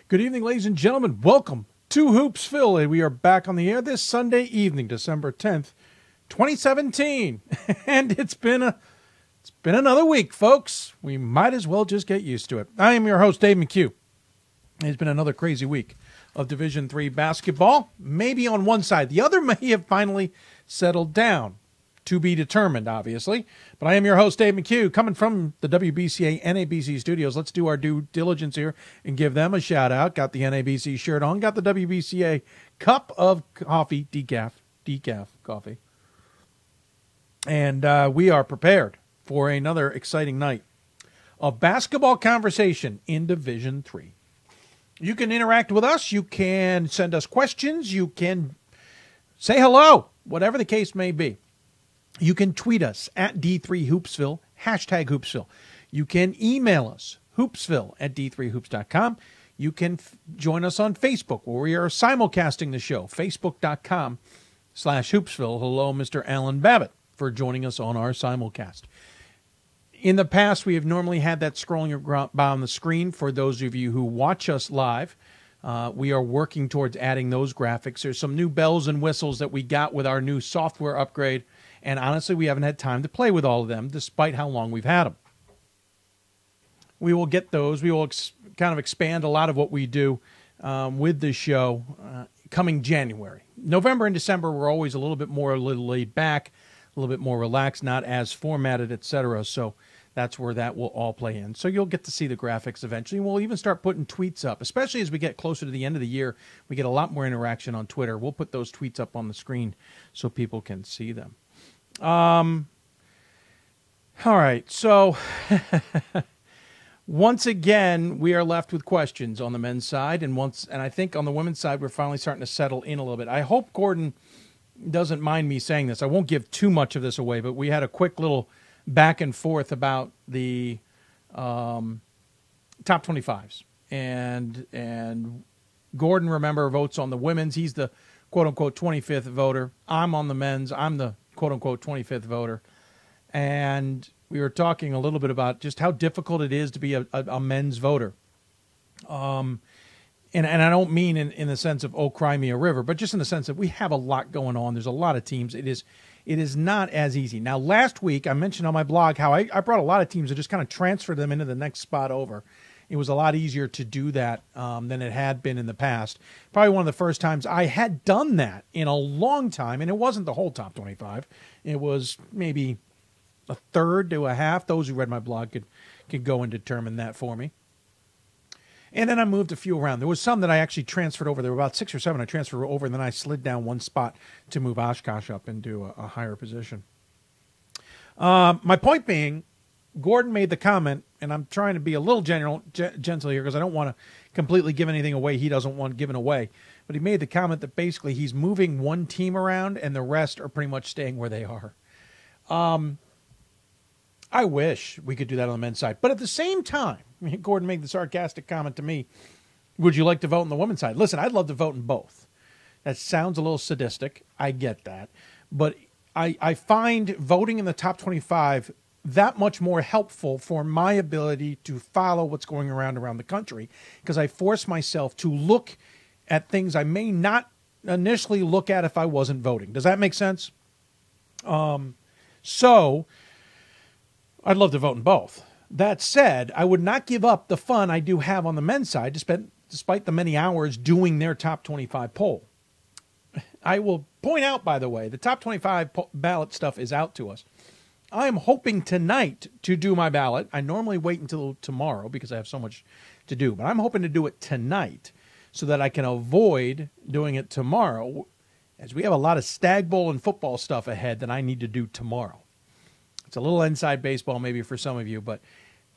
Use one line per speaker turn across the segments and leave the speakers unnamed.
Good evening, ladies and gentlemen. Welcome to Hoopsville, and we are back on the air this Sunday evening, December 10th, 2017. And it's been another week, folks. We might as well just get used to it. I am your host, Dave McHugh. It's been another crazy week of Division III basketball. Maybe on one side. The other may have finally settled down. To be determined, obviously. But I am your host, Dave McHugh, coming from the WBCA NABC Studios. Let's do our due diligence here and give them a shout-out. Got the NABC shirt on. Got the WBCA cup of coffee, decaf coffee. And we are prepared for another exciting night of basketball conversation in Division III. You can interact with us. You can send us questions. You can say hello, whatever the case may be. You can tweet us at D3Hoopsville, hashtag Hoopsville. You can email us, hoopsville@d3hoops.com. You can join us on Facebook, where we are simulcasting the show, facebook.com/Hoopsville. Hello, Mr. Alan Babbitt, for joining us on our simulcast. In the past, we have normally had that scrolling by on the screen for those of you who watch us live. We are working towards adding those graphics. There's some new bells and whistles that we got with our new software upgrade. And honestly, we haven't had time to play with all of them, despite how long we've had them. We will get those. We will kind of expand a lot of what we do with the show coming January. November and December, we're always a little laid back, a little bit more relaxed, not as formatted, etc. So that's where that will all play in. So you'll get to see the graphics eventually. We'll even start putting tweets up, especially as we get closer to the end of the year. We get a lot more interaction on Twitter. We'll put those tweets up on the screen so people can see them. All right, so once again, we are left with questions on the men's side, and I think on the women's side, we're finally starting to settle in a little bit. I hope Gordon doesn't mind me saying this. I won't give too much of this away, but we had a quick little back and forth about the top 25s, and Gordon, remember, votes on the women's. He's the quote-unquote 25th voter. I'm on the men's. I'm the quote-unquote 25th voter. And we were talking a little bit about just how difficult it is to be a men's voter. And I don't mean in the sense of, oh, cry me a river, but just in the sense that we have a lot going on. There's a lot of teams. It is not as easy. Now, last week, I mentioned on my blog how I brought a lot of teams and just kind of transferred them into the next spot over. It was a lot easier to do that than it had been in the past. Probably one of the first times I had done that in a long time, and it wasn't the whole top 25. It was maybe a third to a half. Those who read my blog could go and determine that for me. And then I moved a few around. There was some that I actually transferred over. There were about 6 or 7 I transferred over, and then I slid down one spot to move Oshkosh up into a higher position. My point being, Gordon made the comment, and I'm trying to be a little gentle here because I don't want to completely give anything away he doesn't want given away. But he made the comment that basically he's moving one team around and the rest are pretty much staying where they are. I wish we could do that on the men's side. But at the same time, Gordon made the sarcastic comment to me, would you like to vote on the women's side? Listen, I'd love to vote in both. That sounds a little sadistic. I get that. But I find voting in the top 25 that much more helpful for my ability to follow what's going around the country, because I force myself to look at things I may not initially look at if I wasn't voting. Does that make sense? So I'd love to vote in both. That said, I would not give up the fun I do have on the men's side, despite the many hours doing their top 25 poll. I will point out, by the way, the top 25 ballot stuff is out to us. I am hoping tonight to do my ballot. I normally wait until tomorrow because I have so much to do, but I'm hoping to do it tonight so that I can avoid doing it tomorrow, as we have a lot of Stag Bowl and football stuff ahead that I need to do tomorrow. It's a little inside baseball maybe for some of you, but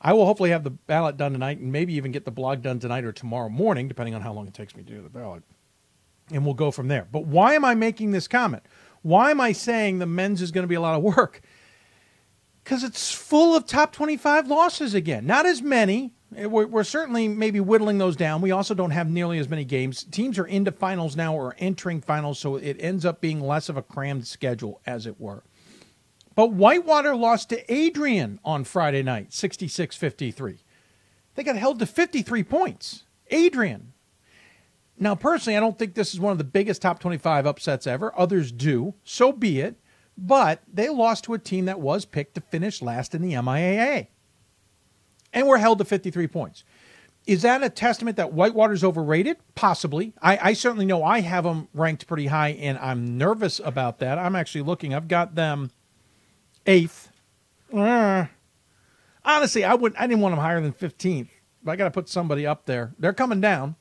I will hopefully have the ballot done tonight and maybe even get the blog done tonight or tomorrow morning, depending on how long it takes me to do the ballot. And we'll go from there. But why am I making this comment? Why am I saying the men's is going to be a lot of work? Because it's full of top 25 losses again. Not as many. We're certainly maybe whittling those down. We also don't have nearly as many games. Teams are into finals now or entering finals, so it ends up being less of a crammed schedule, as it were. But Whitewater lost to Adrian on Friday night, 66-53. They got held to 53 points. Adrian, Now, personally, I don't think this is one of the biggest top 25 upsets ever. Others do. So be it. But they lost to a team that was picked to finish last in the MIAA. And were held to 53 points. Is that a testament that Whitewater's overrated? Possibly. I certainly know I have them ranked pretty high, and I'm nervous about that. I'm actually looking. I've got them 8th. Honestly, I didn't want them higher than 15th. But I got to put somebody up there. They're coming down.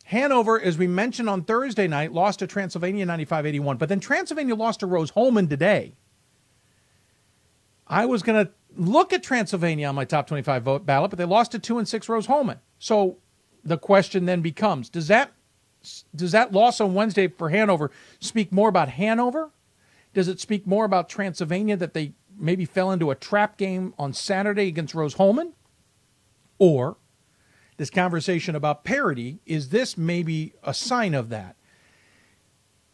Hanover, as we mentioned on Thursday night, lost to Transylvania 95-81. But then Transylvania lost to Rose-Hulman today. I was going to look at Transylvania on my top 25 vote ballot, but they lost to 2-6 Rose-Hulman. So the question then becomes, does that loss on Wednesday for Hanover speak more about Hanover? Does it speak more about Transylvania, that they maybe fell into a trap game on Saturday against Rose-Hulman? Or this conversation about parity, is this maybe a sign of that?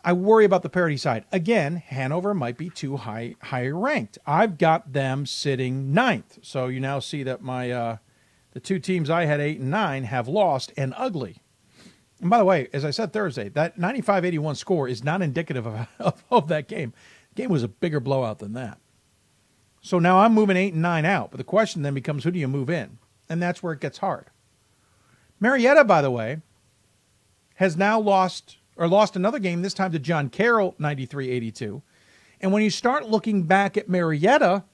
I worry about the parity side. Again, Hanover might be too higher ranked. I've got them sitting 9th. So you now see that my the two teams I had 8 and 9 have lost, and ugly. And by the way, as I said Thursday, that 95-81 score is not indicative of that game. The game was a bigger blowout than that. So now I'm moving 8 and 9 out. But the question then becomes, who do you move in? And that's where it gets hard. Marietta, by the way, has now lost another game, this time to John Carroll, 93-82. And when you start looking back at Marietta,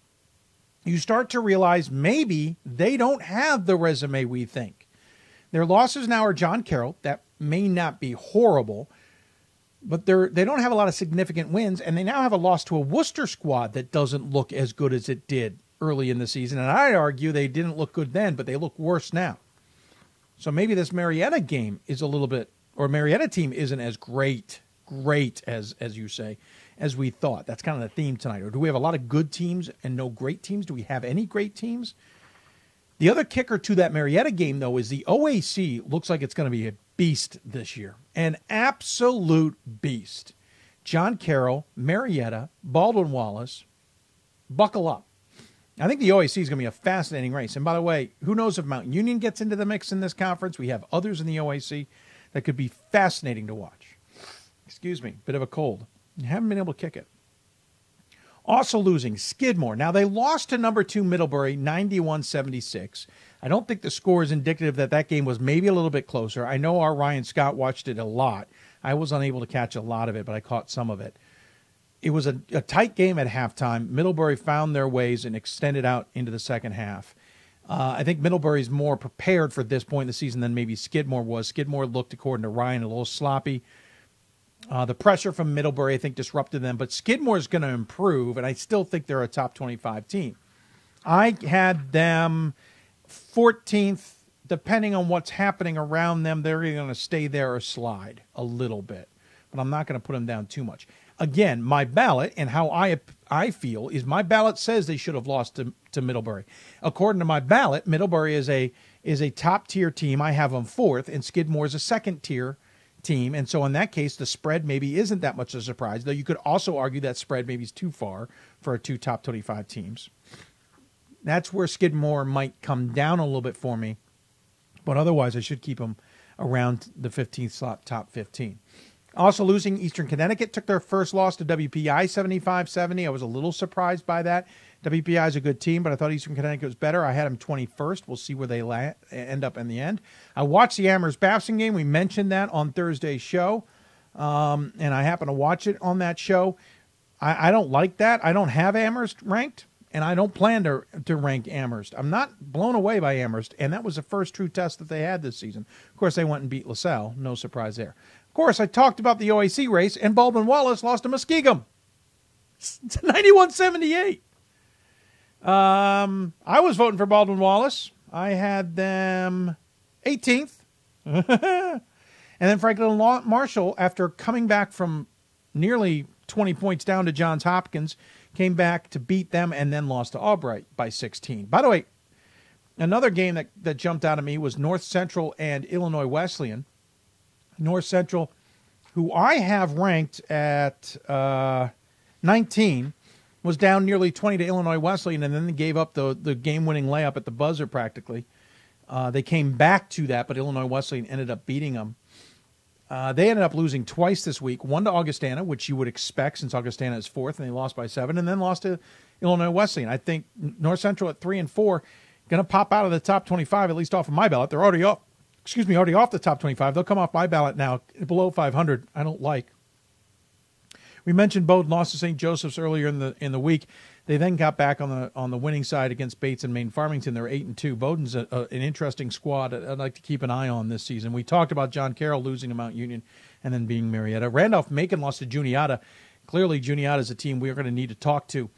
you start to realize maybe they don't have the resume we think. Their losses now are John Carroll. That may not be horrible, but they don't have a lot of significant wins, and they now have a loss to a Worcester squad that doesn't look as good as it did early in the season. And I'd argue they didn't look good then, but they look worse now. So maybe this Marietta game is a little bit, or Marietta team isn't as great as you say, as we thought. That's kind of the theme tonight. Or do we have a lot of good teams and no great teams? Do we have any great teams? The other kicker to that Marietta game, though, is the OAC looks like it's going to be a beast this year. An absolute beast. John Carroll, Marietta, Baldwin Wallace, buckle up. I think the OAC is going to be a fascinating race. And by the way, who knows if Mount Union gets into the mix in this conference? We have others in the OAC that could be fascinating to watch. Excuse me, bit of a cold. You haven't been able to kick it. Also losing, Skidmore. Now, they lost to number 2 Middlebury, 91-76. I don't think the score is indicative that that game was maybe a little bit closer. I know our Ryan Scott watched it a lot. I was unable to catch a lot of it, but I caught some of it. It was a tight game at halftime. Middlebury found their ways and extended out into the second half. I think Middlebury's more prepared for this point in the season than maybe Skidmore was. Skidmore looked, according to Ryan, a little sloppy. The pressure from Middlebury, I think, disrupted them. But Skidmore's going to improve, and I still think they're a top 25 team. I had them 14th. Depending on what's happening around them, they're either going to stay there or slide a little bit. But I'm not going to put them down too much. Again, my ballot and how I feel is my ballot says they should have lost to Middlebury. According to my ballot, Middlebury is a top-tier team. I have them 4th, and Skidmore is a second-tier team. And so in that case, the spread maybe isn't that much of a surprise, though you could also argue that spread maybe is too far for 2 top 25 teams. That's where Skidmore might come down a little bit for me. But otherwise, I should keep them around the 15th slot, top 15. Also losing, Eastern Connecticut took their first loss to WPI 75-70. I was a little surprised by that. WPI is a good team, but I thought Eastern Connecticut was better. I had them 21st. We'll see where they end up in the end. I watched the Amherst-Babson game. We mentioned that on Thursday's show, and I happened to watch it on that show. I don't like that. I don't have Amherst ranked, and I don't plan to rank Amherst. I'm not blown away by Amherst, and that was the first true test that they had this season. Of course, they went and beat LaSalle. No surprise there. Of course, I talked about the OAC race, and Baldwin Wallace lost to Muskegum. It's 91-78. I was voting for Baldwin Wallace. I had them 18th. And then Franklin Marshall, after coming back from nearly 20 points down to Johns Hopkins, came back to beat them and then lost to Albright by 16. By the way, another game that jumped out at me was North Central and Illinois Wesleyan. North Central, who I have ranked at 19, was down nearly 20 to Illinois Wesleyan, and then they gave up the game-winning layup at the buzzer practically. They came back to that, but Illinois Wesleyan ended up beating them. They ended up losing twice this week, one to Augustana, which you would expect since Augustana is fourth, and they lost by 7, and then lost to Illinois Wesleyan. I think North Central at 3 and 4 going to pop out of the top 25, at least off of my ballot. They're already off the top 25. They'll come off my ballot now below 500. I don't like. We mentioned Bowdoin lost to St. Joseph's earlier in the week. They then got back on the winning side against Bates and Maine Farmington. They're 8 and 2. Bowdoin's an interesting squad I'd like to keep an eye on this season. We talked about John Carroll losing to Mount Union and then being Marietta. Randolph-Macon lost to Juniata. Clearly, Juniata is a team we're going to need to talk to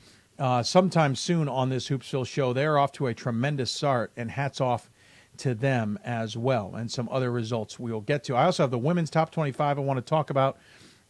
sometime soon on this Hoopsville show. They're off to a tremendous start, and hats off to them as well, and some other results we will get to. I also have the women's top 25 I want to talk about.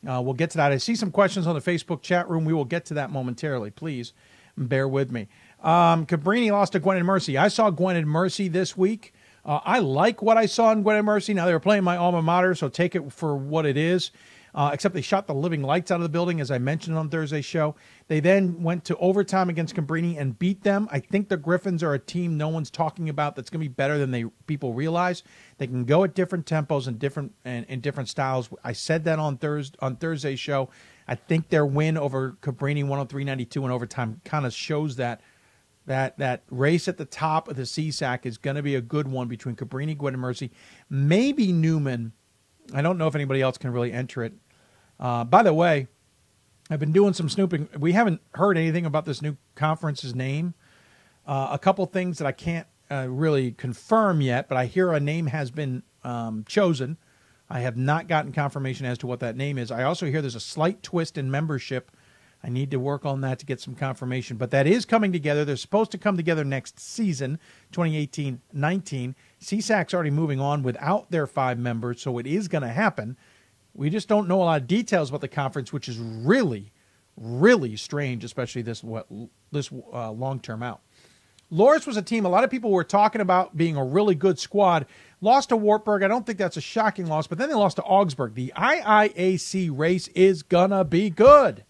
We'll get to that. I see some questions on the Facebook chat room. We will get to that momentarily. Please bear with me. Cabrini lost to Gwen and Mercy. I saw Gwen and Mercy this week. I like what I saw in Gwen and Mercy. Now, they were playing my alma mater, so take it for what it is. Except they shot the living lights out of the building, as I mentioned on Thursday's show. They then went to overtime against Cabrini and beat them. I think the Griffins are a team no one's talking about that's going to be better than people realize. They can go at different tempos and different styles. I said that on Thursday's show. I think their win over Cabrini 103-92 in overtime kind of shows that race at the top of the CSAC is going to be a good one between Cabrini, Gwen and Mercy, maybe Newman. I don't know if anybody else can really enter it. By the way, I've been doing some snooping. We haven't heard anything about this new conference's name. A couple things that I can't really confirm yet, but I hear a name has been chosen. I have not gotten confirmation as to what that name is. I also hear there's a slight twist in membership. I need to work on that to get some confirmation. But that is coming together. They're supposed to come together next season, 2018-19. CSAC's already moving on without their 5 members, so it is going to happen. We just don't know a lot of details about the conference, which is really, really strange, especially this long-term out. Loris was a team a lot of people were talking about being a really good squad. Lost to Wartburg. I don't think that's a shocking loss, but then they lost to Augsburg. The IIAC race is going to be good.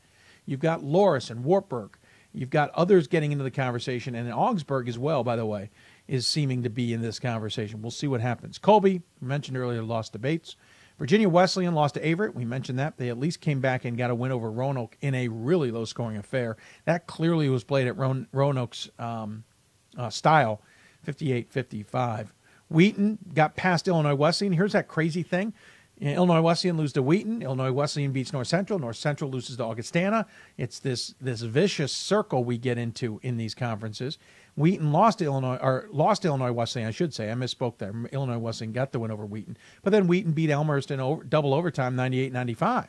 You've got Loris and Wartburg. You've got others getting into the conversation, and Augsburg as well, by the way, is seeming to be in this conversation. We'll see what happens. Colby, mentioned earlier, lost to Bates. Virginia Wesleyan lost to Averett. We mentioned that. They at least came back and got a win over Roanoke in a really low-scoring affair. That clearly was played at Roanoke's style, 58-55. Wheaton got past Illinois Wesleyan. Here's that crazy thing. Illinois Wesleyan loses to Wheaton. Illinois Wesleyan beats North Central. North Central loses to Augustana. It's this vicious circle we get into in these conferences. Wheaton lost to Illinois Wesleyan, I should say. I misspoke there. Illinois Wesleyan got the win over Wheaton. But then Wheaton beat Elmhurst in double overtime, 98-95.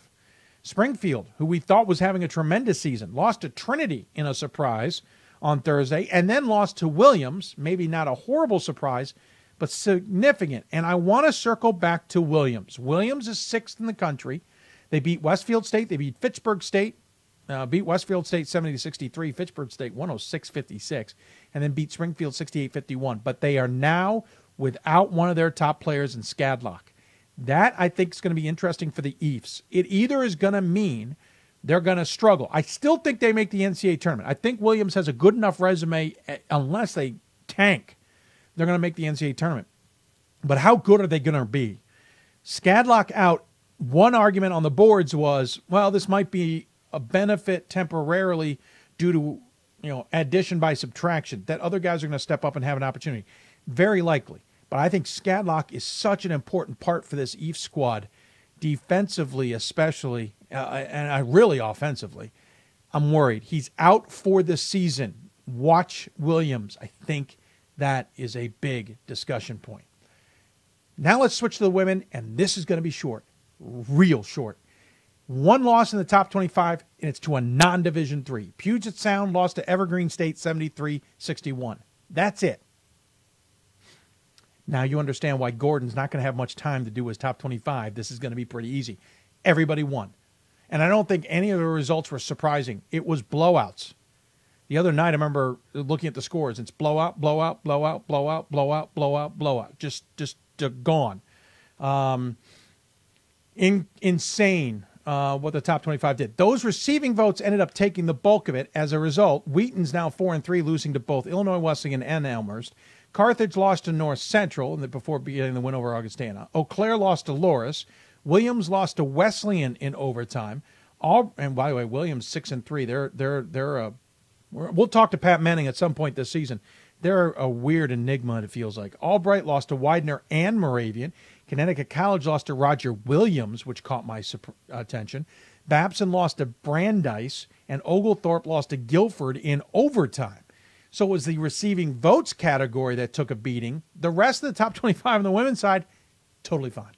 Springfield, who we thought was having a tremendous season, lost to Trinity in a surprise on Thursday, and then lost to Williams. Maybe not a horrible surprise, but significant. And I want to circle back to Williams. Williams is 6th in the country. They beat Westfield State. They beat Fitchburg State. Beat Westfield State 70-63, Fitchburg State 106-56, and then beat Springfield 68-51. But they are now without one of their top players in Skadlock. That, I think, is going to be interesting for the Eafs. It either is going to mean they're going to struggle. I still think they make the NCAA tournament. I think Williams has a good enough resume, unless they tank, they're going to make the NCAA tournament. But how good are they going to be? Skadlock out, one argument on the boards was, well, this might be a benefit temporarily due to addition by subtraction, that other guys are going to step up and have an opportunity. Very likely. But I think Skadlock is such an important part for this East squad, defensively especially, and really offensively. I'm worried. He's out for the season. Watch Williams. I think that is a big discussion point. Now let's switch to the women, and this is going to be short, real short. One loss in the top 25, and it's to a non-Division III. Puget Sound lost to Evergreen State 73-61. That's it. Now you understand why Gordon's not going to have much time to do his top 25. This is going to be pretty easy. Everybody won. And I don't think any of the results were surprising. It was blowouts. The other night, I remember looking at the scores. It's blowout, blowout, blowout, blowout, blowout, blowout, blowout. Just gone. Insane. What the top 25 did. Those receiving votes ended up taking the bulk of it. As a result, Wheaton's now 4-3, losing to both Illinois Wesleyan and Elmhurst. Carthage lost to North Central before getting the win over Augustana. Eau Claire lost to Loris. Williams lost to Wesleyan in overtime. And by the way, Williams 6-3. We'll talk to Pat Manning at some point this season. They're a weird enigma, it feels like. Albright lost to Widener and Moravian. Connecticut College lost to Roger Williams, which caught my attention. Babson lost to Brandeis, and Oglethorpe lost to Guilford in overtime. So it was the receiving votes category that took a beating. The rest of the top 25 on the women's side, totally fine.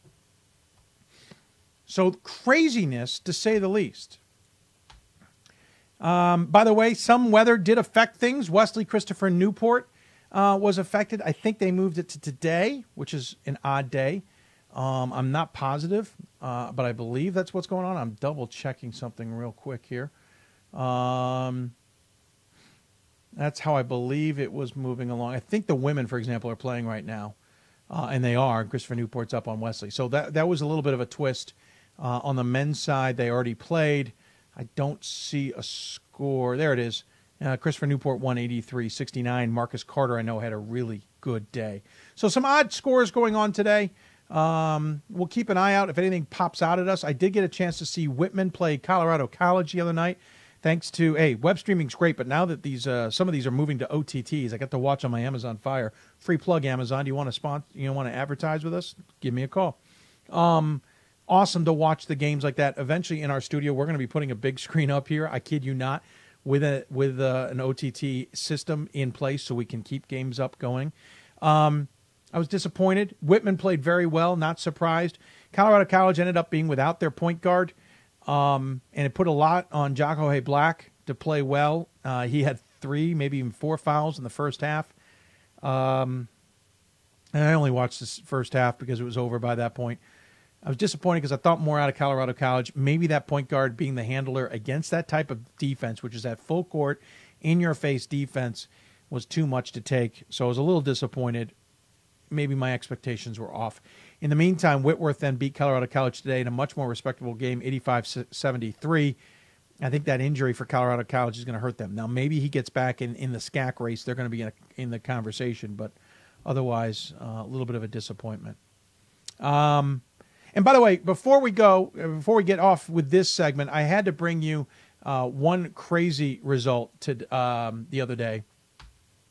So craziness, to say the least. By the way, some weather did affect things. Wesley Christopher Newport was affected. I think they moved it to today, which is an odd day. I'm not positive, but I believe that's what's going on. I'm double-checking something real quick here. That's how I believe it was moving along. I think the women, for example, are playing right now, and they are. Christopher Newport's up on Wesley. So that was a little bit of a twist. On the men's side, they already played. I don't see a score. There it is. Christopher Newport won 83-69. Marcus Carter, I know, had a really good day. So some odd scores going on today. We'll keep an eye out if anything pops out at us. I did get a chance to see Whitman play Colorado College the other night. Thanks to, web streaming's great, but now that some of these are moving to OTTs, I got to watch on my Amazon Fire. Free plug, Amazon. Do you want to sponsor? You want to advertise with us? Give me a call. Awesome to watch the games like that. Eventually, in our studio, we're going to be putting a big screen up here. I kid you not, with an OTT system in place, so we can keep games up going. I was disappointed. Whitman played very well. Not surprised. Colorado College ended up being without their point guard. And it put a lot on Jocko Black to play well. He had 3, maybe even 4 fouls in the first half. And I only watched this first half because it was over by that point. I was disappointed because I thought more out of Colorado College. Maybe that point guard being the handler against that type of defense, which is that full court, in-your-face defense, was too much to take. So I was a little disappointed. Maybe my expectations were off. In the meantime, Whitworth then beat Colorado College today in a much more respectable game, 85-73. I think that injury for Colorado College is going to hurt them. Now, maybe he gets back in the SCAC race. They're going to be in the conversation, but otherwise, a little bit of a disappointment. And by the way, before we get off with this segment, I had to bring you one crazy result to the other day.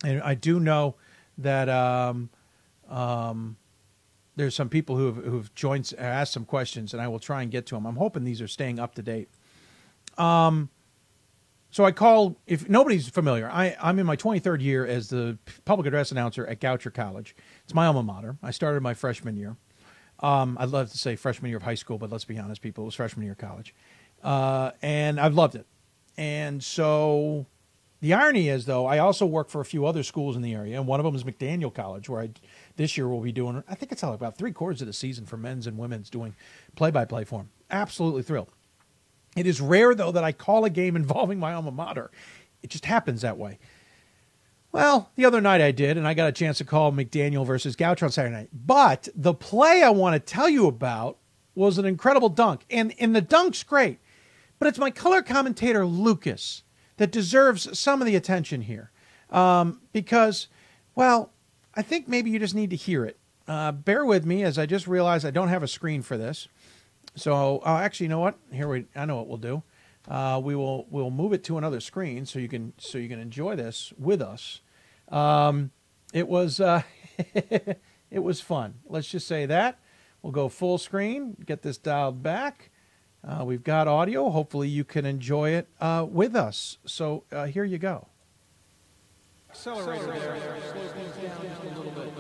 And I do know that there's some people who've joined, asked some questions, and I will try and get to them. I'm hoping these are staying up to date. So I called, if nobody's familiar, I'm in my 23rd year as the public address announcer at Goucher College. It's my alma mater. I started my freshman year. I'd love to say freshman year of high school, but let's be honest, people, it was freshman year of college. And I've loved it. And so the irony is, though, I also work for a few other schools in the area, and one of them is McDaniel College, where this year we'll be doing, I think it's about 3/4 of the season for men's and women's doing play-by-play for them. Absolutely thrilled. It is rare, though, that I call a game involving my alma mater. It just happens that way. Well, the other night I did, and I got a chance to call McDaniel versus Goucher on Saturday night. But the play I want to tell you about was an incredible dunk. And the dunk's great. But it's my color commentator, Lucas, that deserves some of the attention here. Because, well, I think maybe you just need to hear it. Bear with me, as I just realized I don't have a screen for this. So, actually, you know what? I know what we'll do. We'll move it to another screen so you can enjoy this with us. It was it was fun. Let's just say that. We'll go full screen. Get this dialed back. We've got audio. Hopefully you can enjoy it with us. So here you go. Accelerator there. Slow things down just a little bit.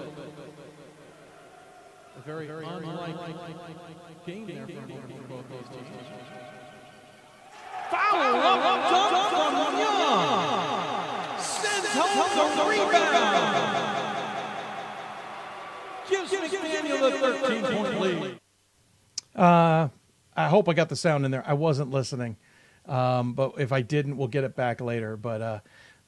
A very unlike game there for both those teams. Foul up dunk from Young. Sends home the rebound. Gives McDaniel the 13-point lead. I hope I got the sound in there. I wasn't listening. But if I didn't, we'll get it back later. But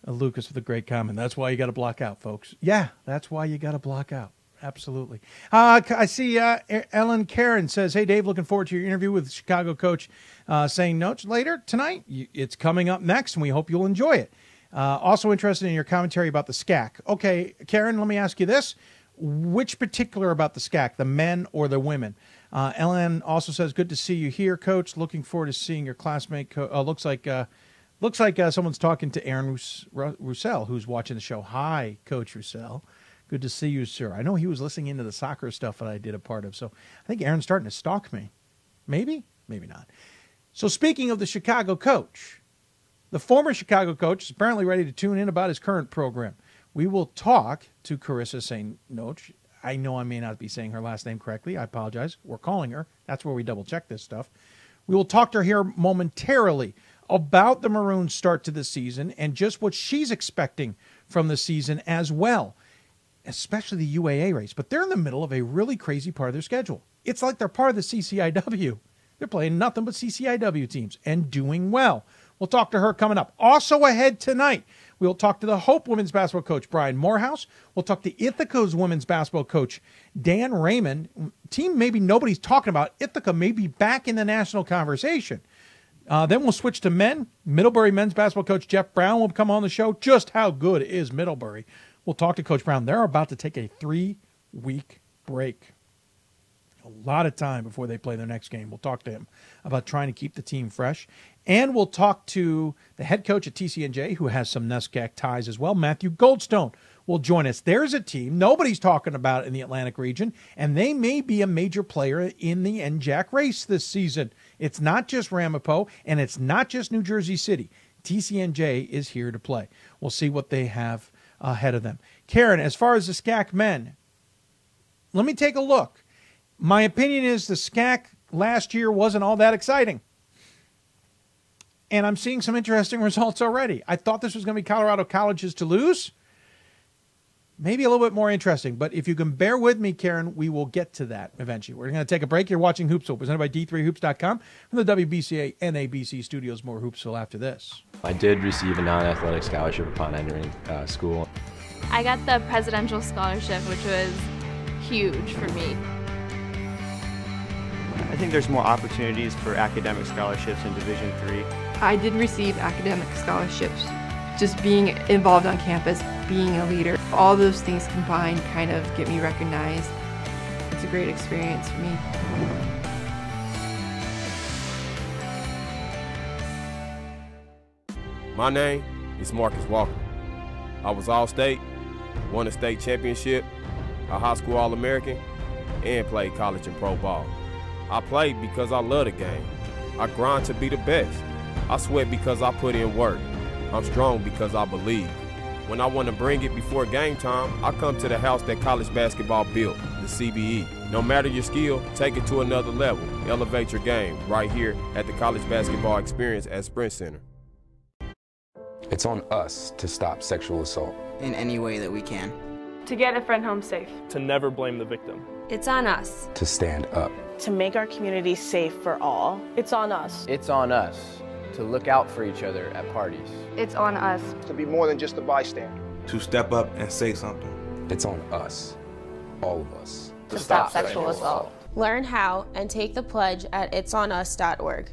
Lucas with a great comment. That's why you got to block out, folks. Yeah, that's why you got to block out. Absolutely. I see Ellen Karen says, "Hey, Dave, looking forward to your interview with Chicago coach Sain Knoche later tonight. It's coming up next, and we hope you'll enjoy it. Also interested in your commentary about the SCAC. Okay, Karen, let me ask you this. which particular about the SCAC, the men or the women? Ellen also says, good to see you here, Coach. Looking forward to seeing your classmate. Looks like someone's talking to Aaron Roussel, who's watching the show. Hi, Coach Roussel. Good to see you, sir. I know he was listening into the soccer stuff that I did a part of, so I think Aaron's starting to stalk me. Maybe, maybe not. So speaking of the Chicago coach, the former Chicago coach is apparently ready to tune in about his current program. We will talk to Carissa Sain Knoche. I know I may not be saying her last name correctly. I apologize. We're calling her. That's where we double-check this stuff. We will talk to her here momentarily about the Maroons' start to the season and just what she's expecting from the season as well, especially the UAA race. But they're in the middle of a really crazy part of their schedule. It's like they're part of the CCIW. They're playing nothing but CCIW teams and doing well. We'll talk to her coming up. Also ahead tonight, we'll talk to the Hope women's basketball coach, Brian Morehouse. We'll talk to Ithaca's women's basketball coach, Dan Raymond. Team maybe nobody's talking about. Ithaca may be back in the national conversation. Then we'll switch to men. Middlebury men's basketball coach Jeff Brown will come on the show. Just how good is Middlebury? We'll talk to Coach Brown. They're about to take a 3-week break. A lot of time before they play their next game. We'll talk to him about trying to keep the team fresh. And we'll talk to the head coach at TCNJ, who has some NESCAC ties as well. Matthew Goldstone will join us. There's a team nobody's talking about in the Atlantic region, and they may be a major player in the NJAC race this season. It's not just Ramapo, and it's not just New Jersey City. TCNJ is here to play. We'll see what they have ahead of them. Karen, as far as the SCAC men, let me take a look. My opinion is the SCAC last year wasn't all that exciting. And I'm seeing some interesting results already. I thought this was going to be Colorado College's to lose. Maybe a little bit more interesting. But if you can bear with me, Karen, we will get to that eventually. We're going to take a break. You're watching Hoopsville, presented by D3Hoops.com from the WBCA NABC Studios. More Hoopsville after this.
I did receive a non-athletic scholarship upon entering school.
I got the presidential scholarship, which was huge for me.
I think there's more opportunities for academic scholarships in Division III.
I did receive academic scholarships. Just being involved on campus, being a leader, all those things combined kind of get me recognized. It's a great experience for me.
My name is Marcus Walker. I was All-State, won a state championship, a high school All-American, and played college and pro ball. I played because I love the game. I grind to be the best. I sweat because I put in work. I'm strong because I believe. When I want to bring it before game time, I come to the house that college basketball built, the CBE. No matter your skill, take it to another level. Elevate your game right here at the College Basketball Experience at Sprint Center.
It's on us to stop sexual assault.
In any way that we can.
To get a friend home safe.
To never blame the victim.
It's on us.
To stand up.
To make our community safe for all.
It's on us.
It's on us to look out for each other at parties.
It's on us.
To be more than just a bystander.
To step up and say something.
It's on us, all of us.
To stop sexual assault.
Learn how and take the pledge at itsonus.org.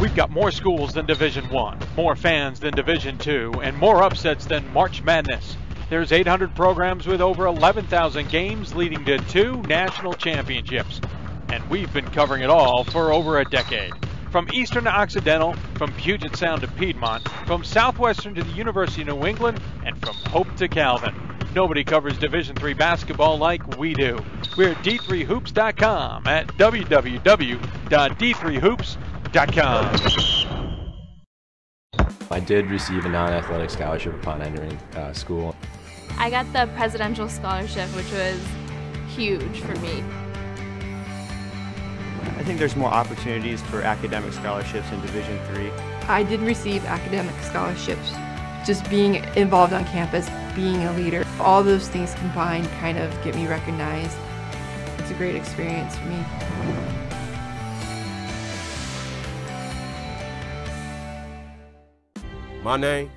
We've got more schools than Division I, more fans than Division II, and more upsets than March Madness. There's 800 programs with over 11,000 games leading to 2 national championships. And we've been covering it all for over a decade. From Eastern to Occidental, from Puget Sound to Piedmont, from Southwestern to the University of New England, and from Hope to Calvin. Nobody covers Division III basketball like we do. We're at D3Hoops.com at www.d3hoops.com.
I did receive a non-athletic scholarship upon entering school.
I got the presidential scholarship, which was huge for me.
I think there's more opportunities for academic scholarships in Division III.
I did receive academic scholarships. Just being involved on campus, being a leader, all those things combined kind of get me recognized. It's a great experience for me.
My name.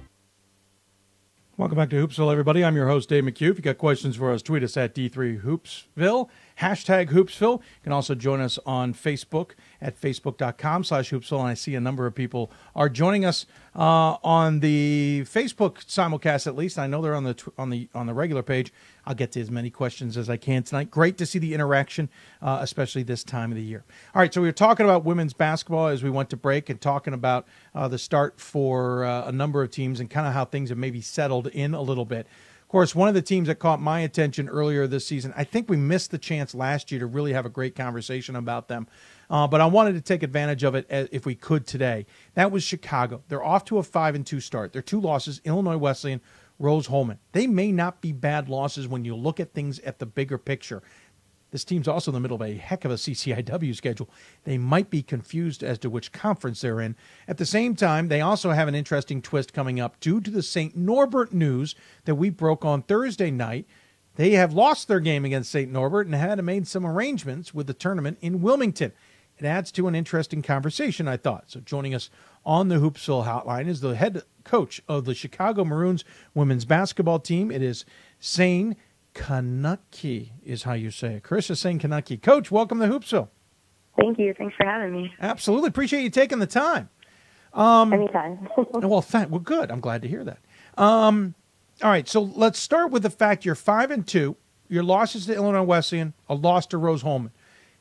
Welcome back to Hoopsville, everybody. I'm your host, Dave McHugh. If you got questions for us, tweet us at D3Hoopsville, hashtag Hoopsville. You can also join us on Facebook at facebook.com/Hoopsville. And I see a number of people are joining us on the Facebook simulcast, at least. I know they're on the regular page. I'll get to as many questions as I can tonight. Great to see the interaction, especially this time of the year. All right, so we were talking about women's basketball as we went to break and talking about the start for a number of teams and kind of how things have maybe settled in a little bit. Of course, one of the teams that caught my attention earlier this season, I think we missed the chance last year to really have a great conversation about them, but I wanted to take advantage of it if we could today. That was Chicago. They're off to a 5-2 start. Their 2 losses, Illinois Wesleyan, Rose-Hulman. They may not be bad losses when you look at things at the bigger picture. This team's also in the middle of a heck of a CCIW schedule. They might be confused as to which conference they're in. At the same time, they also have an interesting twist coming up due to the St. Norbert news that we broke on Thursday night. They have lost their game against St. Norbert and had made some arrangements with the tournament in Wilmington. It adds to an interesting conversation, I thought. So joining us on the Hoopsville hotline is the head coach of the Chicago Maroons women's basketball team. It is Sain Knoche is how you say it. Carissa Sain Knoche. Coach, welcome to Hoopsville.
Thank you. Thanks for having me.
Absolutely. Appreciate you taking the time.
Anytime.
Well, good. I'm glad to hear that. All right, so let's start with the fact you're 5-2. Your losses to Illinois Wesleyan, a loss to Rose-Hulman.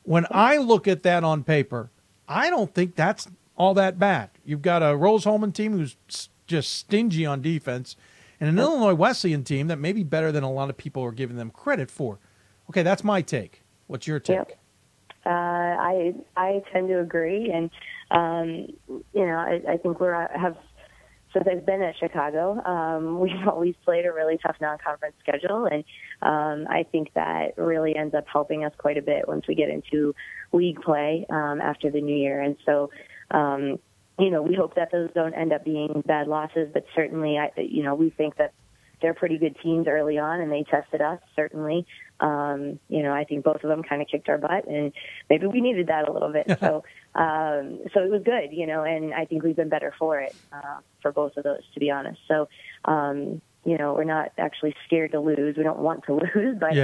When I look at that on paper, I don't think that's all that bad. You've got a Rose-Hulman team who's just stingy on defense, and an Illinois Wesleyan team that may be better than a lot of people are giving them credit for. Okay, that's my take. What's your take?
Yep. I tend to agree, and I think since I've been at Chicago, we've always played a really tough non-conference schedule, and I think that really ends up helping us quite a bit once we get into league play after the new year. And so, we hope that those don't end up being bad losses, but certainly, we think that they're pretty good teams early on, and they tested us, certainly. I think both of them kind of kicked our butt, and maybe we needed that a little bit. So it was good, and I think we've been better for it, for both of those, to be honest. So, we're not actually scared to lose. We don't want to lose, but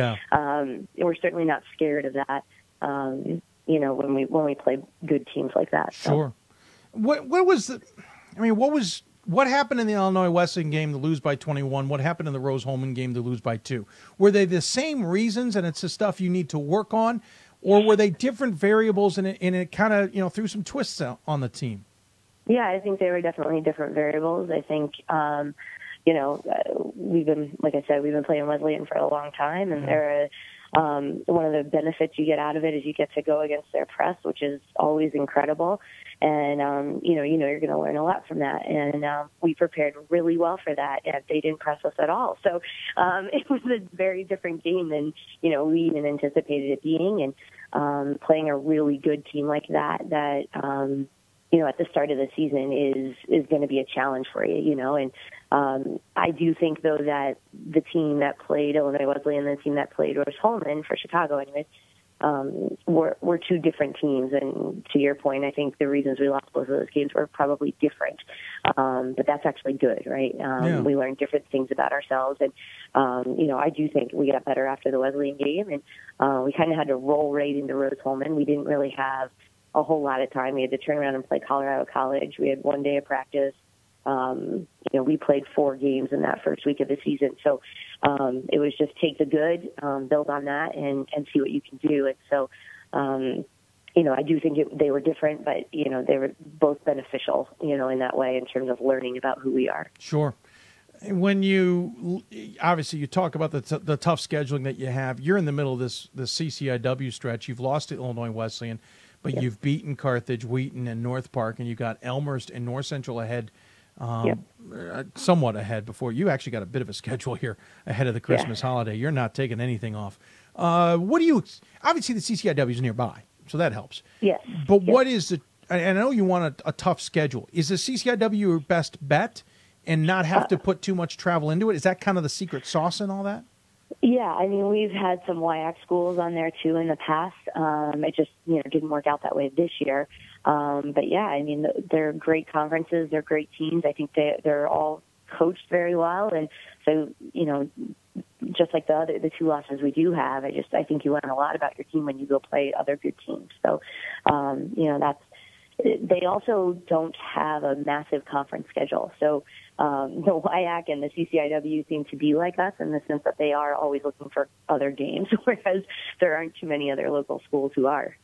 we're certainly not scared of that, when we play good teams like that. So.
Sure. What happened in the Illinois Wesleyan game to lose by 21? What happened in the Rose-Hulman game to lose by 2? Were they the same reasons and it's the stuff you need to work on, or were they different variables and it kind of, threw some twists on the team?
Yeah, I think they were definitely different variables. I think, we've been playing Wesleyan for a long time, and they're one of the benefits you get out of it is you get to go against their press, which is always incredible. And, you're going to learn a lot from that. And we prepared really well for that. And they didn't press us at all. So it was a very different game than, we even anticipated it being. And playing a really good team like that, at the start of the season is going to be a challenge for you, And I do think, though, that the team that played Illinois Wesleyan and the team that played Rose-Hulman, for Chicago anyways, were two different teams. And to your point, I think the reasons we lost both of those games were probably different. But that's actually good, right? We learned different things about ourselves. And, I do think we got better after the Wesleyan game. And we kind of had to roll right into Rose-Hulman. We didn't really have a whole lot of time. We had to turn around and play Colorado College. We had 1 day of practice. We played 4 games in that first week of the season. So it was just take the good, build on that, and see what you can do. And so, I do think they were different, but, they were both beneficial, in that way in terms of learning about who we are.
Sure. When you talk about the tough scheduling that you have, you're in the middle of the CCIW stretch. You've lost to Illinois Wesleyan, but you've beaten Carthage, Wheaton, and North Park, and you got Elmhurst and North Central ahead. Somewhat ahead before you actually got a bit of a schedule here ahead of the Christmas holiday. You're not taking anything off. Obviously the CCIW is nearby, so that helps.
Yes.
But what is I know you want a tough schedule. Is the CCIW your best bet and not have to put too much travel into it? Is that kind of the secret sauce and all that?
Yeah, I mean, we've had some WIAC schools on there, too, in the past. It just, didn't work out that way this year. But, yeah, I mean, they're great conferences. They're great teams. I think they're all coached very well. And so, just like the two losses we do have, I think you learn a lot about your team when you go play other good teams. So, they also don't have a massive conference schedule. So the WIAC and the CCIW seem to be like us in the sense that they are always looking for other games, whereas there aren't too many other local schools who are.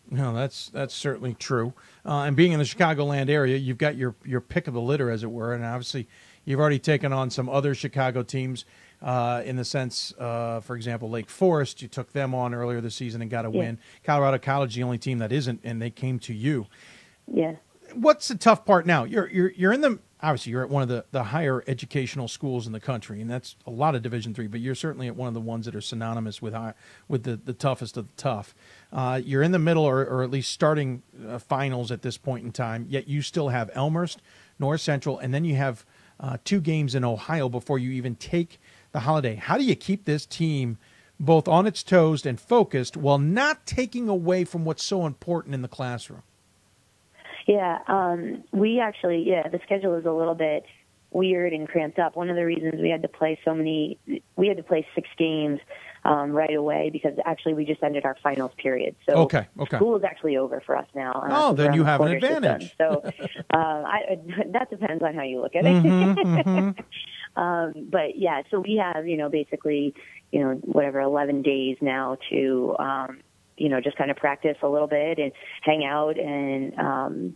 No, that's certainly true. And being in the Chicagoland area, you've got your pick of the litter, as it were, and obviously you've already taken on some other Chicago teams in the sense, for example, Lake Forest. You took them on earlier this season and got a win. Colorado College, the only team that isn't, and they came to you.
Yeah.
What's the tough part now? You're in the obviously you're at one of the higher educational schools in the country, and that's a lot of Division III. But you're certainly at one of the ones that are synonymous with the toughest of the tough. You're in the middle, or at least starting finals at this point in time. Yet you still have Elmhurst, North Central, and then you have 2 games in Ohio before you even take the holiday. How do you keep this team both on its toes and focused while not taking away from what's so important in the classroom?
Yeah, the schedule is a little bit weird and cramped up. One of the reasons we had to play 6 games right away because actually we just ended our finals period. So
okay.
School is actually over for us now.
Oh, then you have an advantage.
So that depends on how you look at it. But yeah, so we have, basically, 11 days now to, just kind of practice a little bit and hang out and,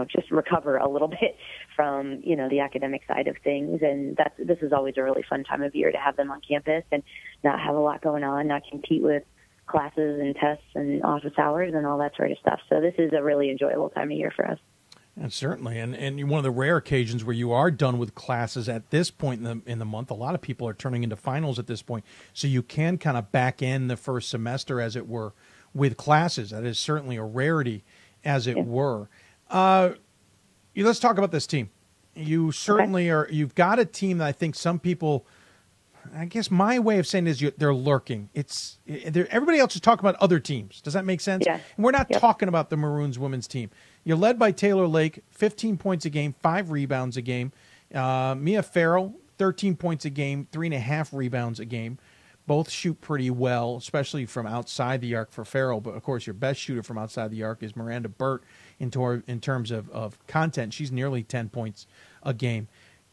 just recover a little bit from, the academic side of things. And this is always a really fun time of year to have them on campus and not have a lot going on, not compete with classes and tests and office hours and all that sort of stuff. So this is a really enjoyable time of year for us.
And certainly, and one of the rare occasions where you are done with classes at this point in the month. A lot of people are turning into finals at this point, so you can kind of back end the first semester, as it were, with classes. That is certainly a rarity, as it were. Let's talk about this team. You certainly are. You've got a team that I think some people. I guess my way of saying it is they're lurking. Everybody else is talking about other teams. Does that make sense?
Yeah.
And we're not talking about the Maroons women's team. You're led by Taylor Lake, 15 points a game, 5 rebounds a game. Mia Farrell, 13 points a game, 3.5 rebounds a game. Both shoot pretty well, especially from outside the arc for Farrell. But, of course, your best shooter from outside the arc is Miranda Burt in terms of content. She's nearly 10 points a game.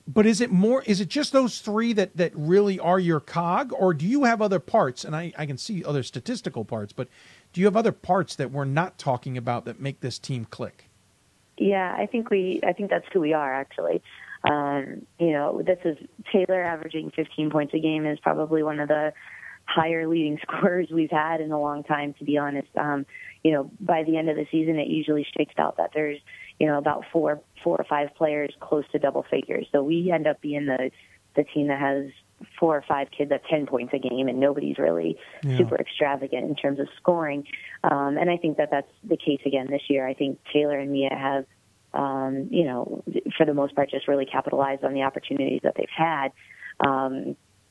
But is it just those 3 that really are your cog, or do you have other parts? And I can see other statistical parts, but do you have other parts that we're not talking about that make this team click?
Yeah, I think that's who we are, actually. This is Taylor averaging 15 points a game is probably one of the higher leading scorers we've had in a long time, to be honest. By the end of the season, it usually shakes out that there's, about four or 5 players close to double figures. So we end up being the team that has 4 or 5 kids at 10 points a game, and nobody's really super extravagant in terms of scoring. And I think that that's the case again this year. I think Taylor and Mia have, for the most part, just really capitalized on the opportunities that they've had.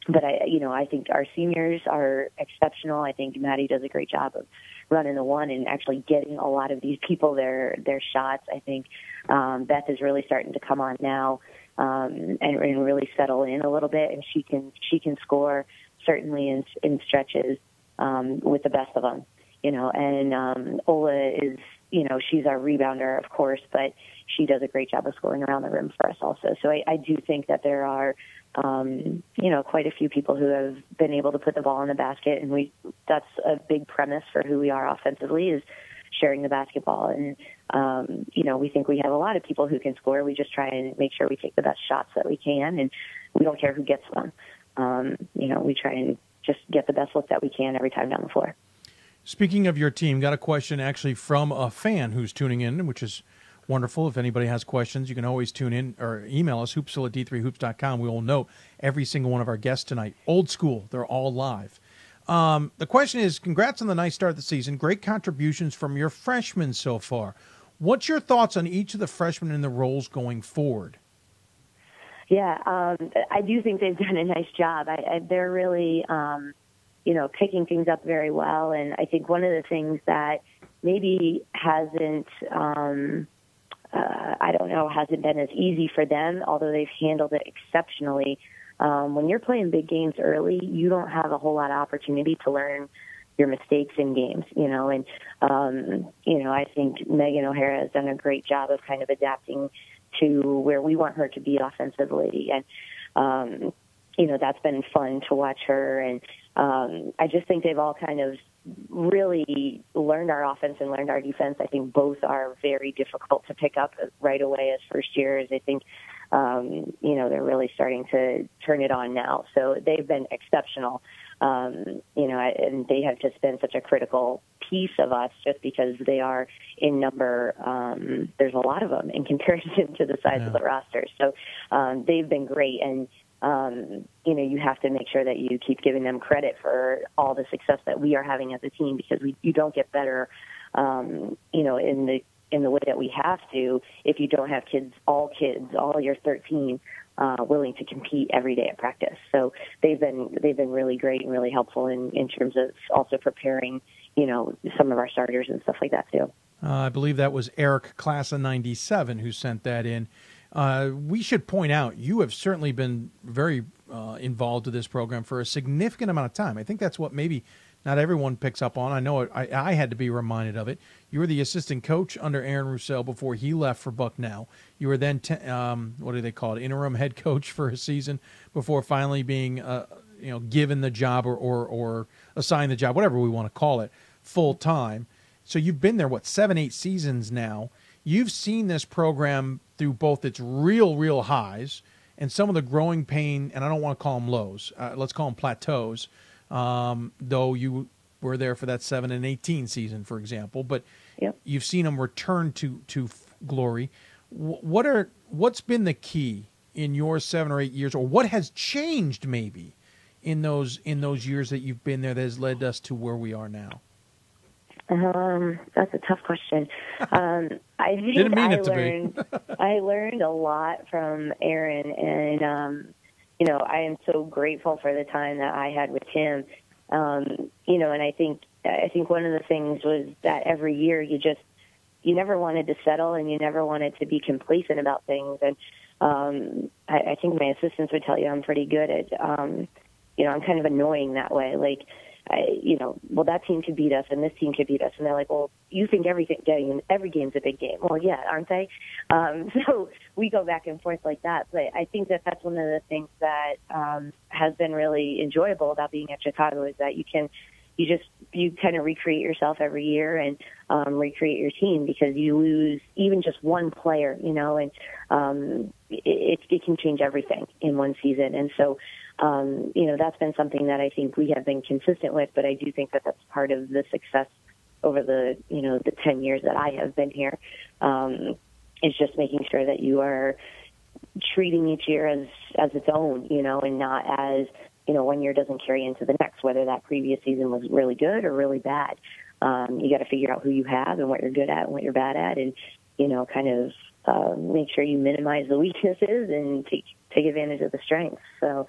But I think our seniors are exceptional. I think Maddie does a great job of running the one and actually getting a lot of these people their shots. I think Beth is really starting to come on now and really settle in a little bit, and she can score certainly in stretches with the best of them. And Ola is, she's our rebounder, of course, but she does a great job of scoring around the rim for us also. So I do think that there are, quite a few people who have been able to put the ball in the basket, and that's a big premise for who we are offensively, is sharing the basketball. And, we think we have a lot of people who can score. We just try and make sure we take the best shots that we can, and we don't care who gets them. We try and just get the best look that we can every time down the floor.
Speaking of your team, got a question actually from a fan who's tuning in, which is wonderful. If anybody has questions, you can always tune in or email us, hoopsville@d3hoops.com. We will note every single one of our guests tonight. Old school, they're all live. The question is, congrats on the nice start of the season. Great contributions from your freshmen so far. What's your thoughts on each of the freshmen and the roles going forward?
Yeah, I do think they've done a nice job. They're really, picking things up very well. And I think one of the things that maybe hasn't been as easy for them, although they've handled it exceptionally, when you're playing big games early, you don't have a whole lot of opportunity to learn your mistakes in games, and, I think Megan O'Hara has done a great job of kind of adapting to where we want her to be offensively. And, that's been fun to watch her. And I just think they've all kind of really learned our offense and learned our defense. I think both are very difficult to pick up right away as first years. I think, they're really starting to turn it on now. So they've been exceptional. And they have just been such a critical piece of us just because they are in number. There's a lot of them in comparison to the size of the roster. So they've been great. And, you have to make sure that you keep giving them credit for all the success that we are having as a team, because you don't get better, in the way that we have to if you don't have all your 13 willing to compete every day at practice. So they've been really great and really helpful in terms of also preparing, some of our starters and stuff like that too.
I believe that was Eric, class of 97, who sent that in. We should point out, you have certainly been very involved with this program for a significant amount of time. I think that's what maybe not everyone picks up on. I know I had to be reminded of it. You were the assistant coach under Aaron Roussel before he left for Bucknell. You were then, what do they call it, interim head coach for a season before finally being, given the job or assigned the job, whatever we want to call it, full time. So you've been there, 7-8 seasons now. You've seen this program through both its real highs and some of the growing pain, and I don't want to call them lows. Let's call them plateaus. Though you were there for that 7-18 season, for example, but you've seen them return to glory. What's been the key in your 7 or 8 years, or what has changed maybe in those years that you've been there that has led us to where we are now?
That's a tough question. I think
Didn't mean it to be.
I learned a lot from Aaron, and I am so grateful for the time that I had with him. And I think one of the things was that every year you never wanted to settle, and you never wanted to be complacent about things. And I think my assistants would tell you I'm pretty good at, I'm kind of annoying that way. Like, that team could beat us and this team could beat us. And they're like, well, you think every game's a big game. Well, yeah, aren't they? So we go back and forth like that. But I think that that's one of the things that has been really enjoyable about being at Chicago is that you kind of recreate yourself every year and recreate your team, because you lose even just one player, and it can change everything in one season. And so, that's been something that I think we have been consistent with, but I do think that that's part of the success over the 10 years that I have been here, is just making sure that you are treating each year as its own, and not as, one year doesn't carry into the next, whether that previous season was really good or really bad. You got to figure out who you have and what you're good at and what you're bad at, and, kind of make sure you minimize the weaknesses and take advantage of the strengths. So,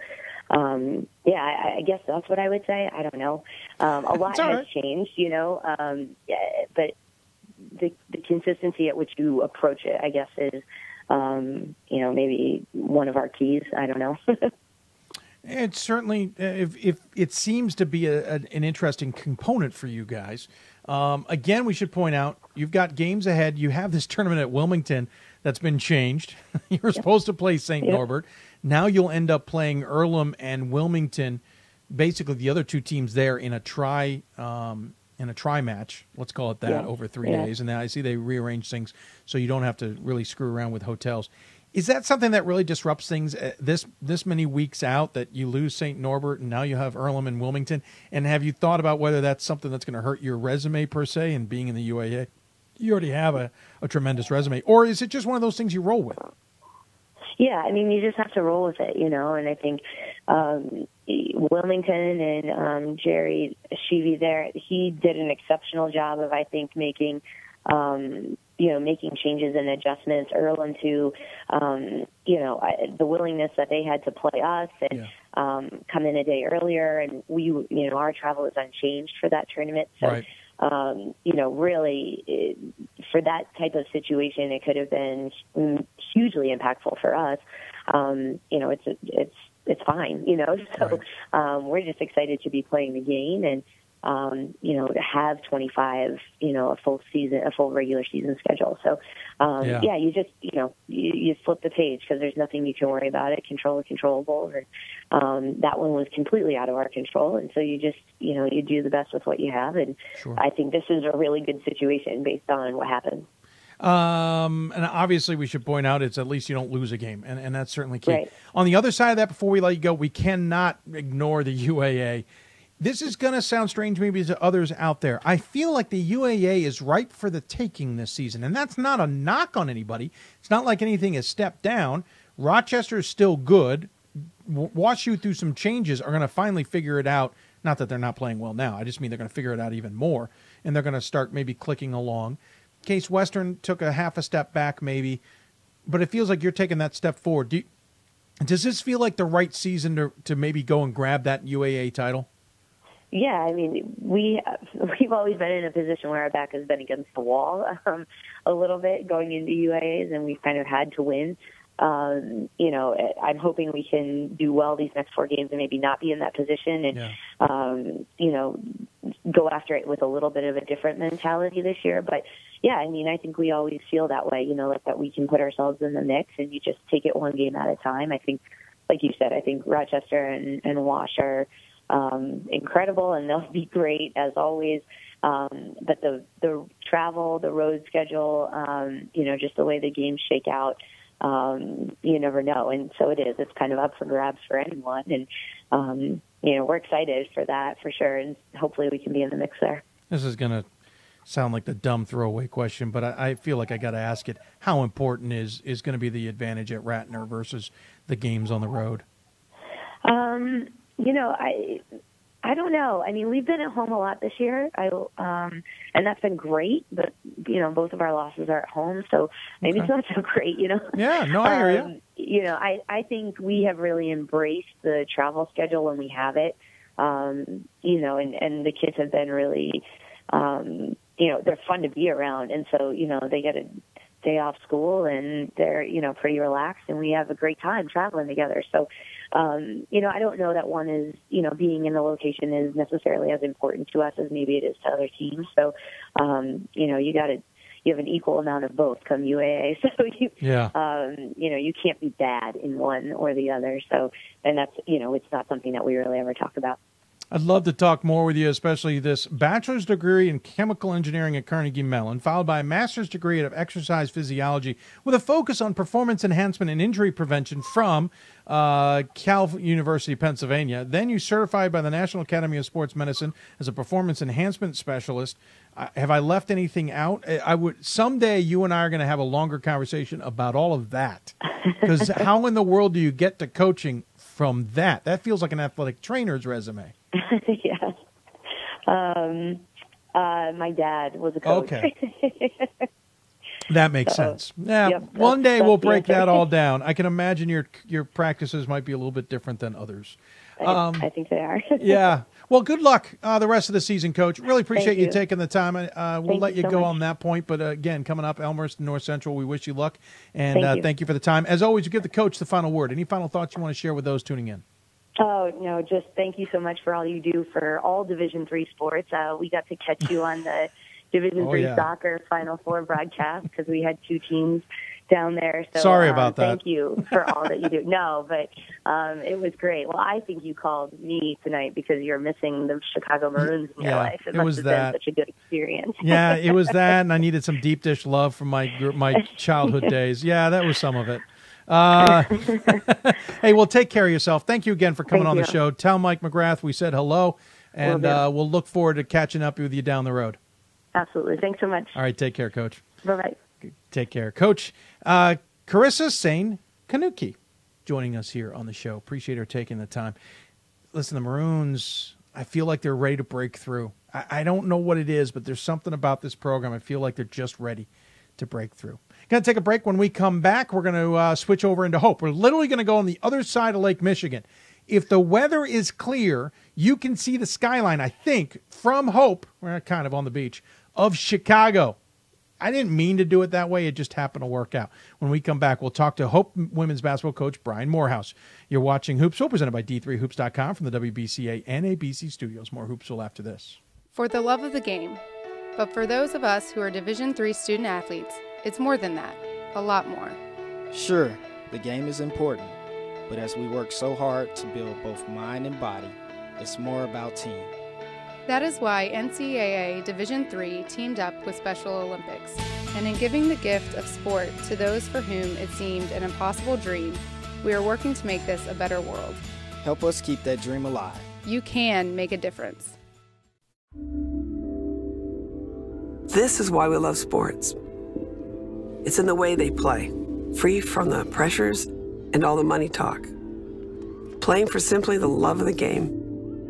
I guess that's what I would say. I don't know. A lot has changed, but the consistency at which you approach it, I guess, is, maybe one of our keys. I don't know.
It's certainly, if it seems to be an interesting component for you guys. Again, we should point out, you've got games ahead. You have this tournament at Wilmington that's been changed. You were supposed to play St. Norbert. Now you'll end up playing Earlham and Wilmington, basically the other two teams there in a tri match. Let's call it that, over 3 days. And now I see they rearrange things so you don't have to really screw around with hotels. Is that something that really disrupts things this many weeks out, that you lose St. Norbert and now you have Earlham and Wilmington? And have you thought about whether that's something that's going to hurt your resume per se and being in the UAA? You already have a tremendous resume. Or is it just one of those things you roll with?
Yeah, I mean, you just have to roll with it, And I think Wilmington and Jerry Sheevy there, he did an exceptional job of, I think, making changes and adjustments. Earlham to, the willingness that they had to play us and come in a day earlier, and our travel is unchanged for that tournament. So,
right.
Really, for that type of situation, it could have been hugely impactful for us. It's it's fine, So we're just excited to be playing the game and, to have 25, a full regular season schedule. So, you just, you flip the page because there's nothing you can worry about it. Control the controllable. And that one was completely out of our control. And so you just, you do the best with what you have. And I think this is a really good situation based on what happened.
And obviously we should point out it's at least you don't lose a game, and that's certainly key.
Right.
On the other side of that, before we let you go, we cannot ignore the UAA. This is going to sound strange maybe to others out there. I feel like the UAA is ripe for the taking this season, and that's not a knock on anybody. It's not like anything has stepped down. Rochester is still good. WashU, through some changes, are going to finally figure it out. Not that they're not playing well now. I just mean they're going to figure it out even more, and they're going to start maybe clicking along. Case Western took a half a step back maybe, but it feels like you're taking that step forward. Does this feel like the right season to maybe go and grab that UAA title?
Yeah, I mean, we've always been in a position where our back has been against the wall a little bit going into UAAs, and we've kind of had to win. I'm hoping we can do well these next 4 games and maybe not be in that position and, go after it with a little bit of a different mentality this year. But, yeah, I mean, I think we always feel that way, like that we can put ourselves in the mix and you just take it one game at a time. I think, like you said, I think Rochester and Wash are incredible, and they'll be great as always. But the travel, the road schedule, just the way the games shake out, you never know. And so it is. It's kind of up for grabs for anyone. And, we're excited for that for sure. And hopefully we can be in the mix there.
This is going to sound like the dumb throwaway question, but I feel like I got to ask it. How important is going to be the advantage at Ratner versus the games on the road?
I don't know. I mean, we've been at home a lot this year, and that's been great. But both of our losses are at home, so maybe it's not so great.
Yeah, no, I hear you.
I think we have really embraced the travel schedule when we have it. And the kids have been really, they're fun to be around, and so they get a day off school and they're pretty relaxed, and we have a great time traveling together. So. I don't know that one is, being in the location is necessarily as important to us as maybe it is to other teams. So, you have an equal amount of both come UAA. So you can't be bad in one or the other. So, and that's, it's not something that we really ever talk about.
I'd love to talk more with you, especially this bachelor's degree in chemical engineering at Carnegie Mellon, followed by a master's degree of exercise physiology with a focus on performance enhancement and injury prevention from Cal University, Pennsylvania. Then you certified by the National Academy of Sports Medicine as a performance enhancement specialist. Have I left anything out? I would someday you and I are going to have a longer conversation about all of that, because how in the world do you get to coaching from that? That feels like an athletic trainer's resume.
Yes. My dad was a coach.
Okay. That makes sense. Yeah. One day we'll break that all down. I can imagine your practices might be a little bit different than others.
I think they are.
Yeah. Well, good luck the rest of the season, Coach. Really appreciate you taking the time. We'll let you go on that point. But again, coming up, Elmhurst and North Central, we wish you luck. And thank you for the time. As always, you give the coach the final word. Any final thoughts you want to share with those tuning in?
Oh, no, just thank you so much for all you do for all Division III sports. We got to catch you on the Division III soccer Final Four broadcast because we had 2 teams down there. So,
sorry about that.
Thank you for all that you do. No, but it was great. Well, I think you called me tonight because you're missing the Chicago Maroons in your life. It must have been such a good experience.
Yeah, it was that, and I needed some deep dish love from my childhood days. Yeah, that was some of it. Hey, well, take care of yourself. Thank you again for coming on the show. Tell Mike McGrath we said hello, and we'll look forward to catching up with you down the road.
Absolutely. Thanks so much.
All right, take care, Coach.
Bye-bye.
Take care. Coach Carissa Sain Knoche joining us here on the show. Appreciate her taking the time. Listen, the Maroons, I feel like they're ready to break through. I don't know what it is, but there's something about this program. I feel like they're just ready to break through. Going to take a break. When we come back, we're going to switch over into Hope. We're literally going to go on the other side of Lake Michigan. If the weather is clear, you can see the skyline, I think, from Hope, we're kind of on the beach, of Chicago. I didn't mean to do it that way. It just happened to work out. When we come back, we'll talk to Hope women's basketball coach Brian Morehouse. You're watching Hoopsville, presented by D3Hoops.com from the WBCA and NABC Studios. More Hoopsville after this.
For the love of the game. But for those of us who are Division III student athletes, it's more than that. A lot more.
Sure, the game is important. But as we work so hard to build both mind and body, it's more about team.
That is why NCAA Division III teamed up with Special Olympics. And in giving the gift of sport to those for whom it seemed an impossible dream, we are working to make this a better world.
Help us keep that dream alive.
You can make a difference.
This is why we love sports. It's in the way they play, free from the pressures and all the money talk. Playing for simply the love of the game,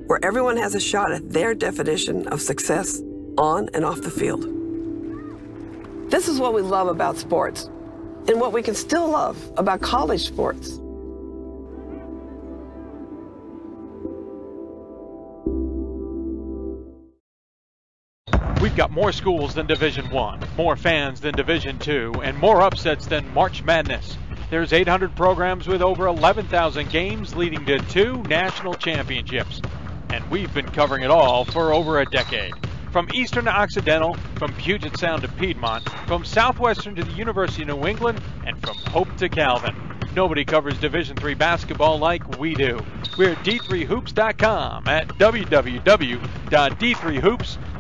where everyone has a shot at their definition of success on and off the field. This is what we love about sports, and what we can still love about college sports.
We've got more schools than Division I, more fans than Division II, and more upsets than March Madness. There's 800 programs with over 11,000 games leading to 2 national championships. And we've been covering it all for over a decade. From Eastern to Occidental, from Puget Sound to Piedmont, from Southwestern to the University of New England, and from Hope to Calvin. Nobody covers Division III basketball like we do. We're at D3Hoops.com at www.d3hoops.com.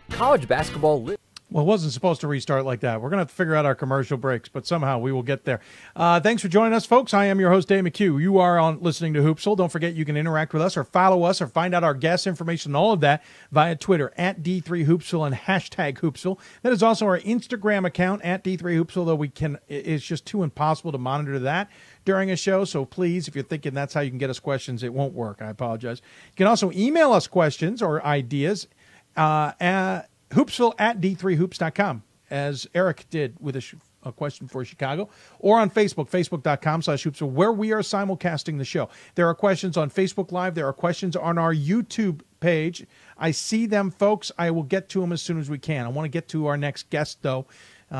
College basketball.
Well, it wasn't supposed to restart like that. We're going to have to figure out our commercial breaks, but somehow we will get there. Thanks for joining us, folks. I am your host, Dave McHugh. You are on listening to Hoopsville. Don't forget you can interact with us or follow us or find out our guest information and all of that via Twitter at D3Hoopsville and hashtag Hoopsville. That is also our Instagram account at D3Hoopsville, though it's just too impossible to monitor that during a show. So please, if you're thinking that's how you can get us questions, it won't work. I apologize. You can also email us questions or ideas at Hoopsville at D3Hoops.com, as Eric did with a question for Chicago, or on Facebook, Facebook.com/Hoopsville, where we are simulcasting the show. There are questions on Facebook Live. There are questions on our YouTube page. I see them, folks. I will get to them as soon as we can. I want to get to our next guest, though.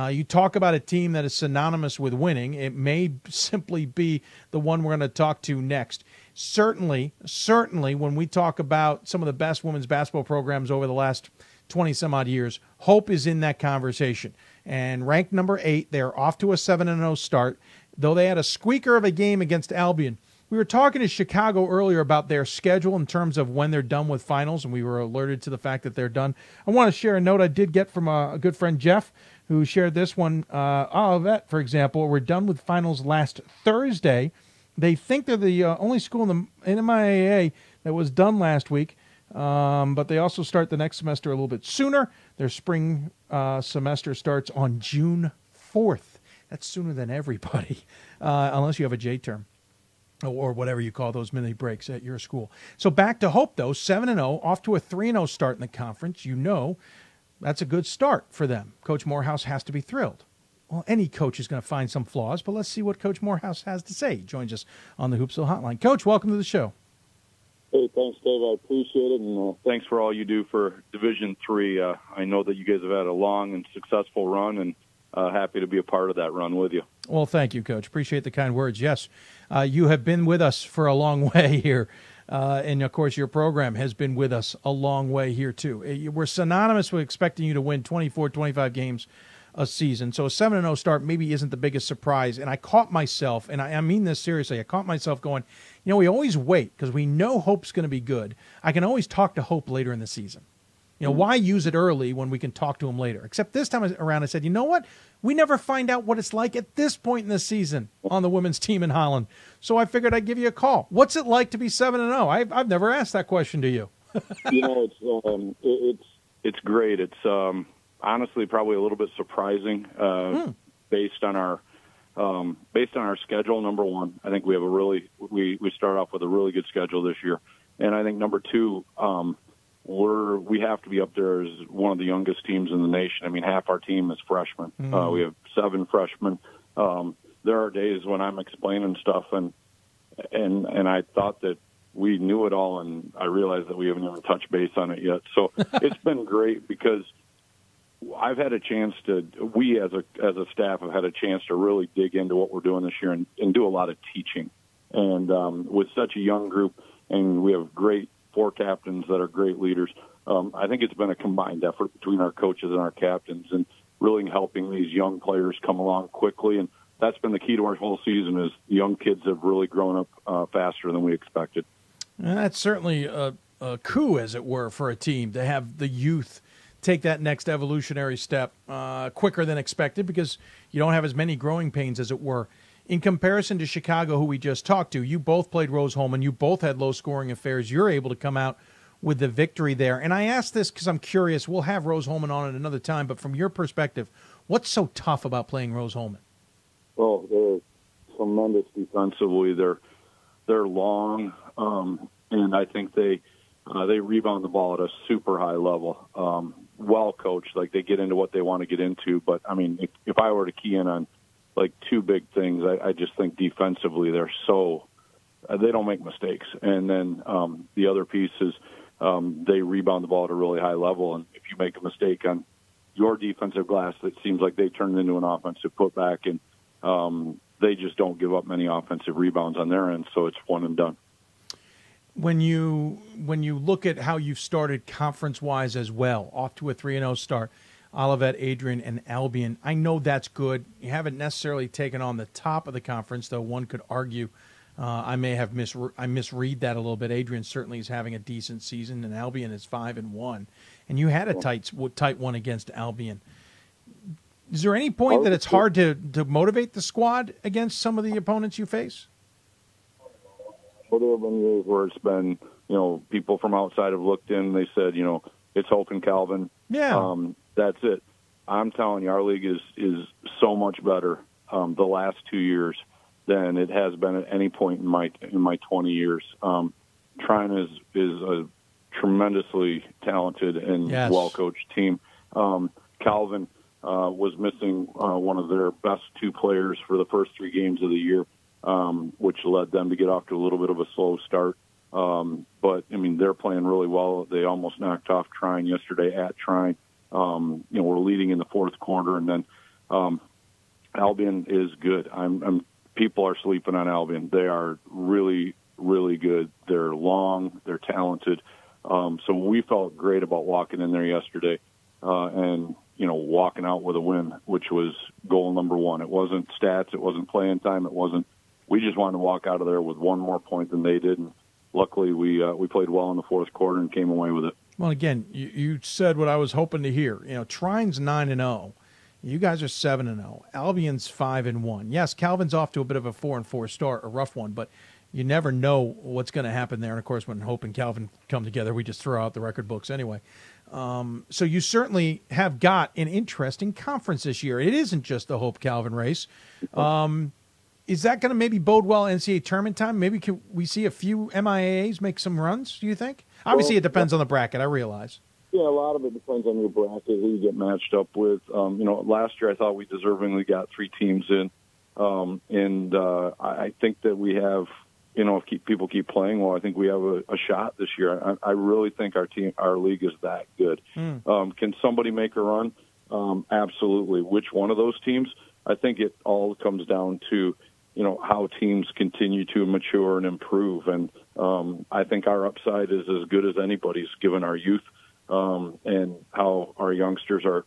You talk about a team that is synonymous with winning. It may simply be the one we're going to talk to next. Certainly, when we talk about some of the best women's basketball programs over the last 20-some-odd years, Hope is in that conversation. And ranked number 8, they're off to a 7-0 start, though they had a squeaker of a game against Albion. We were talking to Chicago earlier about their schedule in terms of when they're done with finals, and we were alerted to the fact that they're done. I want to share a note I did get from a good friend, Jeff, who shared this one. Olivet, for example, were done with finals last Thursday. They think they're the only school in the MIAA that was done last week. But they also start the next semester a little bit sooner. Their spring semester starts on June 4th. That's sooner than everybody, unless you have a J-term or whatever you call those mini breaks at your school. So back to Hope, though, 7-0, off to a 3-0 start in the conference. You know that's a good start for them. Coach Morehouse has to be thrilled. Well, any coach is going to find some flaws, but let's see what Coach Morehouse has to say. He joins us on the Hoopsville Hotline. Coach, welcome to the show.
Hey, thanks, Dave. I appreciate it, and thanks for all you do for Division III. I know that you guys have had a long and successful run, and happy to be a part of that run with you. Well, thank you, Coach. Appreciate the kind words. Yes, you have been with us for a long way here, and, of course, your program has been with us a long way here, too. We're synonymous with expecting you to win 24, 25 games a season, so a 7-0 start maybe isn't the biggest surprise. And I caught myself, and I mean this seriously, I caught myself going, you know, we always wait because we know Hope's going to be good. I can always talk to Hope later in the season. You know, why use it early when we can talk to him later? Except this time around I said, you know what? We never find out what it's like at this point in the season on the women's team in Holland. So I figured I'd give you a call. What's it like to be 7-0? I've never asked that question to you. You know, it's great. It's honestly probably a little bit surprising based on our schedule. Number one, I think we have we start off with a really good schedule this year, and I think number two, we have to be up there as one of the youngest teams in the nation. I mean, half our team is freshmen. We have 7 freshmen. There are days when I'm explaining stuff, and I thought that we knew it all, and I realized that we haven't even touched base on it yet. So it's been great because I've had a chance to, we as a staff have had a chance to really dig into what we're doing this year and do a lot of teaching. And with such a young group, and we have great 4 captains that are great leaders, I think it's been a combined effort between our coaches and our captains and really helping these young players come along quickly. And that's been the key to our whole season is young kids have really grown up faster than we expected.
And that's certainly a coup, as it were, for a team to have the youth take that next evolutionary step quicker than expected because you don't have as many growing pains, as it were. In comparison to Chicago, who we just talked to, you both played Rose-Hulman. You both had low-scoring affairs. You're able to come out with the victory there. And I ask this because I'm curious. We'll have Rose-Hulman on at another time, but from your perspective, what's so tough about playing Rose-Hulman?
Well, they're tremendous defensively. They're long, and I think they rebound the ball at a super high level. Well coached, like they get into what they want to get into. But I mean, if I were to key in on like 2 big things, I just think defensively they're so they don't make mistakes. And then the other piece is they rebound the ball at a really high level. And if you make a mistake on your defensive glass, it seems like they turn it into an offensive putback, and they just don't give up many offensive rebounds on their end. So it's one and done.
When you look at how you've started conference-wise as well, off to a 3-0 start, Olivet, Adrian, and Albion, I know that's good. You haven't necessarily taken on the top of the conference, though one could argue I misread that a little bit. Adrian certainly is having a decent season, and Albion is 5-1. And you had a tight one against Albion. Is there any point that it's hard to motivate the squad against some of the opponents you face?
Well, there have been years where it's been, people from outside have looked in. They said, it's Hope and Calvin.
Yeah.
That's it. I'm telling you, our league is so much better the last 2 years than it has been at any point in my 20 years. Trine is a tremendously talented and well-coached team. Calvin was missing one of their best 2 players for the first 3 games of the year, which led them to get off to a little bit of a slow start. But, I mean, they're playing really well. They almost knocked off Trine yesterday at Trine. We're leading in the 4th quarter, and then Albion is good. People are sleeping on Albion. They are really, really good. They're long. They're talented. So we felt great about walking in there yesterday and, walking out with a win, which was goal number 1. It wasn't stats. It wasn't playing time. We just wanted to walk out of there with 1 more point than they did. And luckily, we played well in the 4th quarter and came away with it.
Well, again, you said what I was hoping to hear. Trine's 9-0. You guys are 7-0. Albion's 5-1. Yes, Calvin's off to a bit of a 4-4 start, a rough one, but you never know what's going to happen there. And of course, when Hope and Calvin come together, we just throw out the record books anyway. So you certainly have got an interesting conference this year. It isn't just the Hope Calvin race. Is that going to maybe bode well NCAA tournament time? Maybe could we see a few MIAAs make some runs, do you think? Obviously, it depends on the bracket, I realize.
Yeah, a lot of it depends on your bracket, who you get matched up with. Last year I thought we deservingly got 3 teams in. I think that we have, if people keep playing well, I think we have a shot this year. I really think our league is that good. Can somebody make a run? Absolutely. Which one of those teams? I think it all comes down to, how teams continue to mature and improve. And I think our upside is as good as anybody's given our youth and how our youngsters are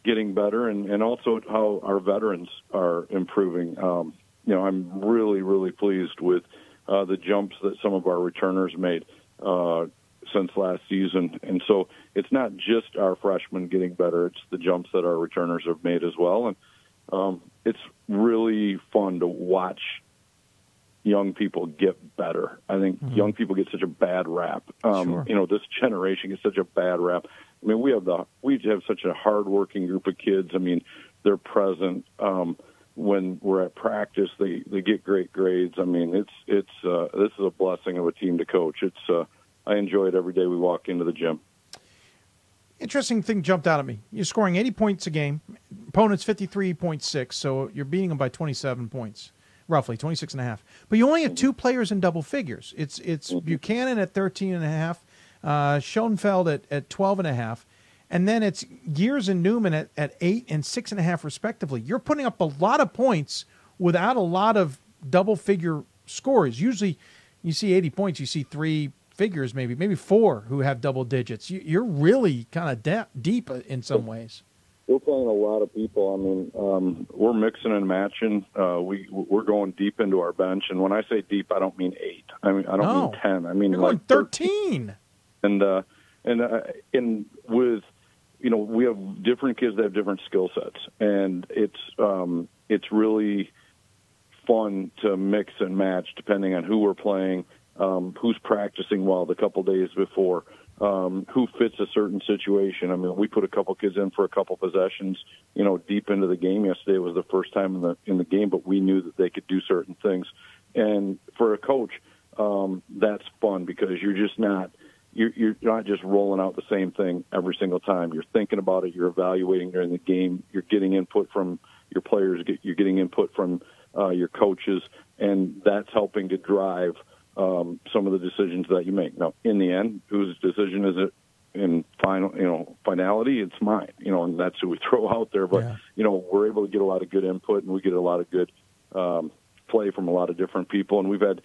getting better and also how our veterans are improving. I'm really, really pleased with the jumps that some of our returners made since last season. And so it's not just our freshmen getting better, it's the jumps that our returners have made as well. And it's really fun to watch young people get better. I think young people get such a bad rap.
Sure.
This generation gets such a bad rap. I mean, we have such a hardworking group of kids. I mean, they're present when we're at practice. They get great grades. I mean, this is a blessing of a team to coach. I enjoy it every day we walk into the gym.
Interesting thing jumped out at me. You're scoring 80 points a game. Opponent's 53.6, so you're beating them by 27 points. roughly 26.5. But you only have two players in double figures. It's Buchanan at 13.5, Schoenfeld at 12.5, and then it's Gears and Newman at 8 and 6.5 respectively. You're putting up a lot of points without a lot of double figure scores. Usually, you see 80 points, you see three figures, maybe four who have double digits. You're really kind of deep in some ways.
We're playing a lot of people. I mean, we're mixing and matching. We're going deep into our bench, and when I say deep, I don't mean 8. I mean, I don't mean 10. I mean,
you're
like
going 13.
And with, you know, we have different kids that have different skill sets, and it's really fun to mix and match depending on who we're playing, who's practicing well the couple days before. Who fits a certain situation. I mean, we put a couple kids in for a couple possessions, you know, deep into the game. Yesterday was the first time in the game, but we knew that they could do certain things. And for a coach, that's fun because you're not just rolling out the same thing every single time. You're thinking about it. You're evaluating during the game. You're getting input from your players. You're getting input from your coaches, and that's helping to drive some of the decisions that you make. Now, in the end, whose decision is it in finality? It's mine, and that's who we throw out there. But, we're able to get a lot of good input, and we get a lot of good play from a lot of different people. And we've had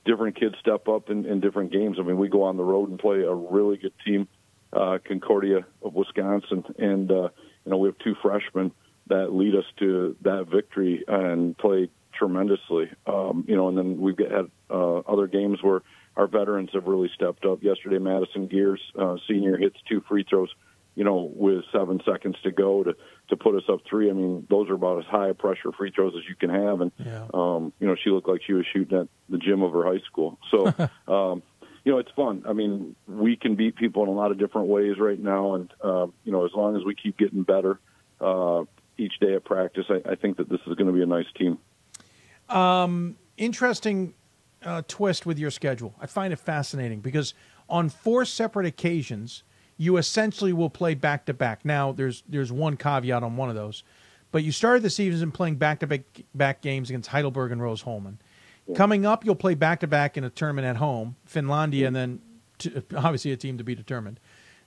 different kids step up in different games. I mean, we go on the road and play a really good team, Concordia of Wisconsin. And, we have two freshmen that lead us to that victory and play tremendously, and then we've had other games where our veterans have really stepped up. Yesterday, Madison Gears, senior, hits 2 free throws, with 7 seconds to go to put us up 3. I mean, those are about as high a pressure free throws as you can have. And, she looked like she was shooting at the gym of her high school. So, it's fun. I mean, we can beat people in a lot of different ways right now. And, as long as we keep getting better each day at practice, I think that this is going to be a nice team.
Interesting twist with your schedule. I find it fascinating because on 4 separate occasions, you essentially will play back-to-back. Now, there's one caveat on one of those, but you started the season playing back-to-back games against Heidelberg and Rose-Hulman. Yeah. Coming up, you'll play back-to-back in a tournament at home, Finlandia, and then obviously a team to be determined.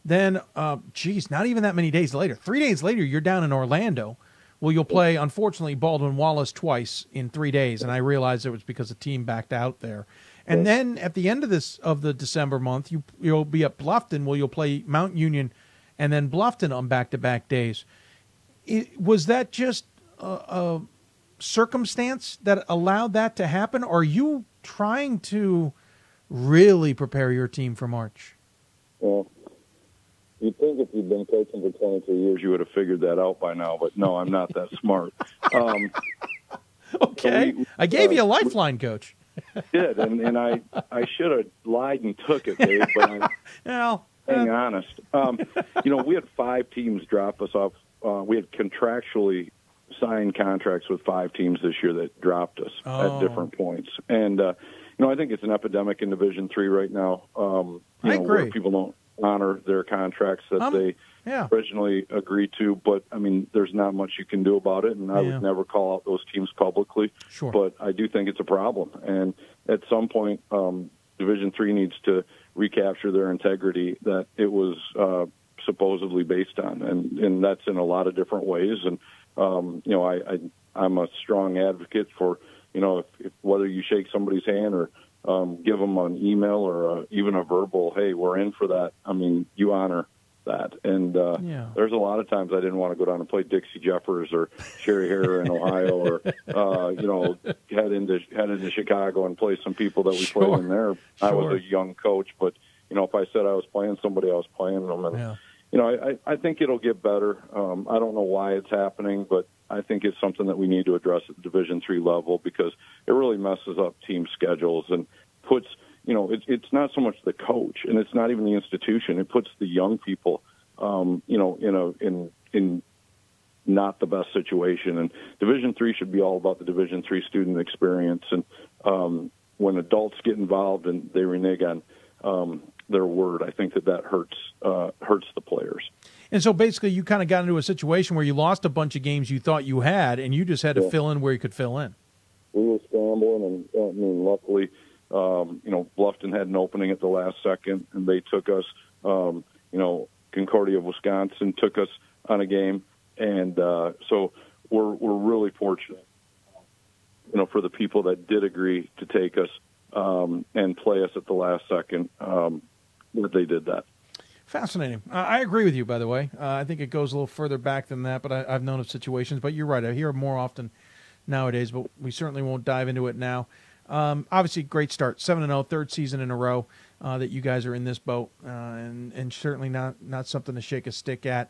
Then, not even that many days later. 3 days later, you're down in Orlando. Well, you'll play, unfortunately, Baldwin Wallace twice in 3 days, and I realized it was because the team backed out there. And then at the end of the December month, you'll be at Bluffton, where you'll play Mount Union and then Bluffton on back-to-back days. Was that just a circumstance that allowed that to happen, or are you trying to really prepare your team for March?
Well, you'd think if you'd been coaching for 22 years, you would have figured that out by now. But no, I'm not that smart.
Okay. So I gave you a lifeline, Coach.
Did, and I should have lied and took it, Dave, but I'm being honest. We had 5 teams drop us off. We had contractually signed contracts with 5 teams this year that dropped us at different points. And, I think it's an epidemic in Division III right now,
I agree.
Where people don't honor their contracts that they originally agreed to. But, I mean, there's not much you can do about it, and I would never call out those teams publicly.
Sure.
But I do think it's a problem. And at some point, Division III needs to recapture their integrity that it was supposedly based on. And that's in a lot of different ways. And, I'm a strong advocate for, if whether you shake somebody's hand or give them an email or even a verbal, hey, we're in for that. I mean, you honor that. And there's a lot of times I didn't want to go down and play Dixie Jeffers or Sherry Harrer in Ohio or, head into Chicago and play some people that we played in there. Sure. I was a young coach, but, if I said I was playing somebody, I was playing them. And, I think it'll get better. I don't know why it's happening, but I think it's something that we need to address at the Division III level because it really messes up team schedules and puts, it's not so much the coach and it's not even the institution. It puts the young people, in not the best situation. And Division III should be all about the Division III student experience. And when adults get involved and they renege on their word, I think that hurts the players.
And so basically you kind of got into a situation where you lost a bunch of games you thought you had, and you just had to fill in where you could fill in.
we were scrambling, and I mean, luckily, Bluffton had an opening at the last second, and they took us. Concordia of Wisconsin took us on a game, and so we're really fortunate, for the people that did agree to take us and play us at the last second, that they did that.
Fascinating. I agree with you, by the way. I think it goes a little further back than that, but I've known of situations. But you're right. I hear it more often nowadays, but we certainly won't dive into it now. Obviously, great start. 7-0, third season in a row that you guys are in this boat, and certainly not something to shake a stick at.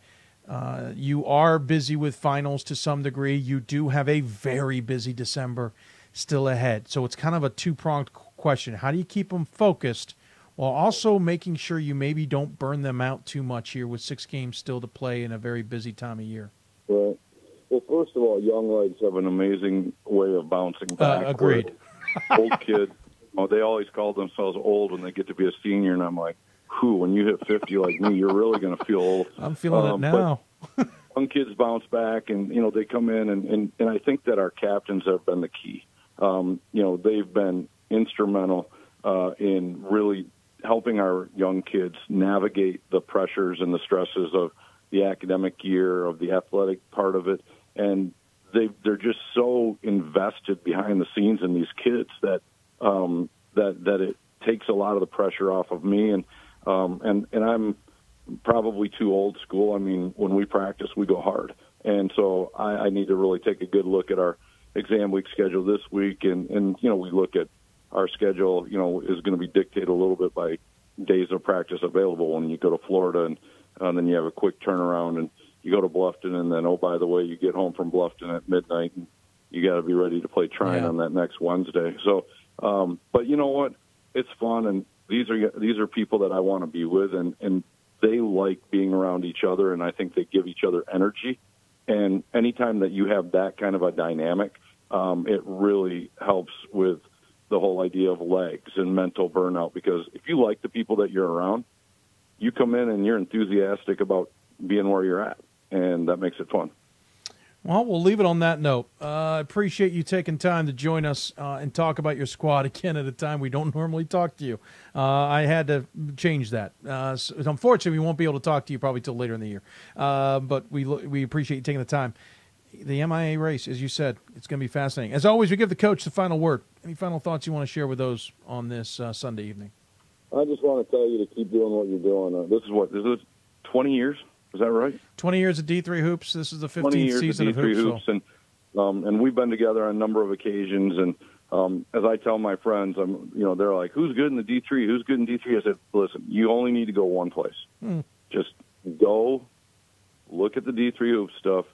You are busy with finals to some degree. You do have a very busy December still ahead. So it's kind of a two-pronged question. How do you keep them focused while also making sure you maybe don't burn them out too much here with 6 games still to play in a very busy time of year?
Right. Well, first of all, young legs have an amazing way of bouncing back.
Agreed.
Old kids, they always call themselves old when they get to be a senior, and I'm like, when you hit 50 like me, you're really going to feel old.
I'm feeling it now.
Young kids bounce back, and, they come in, and I think that our captains have been the key. They've been instrumental in really helping our young kids navigate the pressures and the stresses of the academic year, of the athletic part of it, and they're just so invested behind the scenes in these kids that that it takes a lot of the pressure off of me, and I'm probably too old school. I mean, when we practice, we go hard, and so I need to really take a good look at our exam week schedule this week, and we look at our schedule, is going to be dictated a little bit by days of practice available when you go to Florida, and then you have a quick turnaround, and you go to Bluffton, and then, oh, by the way, you get home from Bluffton at midnight, and you got to be ready to play Trine on that next Wednesday. So, but you know what? It's fun, and these are people that I want to be with, and they like being around each other, and I think they give each other energy. And anytime that you have that kind of a dynamic, it really helps with the whole idea of legs and mental burnout, because if you like the people that you're around, you come in and you're enthusiastic about being where you're at, and that makes it fun.
Well, we'll leave it on that note. I appreciate you taking time to join us and talk about your squad again at a time we don't normally talk to you. I had to change that. So unfortunately, we won't be able to talk to you probably till later in the year. But we appreciate you taking the time. The MIA race, as you said, it's going to be fascinating. As always, we give the coach the final word. Any final thoughts you want to share with those on this Sunday evening?
I just want to tell you to keep doing what you're doing. This is 20 years? Is that right?
20 years of D3 Hoops. This is the 15th season of D3
Hoops. And we've been together on a number of occasions. And as I tell my friends, they're like, who's good in the D3? Who's good in D3? I said, listen, you only need to go one place. Just go look at the D3 Hoops stuff.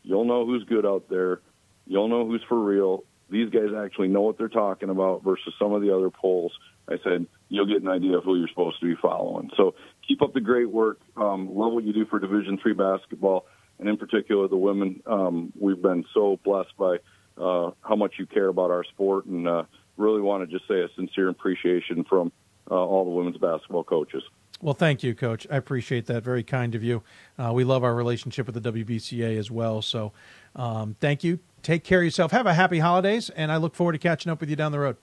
You'll know who's good out there. You'll know who's for real. These guys actually know what they're talking about versus some of the other polls. I said, you'll get an idea of who you're supposed to be following. So keep up the great work. Love what you do for Division III basketball, and in particular the women. We've been so blessed by how much you care about our sport, and really want to just say a sincere appreciation from all the women's basketball coaches.
Well, thank you, Coach. I appreciate that. Very kind of you. We love our relationship with the WBCA as well. So thank you. Take care of yourself. Have a happy holidays, and I look forward to catching up with you down the road.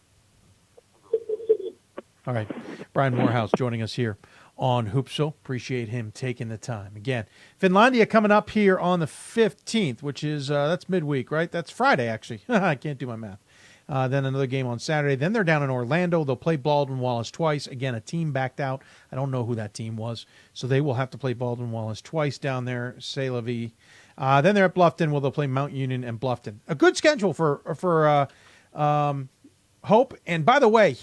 All right. Brian Morehouse joining us here on Hoopsville. Appreciate him taking the time. Again, Finlandia coming up here on the 15th, which is, that's midweek, right? That's Friday, actually. I can't do my math. Then another game on Saturday. Then they're down in Orlando. They'll play Baldwin-Wallace twice. Again, a team backed out. I don't know who that team was. So they will have to play Baldwin-Wallace twice down there. C'est la vie. Then they're at Bluffton, where they'll play Mount Union and Bluffton. A good schedule for Hope. And by the way,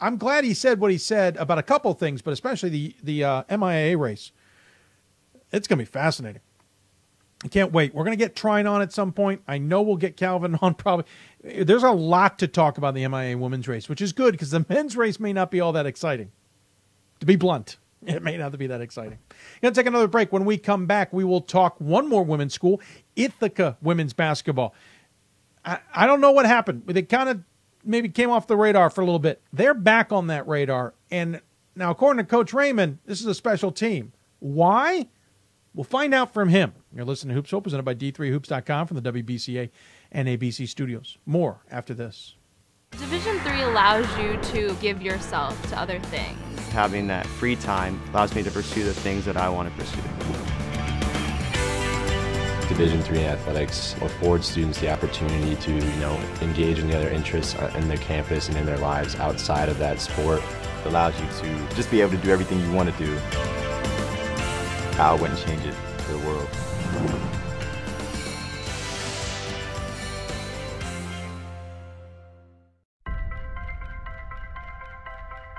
I'm glad he said what he said about a couple things, but especially the MIAA race. It's going to be fascinating. I can't wait. We're going to get Trine on at some point. I know we'll get Calvin on probably. There's a lot to talk about the MIAA women's race, which is good because the men's race may not be all that exciting. To be blunt, it may not be that exciting. Going to take another break. When we come back, we will talk one more women's school, Ithaca women's basketball. I don't know what happened. They kind of maybe came off the radar for a little bit. They're back on that radar. And now, according to Coach Raymond, this is a special team. Why? We'll find out from him. You're listening to Hoopsville, presented by D3Hoops.com from the WBCA NABC Studios. More after this.
Division III allows you to give yourself to other things.
Having that free time allows me to pursue the things that I want to pursue.
Division III athletics affords students the opportunity to, engage in the other interests in their campus and in their lives outside of that sport.
It allows you to just be able to do everything you want to do. I wouldn't change it for the world.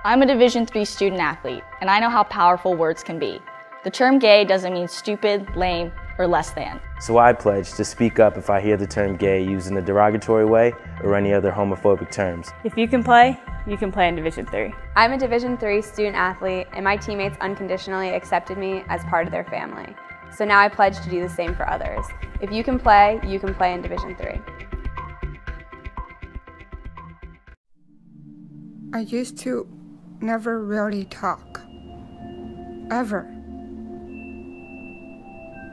I'm a Division III student athlete, and I know how powerful words can be. The term gay doesn't mean stupid, lame, or less than.
So I pledge to speak up if I hear the term gay used in a derogatory way or any other homophobic terms.
If you can play in Division III.
I'm a Division III student athlete, and my teammates unconditionally accepted me as part of their family. So now I pledge to do the same for others. If you can play in Division III.
I used to never really talk, ever.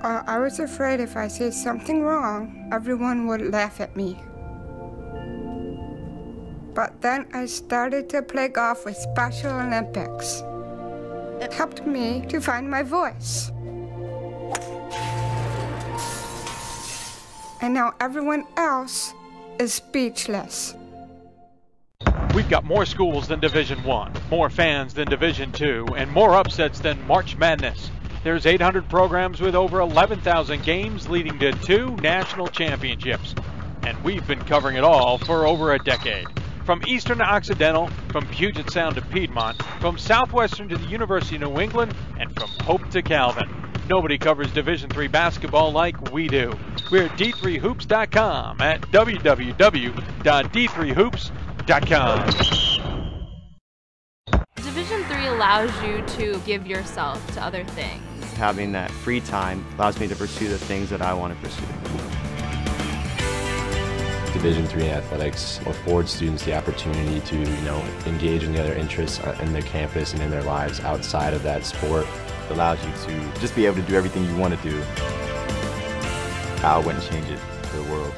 I was afraid if I said something wrong, everyone would laugh at me. But then I started to play golf with Special Olympics. It helped me to find my voice. And now everyone else is speechless.
We've got more schools than Division I, more fans than Division II, and more upsets than March Madness. There's 800 programs with over 11,000 games leading to 2 national championships. And we've been covering it all for over a decade. From Eastern to Occidental, from Puget Sound to Piedmont, from Southwestern to the University of New England, and from Hope to Calvin. Nobody covers Division III basketball like we do. We're at d3hoops.com at www.d3hoops.com.
Division III allows you to give yourself to other things.
Having that free time allows me to pursue the things that I want to pursue.
Division III athletics affords students the opportunity to, engage in the other interests in their campus and in their lives outside of that sport.
It allows you to just be able to do everything you want to do. I wouldn't change it for the world.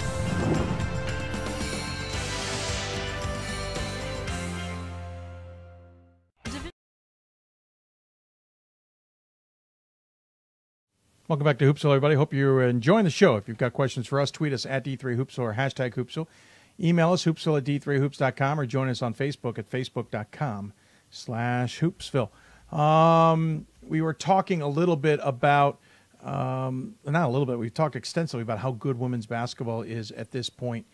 Welcome back to Hoopsville, everybody. Hope you're enjoying the show. If you've got questions for us, tweet us at D3Hoopsville or hashtag Hoopsville. Email us, hoopsville at d3hoops.com, or join us on Facebook at facebook.com/Hoopsville. We were talking a little bit about, not a little bit, we've talked extensively about how good women's basketball is at this point.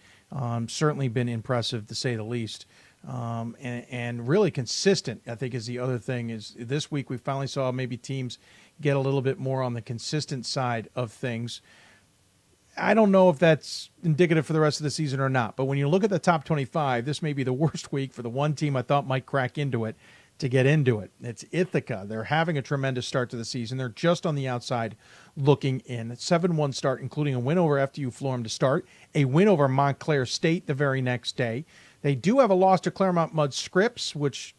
Certainly been impressive, to say the least. And really consistent, I think, is the other thing. Is this week we finally saw maybe teams get a little bit more on the consistent side of things. I don't know if that's indicative for the rest of the season or not, but when you look at the top 25, this may be the worst week for the one team I thought might crack into it to get into it. It's Ithaca. They're having a tremendous start to the season. They're just on the outside looking in. 7-1 start, including a win over FDU Florham to start, a win over Montclair State the very next day. They do have a loss to Claremont Mudd Scripps, which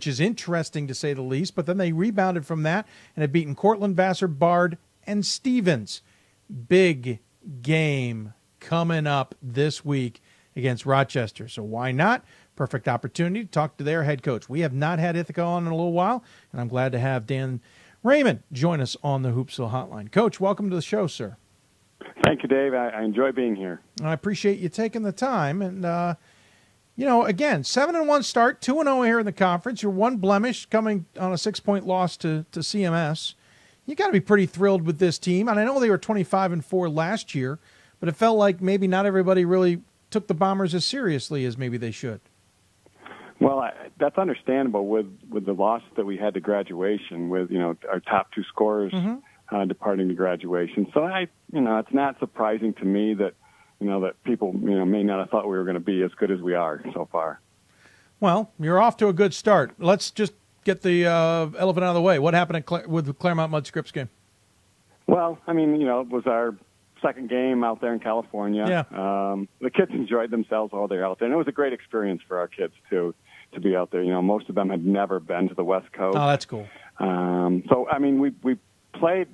is interesting to say the least, but then they rebounded from that and have beaten Cortland, Vassar, Bard, and Stevens. Big game coming up this week against Rochester. So why not? Perfect opportunity to talk to their head coach. We have not had Ithaca on in a little while, and I'm glad to have Dan Raymond join us on the Hoopsville Hotline. Coach, welcome to the show, sir.
Thank you, Dave. I enjoy being here.
I appreciate you taking the time. And, again, 7-1 start, 2-0 here in the conference. You're one blemish coming on a 6-point loss to CMS. You got to be pretty thrilled with this team. And I know they were 25-4 last year, but it felt like maybe not everybody really took the Bombers as seriously as maybe they should.
Well, that's understandable with the loss that we had to graduation, with our top 2 scorers departing to graduation. So it's not surprising to me that that people may not have thought we were going to be as good as we are so far.
Well, you're off to a good start. Let's just get the elephant out of the way. What happened with the Claremont Mudd Scripps game?
Well, it was our second game out there in California.
Yeah.
The kids enjoyed themselves while they were out there, and it was a great experience for our kids too to be out there. Most of them had never been to the West Coast.
Oh, that's cool.
We played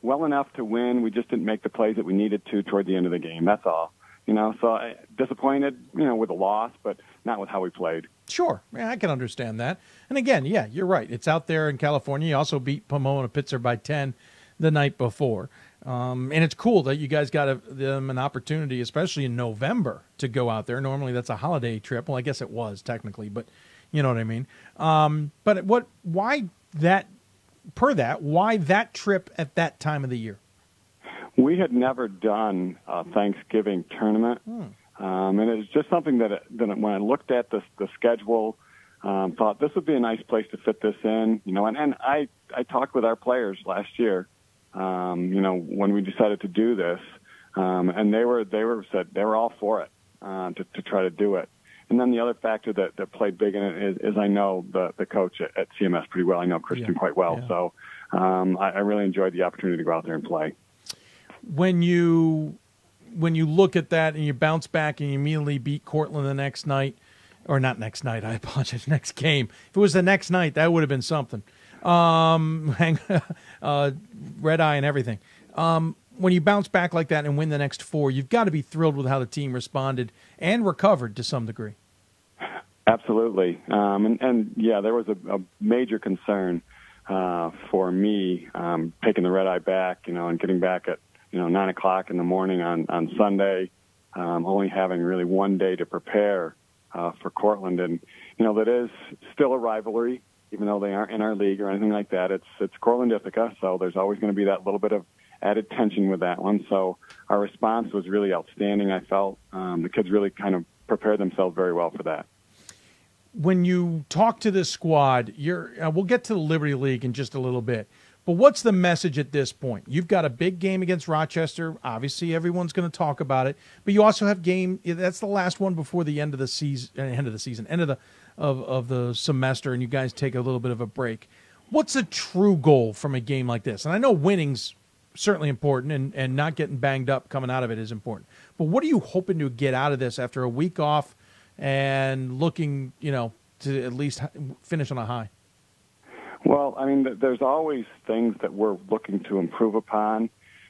well enough to win. We just didn't make the plays that we needed to toward the end of the game. That's all. So disappointed, with the loss, but not with how we played.
Sure. Yeah, I can understand that. And again, yeah, you're right. It's out there in California. You also beat Pomona-Pitzer by 10 the night before. And it's cool that you guys got them an opportunity, especially in November, to go out there. Normally that's a holiday trip. Well, I guess it was technically, but you know what I mean. But why that trip at that time of the year?
We had never done a Thanksgiving tournament. And it was just something that when I looked at the schedule, thought this would be a nice place to fit this in, and I talked with our players last year, when we decided to do this, and they were all for it, to try to do it. And then the other factor that played big in it is I know the coach at CMS pretty well. I know Kristen quite well. Yeah. So, I really enjoyed the opportunity to go out there and play. When you look at that and you bounce back and you immediately beat Cortland the next night, or not next night, I apologize, next game. If it was the next night, that would have been something. Red eye and everything. When you bounce back like that and win the next 4, you've got to be thrilled with how the team responded and recovered to some degree. Absolutely. And there was a major concern for me taking the red eye back, and getting back at 9 o'clock in the morning on Sunday, only having really one day to prepare for Cortland. And, that is still a rivalry, even though they aren't in our league or anything like that. It's Cortland Ithaca, so there's always going to be that little bit of added tension with that one. So our response was really outstanding, I felt. The kids really kind of prepared themselves very well for that. When you talk to this squad, we'll get to the Liberty League in just a little bit. But what's the message at this point? You've got a big game against Rochester. Obviously, everyone's going to talk about it. But you also have that's the last one before the end of the semester, and you guys take a little bit of a break. What's a true goal from a game like this? And I know winning's certainly important, and not getting banged up coming out of it is important. But what are you hoping to get out of this after a week off and looking, to at least finish on a high? Well, there's always things that we're looking to improve upon,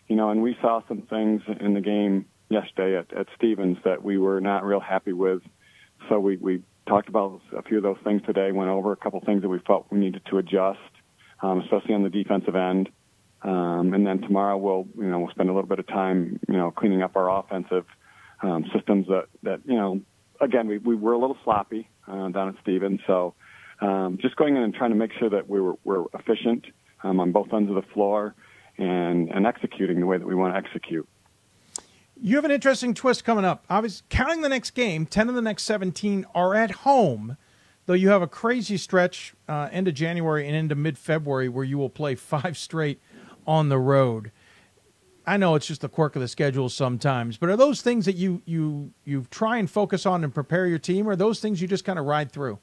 and we saw some things in the game yesterday at Stevens that we were not real happy with. So we talked about a few of those things today, went over a couple things that we felt we needed to adjust, especially on the defensive end. And then tomorrow we'll spend a little bit of time, cleaning up our offensive systems that again, we were a little sloppy down at Stevens. So just going in and trying to make sure that we're efficient on both ends of the floor and executing the way that we want to execute. You have an interesting twist coming up. I was counting the next game. 10 of the next 17 are at home, though you have a crazy stretch end of January and into mid-February where you will play 5 straight on the road. I know it's just the quirk of the schedule sometimes, but are those things that you try and focus on and prepare your team, or are those things you just kind of ride through?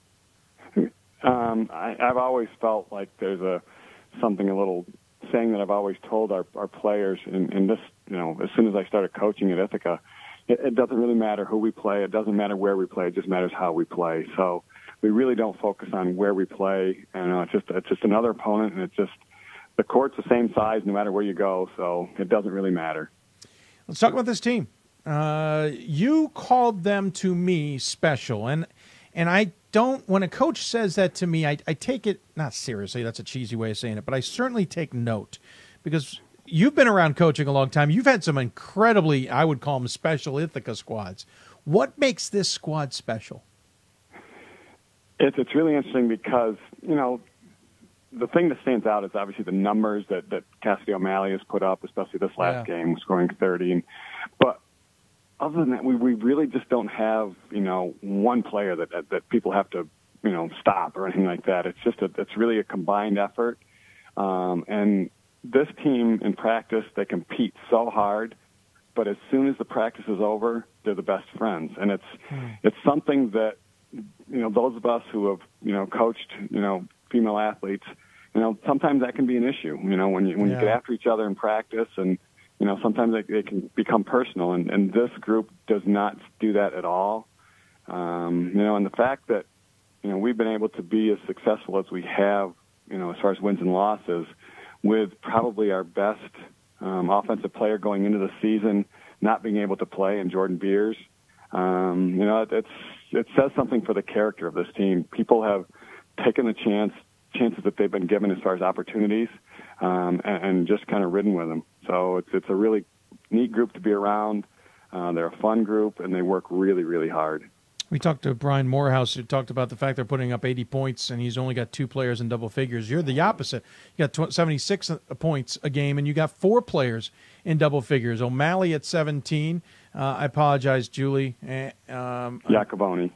I've always felt like there's something a little saying that I've always told our players, and this, as soon as I started coaching at Ithaca, it doesn't really matter who we play. It doesn't matter where we play. It just matters how we play. So we really don't focus on where we play. It's just another opponent, and it's just the court's the same size no matter where you go. So it doesn't really matter. Let's talk about this team. You called them to me special, and I don't. When a coach says that to me, I take it not seriously. That's a cheesy way of saying it, but I certainly take note because you've been around coaching a long time. You've had some incredibly, I would call them special Ithaca squads. What makes this squad special? It's really interesting because the thing that stands out is obviously the numbers that Cassidy O'Malley has put up, especially this last game, scoring 30. But other than that, we really just don't have, one player that people have to, stop or anything like that. It's really a combined effort. And this team in practice, they compete so hard, but as soon as the practice is over, they're the best friends. And it's something that, those of us who have, coached, female athletes, sometimes that can be an issue, when you get after each other in practice, and, sometimes they can become personal, and this group does not do that at all. And the fact that, we've been able to be as successful as we have, as far as wins and losses, with probably our best offensive player going into the season not being able to play and Jordan Beers, it says something for the character of this team. People have taken the chances that they've been given as far as opportunities, and just kind of ridden with them. So it's a really neat group to be around. They're a fun group, and they work really, really hard.
We talked to Brian Morehouse, who talked about the fact they're putting up 80 points, and he's only got 2 players in double figures. You're the opposite. You got 76 points a game, and you got 4 players in double figures. O'Malley at 17. I apologize, Julie.
Giacavone,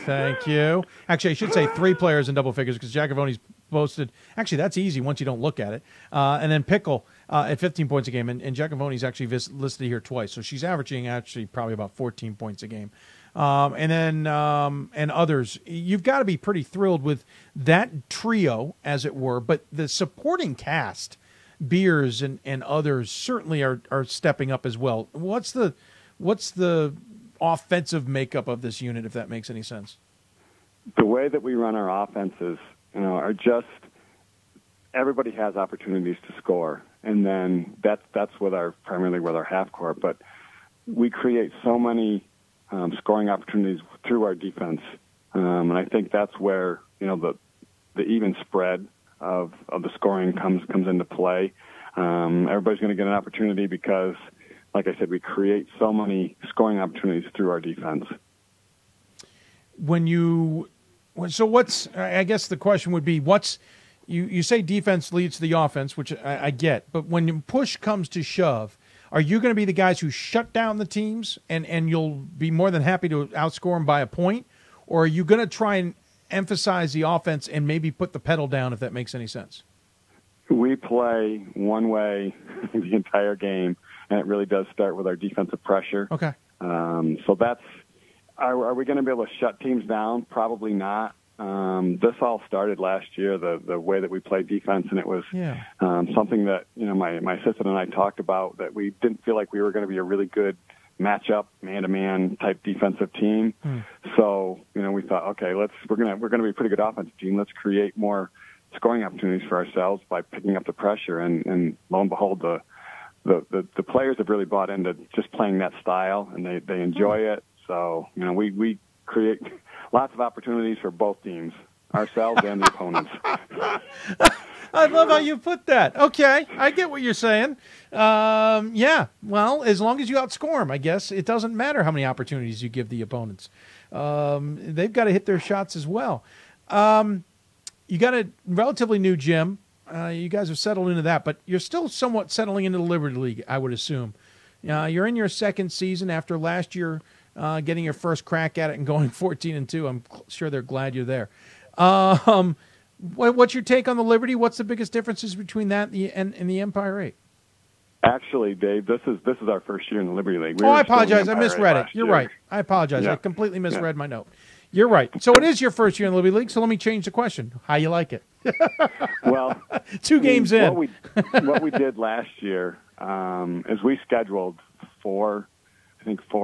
thank you. Actually, I should say 3 players in double figures because Giacavone's posted. Actually, that's easy once you don't look at it. And then Pickle at 15 points a game, and Giacavone's actually listed here twice, so she's averaging actually probably about 14 points a game. And then and others. You've got to be pretty thrilled with that trio, as it were, but the supporting cast, Beers and others, certainly are stepping up as well. What's the offensive makeup of this unit, if that makes any sense?
The way that we run our offenses, are just everybody has opportunities to score, and then that's primarily with our half court. But we create so many scoring opportunities through our defense, and I think that's where the even spread of the scoring comes into play. Everybody's going to get an opportunity because, like I said, we create so many scoring opportunities through our defense.
I guess the question would be, you say defense leads the offense, which I get, but when push comes to shove, are you going to be the guys who shut down the teams and you'll be more than happy to outscore them by a point? Or are you going to try and emphasize the offense and maybe put the pedal down, if that makes any sense?
We play one way the entire game, and it really does start with our defensive pressure.
Okay.
So are we going to be able to shut teams down? Probably not. This all started last year, the way that we played defense, and it was something that my assistant and I talked about, that we didn't feel like we were going to be a really good matchup, man-to-man type defensive team. So we thought, okay, we're going to be a pretty good offensive team. Let's create more scoring opportunities for ourselves by picking up the pressure, and lo and behold, the players have really bought into just playing that style, and they enjoy it. So we create lots of opportunities for both teams, ourselves and the opponents.
I love how you put that. Okay, I get what you're saying. Yeah, well, as long as you outscore them, I guess it doesn't matter how many opportunities you give the opponents. They've got to hit their shots as well. You got a relatively new gym. You guys have settled into that, but you're still somewhat settling into the Liberty League, I would assume. You're in your second season after last year getting your first crack at it and going 14-2. I'm sure they're glad you're there. What's your take on the Liberty? What's the biggest differences between that and the Empire 8?
Actually, Dave, this is our first year in the Liberty League.
I apologize. I misread it. You're right. I apologize.
Yeah.
I completely misread my note. You're right. So it is your first year in the Liberty League, so let me change the question. How you like it?
Well,
2 games in.
What we did last year is we scheduled 4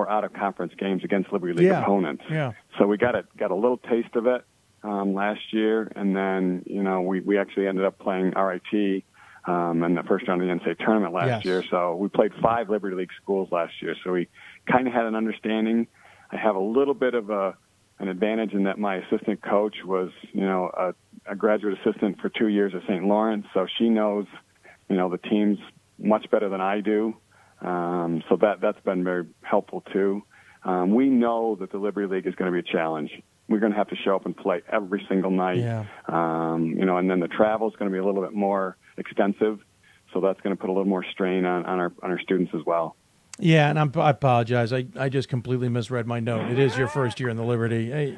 out-of-conference games against Liberty League opponents.
Yeah.
So we got a little taste of it last year, and then we actually ended up playing RIT in the first round of the NCAA tournament last year. So we played 5 Liberty League schools last year. So we kind of had an understanding. I have a little bit of an advantage in that my assistant coach was a graduate assistant for 2 years at St. Lawrence, so she knows the teams much better than I do. So that's been very helpful too. We know that the Liberty League is going to be a challenge. We're going to have to show up and play every single night.
Yeah.
And then the travel is going to be a little bit more extensive, so that's going to put a little more strain on our students as well.
Yeah, and I apologize. I just completely misread my note. It is your first year in the Liberty.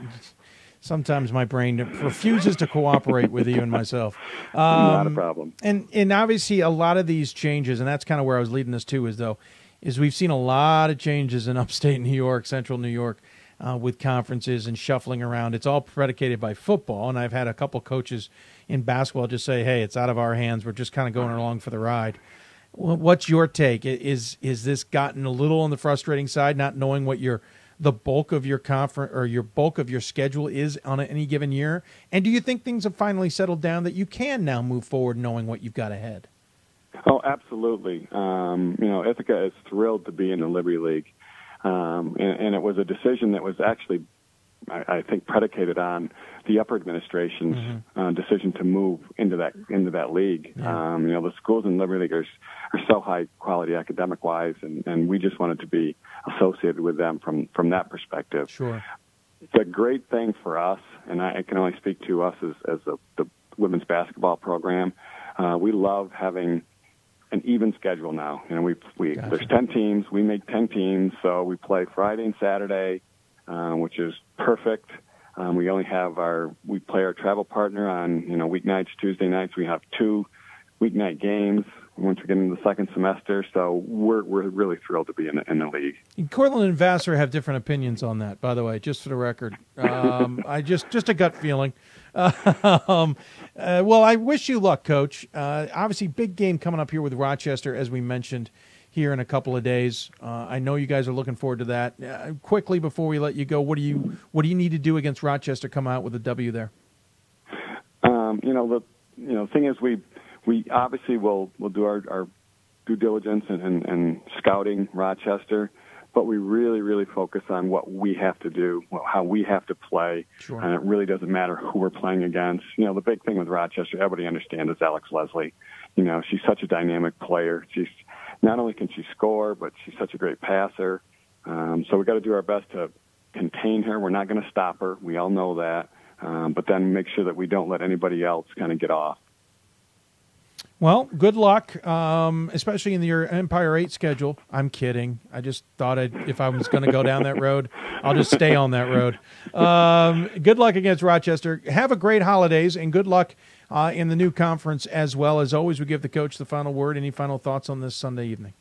Sometimes my brain refuses to cooperate with you and myself.
Not a problem.
And obviously a lot of these changes, and that's kind of where I was leading us to, is we've seen a lot of changes in upstate New York, central New York, with conferences and shuffling around. It's all predicated by football, and I've had a couple coaches in basketball just say, hey, it's out of our hands. We're just kind of going along for the ride. What's your take? Is this gotten a little on the frustrating side, not knowing what the bulk of your conference or your bulk of your schedule is on any given year? And do you think things have finally settled down that you can now move forward knowing what you've got ahead?
Oh, absolutely. Ithaca is thrilled to be in the Liberty League. And it was a decision that was actually, I think, predicated on the upper administration's decision to move into that league.
Yeah.
The schools in Liberty League are so high quality academic wise, and we just wanted to be associated with them from that perspective.
Sure.
It's a great thing for us, and I can only speak to us as the women's basketball program. We love having an even schedule now. Gotcha. There's 10 teams. We make 10 teams, so we play Friday and Saturday, which is perfect. We play our travel partner on weeknights, Tuesday nights. We have 2 weeknight games once we get into the second semester. So we're really thrilled to be in the league.
Cortland and Vassar have different opinions on that, by the way, just for the record. I just a gut feeling. Well, I wish you luck, Coach. Obviously, big game coming up here with Rochester, as we mentioned, here in a couple of days. I know you guys are looking forward to that. Quickly, before we let you go, what do you need to do against Rochester? Come out with a W there.
The thing is, we obviously will do our due diligence and scouting Rochester, but we really, really focus on what we have to do, how we have to play.
Sure.
And it really doesn't matter who we're playing against. The big thing with Rochester, everybody understands, is Alex Leslie. She's such a dynamic player. She's not only can she score, but she's such a great passer. So we got to do our best to contain her. We're not going to stop her. We all know that. But then make sure that we don't let anybody else kind of get off.
Well, good luck, especially in your Empire 8 schedule. I'm kidding. I just thought if I was going to go down that road, I'll just stay on that road. Good luck against Rochester. Have a great holidays, and good luck in the new conference as well. As always, we give the coach the final word. Any final thoughts on this Sunday evening?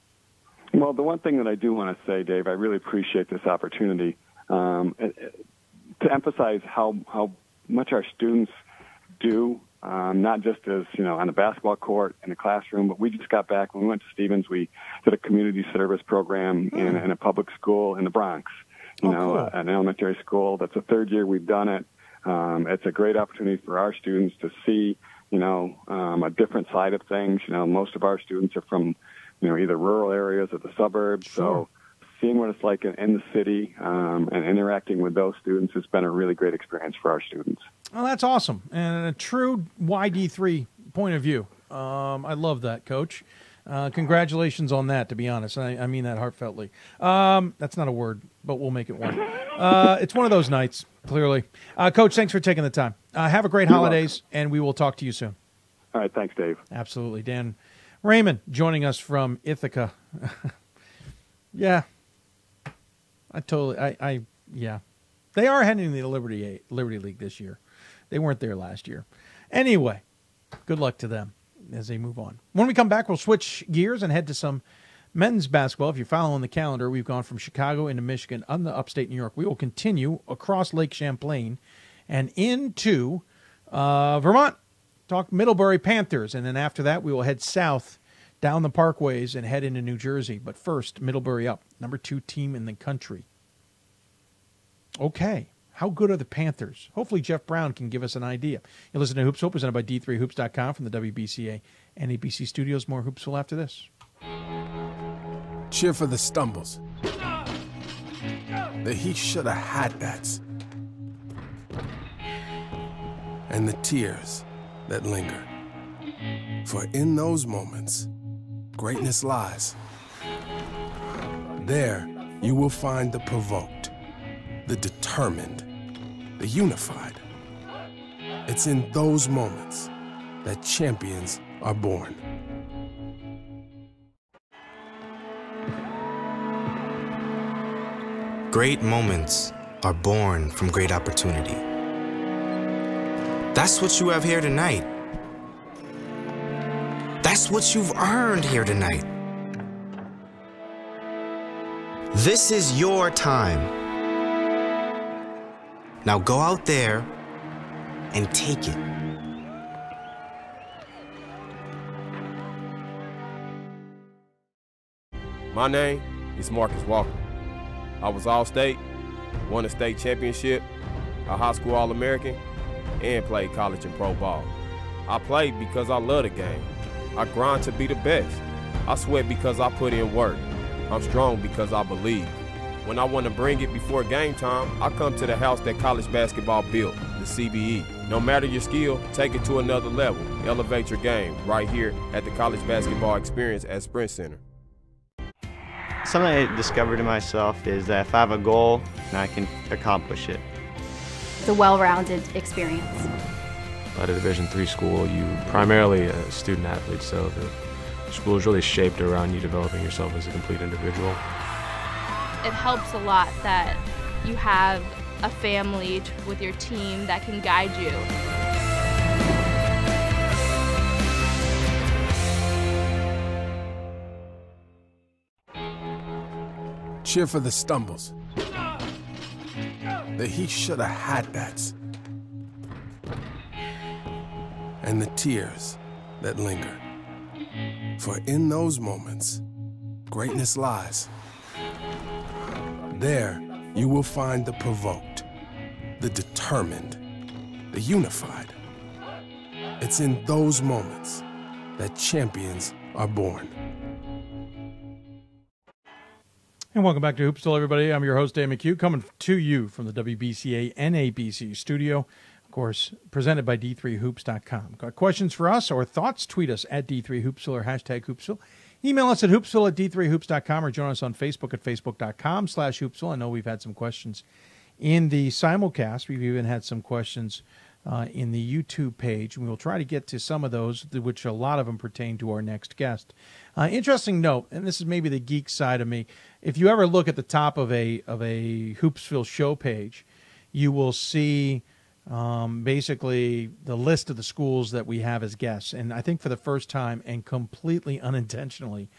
Well, the one thing that I do want to say, Dave, I really appreciate this opportunity to emphasize how much our students do. Not just as, on the basketball court, in the classroom, but we just got back. When we went to Stevens, we did a community service program in a public school in the Bronx,
cool.
An elementary school. That's the 3rd year we've done it. It's a great opportunity for our students to see, a different side of things. Most of our students are from, either rural areas or the suburbs.
Sure.
So seeing what it's like in the city and interacting with those students has been a really great experience for our students.
Well, that's awesome, and a true YD3 point of view. I love that, Coach. Congratulations on that, to be honest. I mean that heartfeltly. That's not a word, but we'll make it one. It's one of those nights, clearly. Coach, thanks for taking the time. Have a great holidays, and we will talk to you soon.
All right, thanks, Dave.
Absolutely. Dan Raymond joining us from Ithaca. Yeah. Yeah. They are heading to the Liberty League this year. They weren't there last year. Anyway, good luck to them as they move on. When we come back, we'll switch gears and head to some men's basketball. If you're following the calendar, we've gone from Chicago into Michigan, on the upstate New York. We will continue across Lake Champlain and into Vermont. Talk Middlebury Panthers. And then after that, we will head south down the parkways and head into New Jersey. But first, Middlebury up, number 2 team in the country. Okay, how good are the Panthers? Hopefully Jeff Brown can give us an idea. You listen to Hoopsville, presented by D3Hoops.com from the WBCA and NABC Studios. More Hoopsville after this.
Cheer for the stumbles. The he shoulda had that's. And the tears that linger. For in those moments, greatness lies. There you will find the provoked, the determined, the unified. It's in those moments that champions are born.
Great moments are born from great opportunity. That's what you have here tonight. That's what you've earned here tonight. This is your time. Now go out there and take it.
My name is Marcus Walker. I was All-State, won a state championship, a high school All-American, and played college and pro ball. I played because I love the game. I grind to be the best. I sweat because I put in work. I'm strong because I believe. When I want to bring it before game time, I come to the house that college basketball built, the CBE. No matter your skill, take it to another level. Elevate your game right here at the College Basketball Experience at Sprint Center.
Something I discovered in myself is that if I have a goal, I can accomplish it.
It's a well-rounded experience.
At a Division III school, you primarily a student athlete, so the school is really shaped around you developing yourself as a complete individual.
It helps a lot that you have a family with your team that can guide you.
Cheer for the stumbles, the he shoulda had that's, and the tears that linger. For in those moments, greatness lies. There, you will find the provoked, the determined, the unified. It's in those moments that champions are born.
And welcome back to Hoopsville, everybody. I'm your host, Dave McHugh, coming to you from the WBCA NABC Studio. Of course, presented by D3Hoops.com. Got questions for us or thoughts? Tweet us at D3Hoopsville or hashtag Hoopsville. Email us at hoopsville at D3Hoops.com or join us on Facebook at Facebook.com/Hoopsville. I know we've had some questions in the simulcast. We've even had some questions in the YouTube page. And we will try to get to some of those, which a lot of them pertain to our next guest. Interesting note, and this is maybe the geek side of me. If you ever look at the top of a Hoopsville show page, you will see basically the list of the schools that we have as guests. And I think for the first time and completely unintentionally,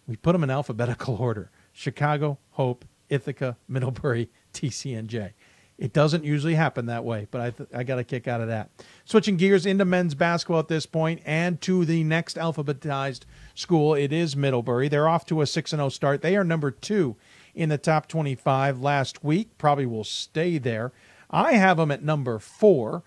we put them in alphabetical order: Chicago, Hope, Ithaca, Middlebury, TCNJ. It doesn't usually happen that way, but I got a kick out of that. Switching gears into men's basketball at this point and to the next alphabetized school, it is Middlebury. They're off to a 6-0 start. They are number 2 in the top 25 last week, probably will stay there. I have them at number 4.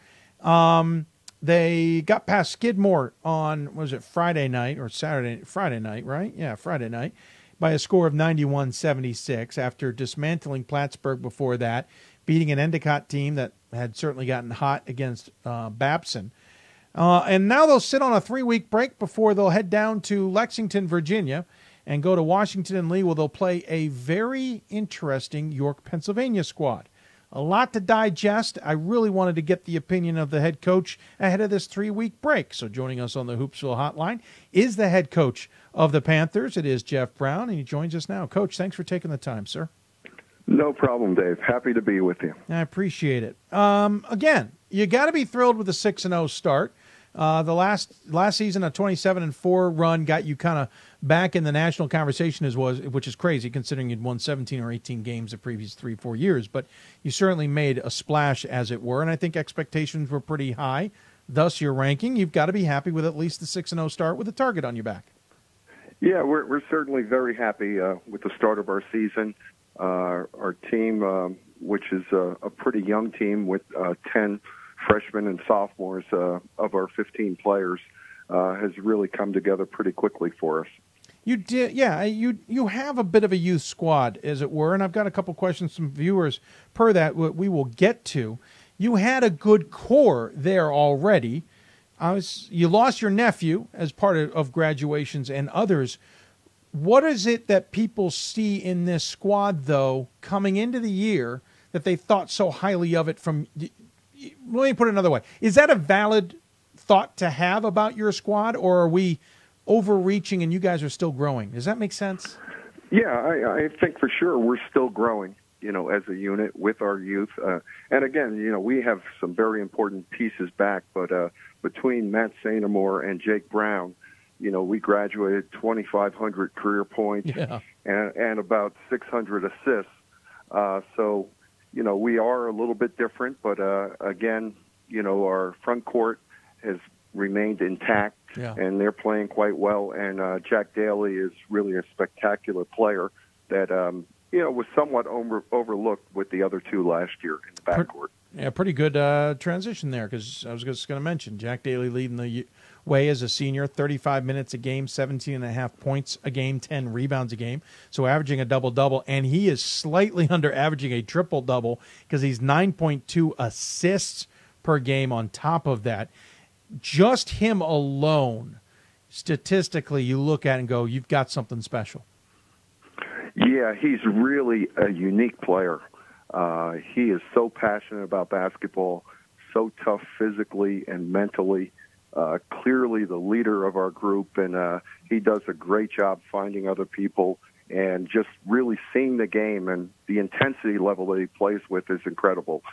They got past Skidmore on, was it Friday night or Friday night, right? Yeah, Friday night, by a score of 91-76 after dismantling Plattsburgh before that, beating an Endicott team that had certainly gotten hot against Babson. And now they'll sit on a 3-week break before they'll head down to Lexington, Virginia, and go to Washington and Lee, where they'll play a very interesting York, Pennsylvania squad. A lot to digest. I really wanted to get the opinion of the head coach ahead of this 3-week break. So joining us on the Hoopsville hotline is the head coach of the Panthers. It is Jeff Brown, and he joins us now. Coach, thanks for taking the time, sir.
No problem, Dave. Happy to be with you.
I appreciate it. Again, you got to be thrilled with the 6-0 start. The last season, a 27-4 run got you kind of back in the national conversation, which is crazy considering you'd won 17 or 18 games the previous 3-4 years. But you certainly made a splash, as it were, and I think expectations were pretty high. Thus, your ranking. You've got to be happy with at least the 6-0 start with a target on your back.
Yeah, we're certainly very happy with the start of our season. Our team, which is a pretty young team with 10 freshmen and sophomores of our 15 players, has really come together pretty quickly for us.
You did, yeah. You have a bit of a youth squad, as it were, and I've got a couple questions from viewers per that we will get to. You had a good core there already. You lost your nephew as part of graduations and others. What is it that people see in this squad, though, coming into the year that they thought so highly of it from? Let me put it another way. Is that a valid thought to have about your squad, or are we overreaching and you guys are still growing? Does that make sense?
Yeah, I think for sure we're still growing, as a unit with our youth. And again, we have some very important pieces back, but between Matt Sainamore and Jake Brown, we graduated 2,500 career points and about 600 assists. So, we are a little bit different, but again, our front court has remained intact, and they're playing quite well. And Jack Daly is really a spectacular player that, was somewhat overlooked with the other two last year in the backcourt.
Yeah, pretty good transition there, because I was just going to mention Jack Daly leading the way as a senior, 35 minutes a game, 17.5 points a game, 10 rebounds a game, so averaging a double-double, and he is slightly under averaging a triple-double because he's 9.2 assists per game on top of that. Just him alone, statistically, you look at it and go, you've got something special.
Yeah, he's really a unique player. He is so passionate about basketball, so tough physically and mentally, clearly the leader of our group, and he does a great job finding other people and just really seeing the game, and the intensity level that he plays with is incredible.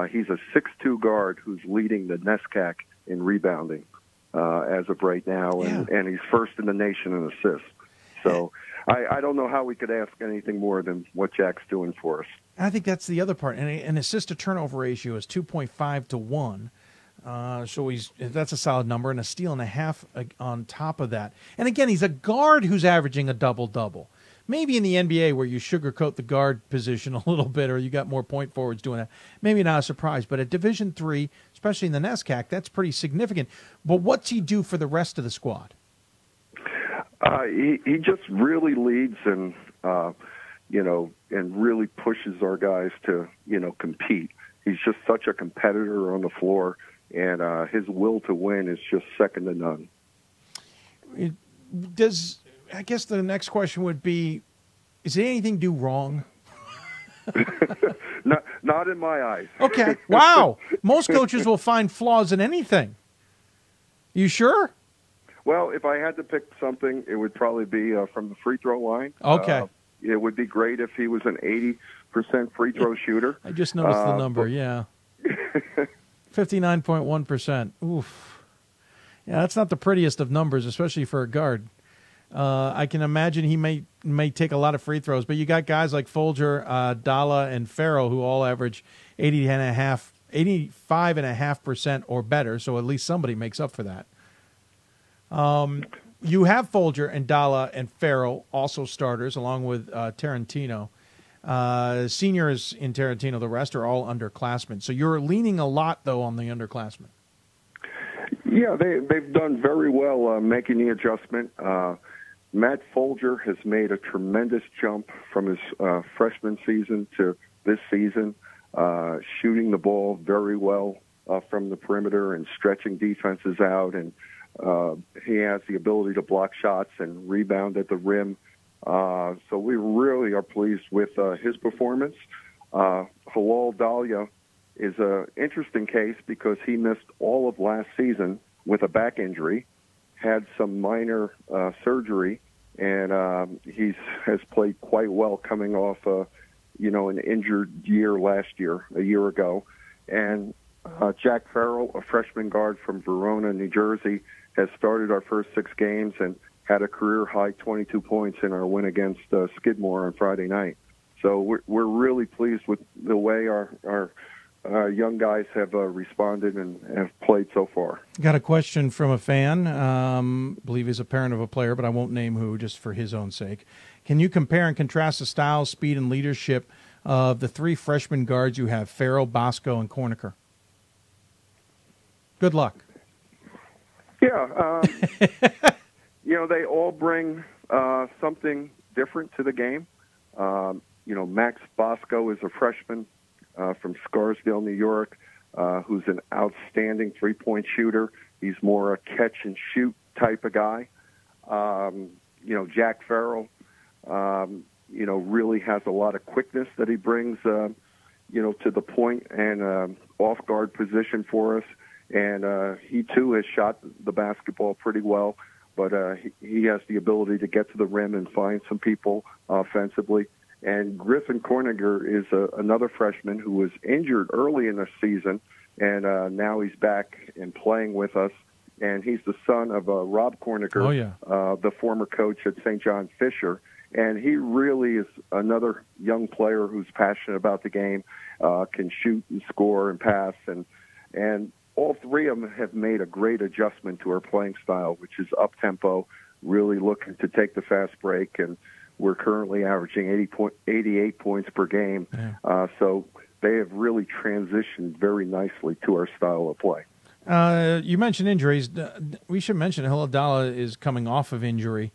He's a 6'2" guard who's leading the NESCAC in rebounding as of right now, and he's first in the nation in assists. So I don't know how we could ask anything more than what Jack's doing for us.
I think that's the other part. And an assist-to-turnover ratio is 2.5 to 1. So that's a solid number, and a steal and a half on top of that. And again, he's a guard who's averaging a double-double. Maybe in the NBA where you sugarcoat the guard position a little bit, or you got more point forwards doing that, maybe not a surprise. But at Division III, especially in the NESCAC, that's pretty significant. But what's he do for the rest of the squad?
He just really leads and and really pushes our guys to, compete. He's just such a competitor on the floor, and his will to win is just second to none.
I guess the next question would be, is there anything do wrong?
Not in my eyes.
Okay. Wow. Most coaches will find flaws in anything. You sure?
Well, if I had to pick something, it would probably be from the free throw line.
Okay.
It would be great if he was an 80% free throw shooter.
I just noticed the number, yeah. 59.1%. Oof. Yeah, that's not the prettiest of numbers, especially for a guard. I can imagine he may take a lot of free throws, but you got guys like Folger, Dalla, and Farrell who all average 85.5% or better, so at least somebody makes up for that. You have Folger and Dalla and Farrell, also starters, along with Tarantino. Seniors in Tarantino, the rest are all underclassmen. So you're leaning a lot, though, on the underclassmen.
Yeah, they've done very well making the adjustment. Matt Folger has made a tremendous jump from his freshman season to this season, shooting the ball very well from the perimeter and stretching defenses out, and he has the ability to block shots and rebound at the rim. So we really are pleased with his performance. Halal Dahlia is an interesting case because he missed all of last season with a back injury, had some minor surgery, and he has played quite well coming off an injured year last year, a year ago. And Jack Farrell, a freshman guard from Verona, New Jersey, has started our first 6 games and had a career-high 22 points in our win against Skidmore on Friday night. So we're really pleased with the way our young guys have responded and have played so far.
Got a question from a fan. I believe he's a parent of a player, but I won't name who, just for his own sake. Can you compare and contrast the style, speed, and leadership of the 3 freshman guards you have, Farrell, Bosco, and Corniker? Good luck.
Yeah, they all bring something different to the game. Max Bosco is a freshman from Scarsdale, New York, who's an outstanding three-point shooter. He's more a catch-and-shoot type of guy. Jack Farrell, really has a lot of quickness that he brings, to the point and off-guard position for us. And he, too, has shot the basketball pretty well, but he has the ability to get to the rim and find some people offensively. And Griffin Corniger is another freshman who was injured early in the season, and now he's back and playing with us. And he's the son of Rob Corniger, the former coach at St. John Fisher. And he really is another young player who's passionate about the game, can shoot and score and pass. And all 3 of them have made a great adjustment to our playing style, which is up-tempo, really looking to take the fast break. And we're currently averaging 88 points per game. Yeah. So they have really transitioned very nicely to our style of play.
You mentioned injuries. We should mention Hiladala is coming off of injury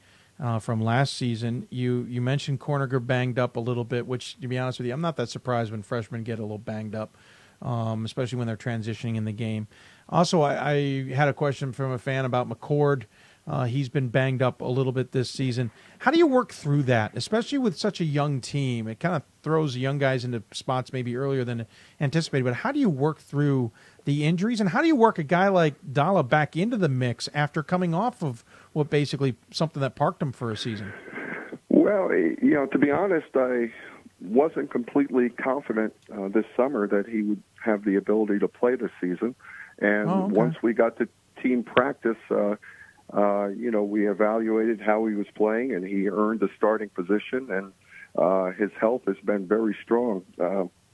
from last season. You mentioned Corniger banged up a little bit, which, to be honest with you, I'm not that surprised when freshmen get a little banged up, especially when they're transitioning in the game. Also, I had a question from a fan about McCord. He's been banged up a little bit this season. How do you work through that, especially with such a young team? It kind of throws the young guys into spots maybe earlier than anticipated, but how do you work through the injuries, and how do you work a guy like Dalla back into the mix after coming off of what basically something that parked him for a season?
Well, to be honest, I wasn't completely confident this summer that he would have the ability to play this season. And once we got to team practice, we evaluated how he was playing, and he earned a starting position, and his health has been very strong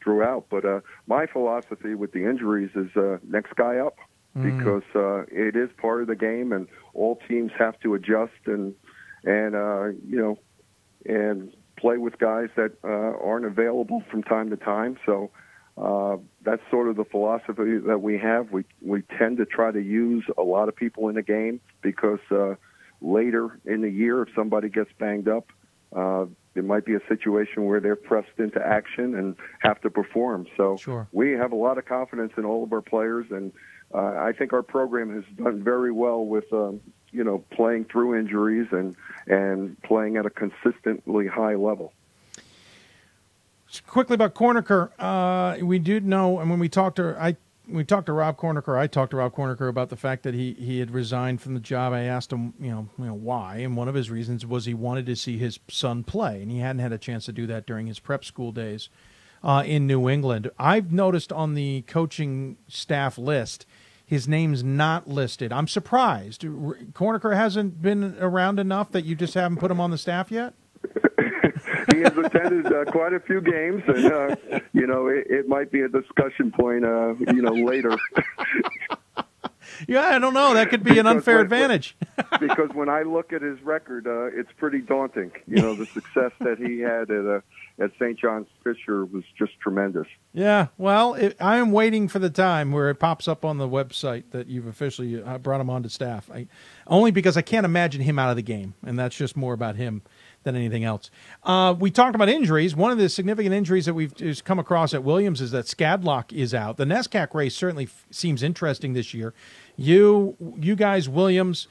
throughout. But my philosophy with the injuries is next guy up, because it is part of the game, and all teams have to adjust and play with guys that aren't available from time to time. So that's sort of the philosophy that we have. We tend to try to use a lot of people in the game, because later in the year, if somebody gets banged up, it might be a situation where they're pressed into action and have to perform. So we have a lot of confidence in all of our players, and I think our program has done very well with playing through injuries and playing at a consistently high level.
Quickly about Corniker, we did know, and when we talked to Rob Corniker, I talked to Rob Corniker about the fact that he had resigned from the job. I asked him, why, and one of his reasons was he wanted to see his son play, and he hadn't had a chance to do that during his prep school days in New England. I've noticed on the coaching staff list, his name's not listed. I'm surprised. Corniker hasn't been around enough that you just haven't put him on the staff yet?
He has attended quite a few games, and it might be a discussion point, later.
Yeah, I don't know. That could be an unfair advantage.
Because when I look at his record, it's pretty daunting. The success that he had at St. John's Fisher was just tremendous.
Yeah, well, I am waiting for the time where it pops up on the website that you've officially brought him onto staff. Only because I can't imagine him out of the game, and that's just more about him than anything else. We talked about injuries. One of the significant injuries that we've just come across at Williams is that Skadlock is out. The NESCAC race certainly seems interesting this year. You guys, Williams,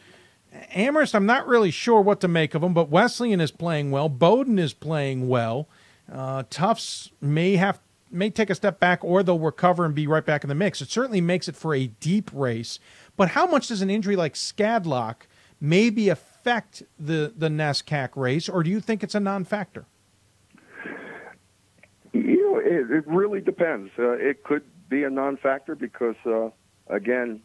Amherst, I'm not really sure what to make of them, but Wesleyan is playing well. Bowdoin is playing well. Tufts may take a step back, or they'll recover and be right back in the mix. It certainly makes it for a deep race. But how much does an injury like Skadlock maybe affect the NESCAC race, or do you think it's a non-factor?
It really depends. It could be a non-factor because, again,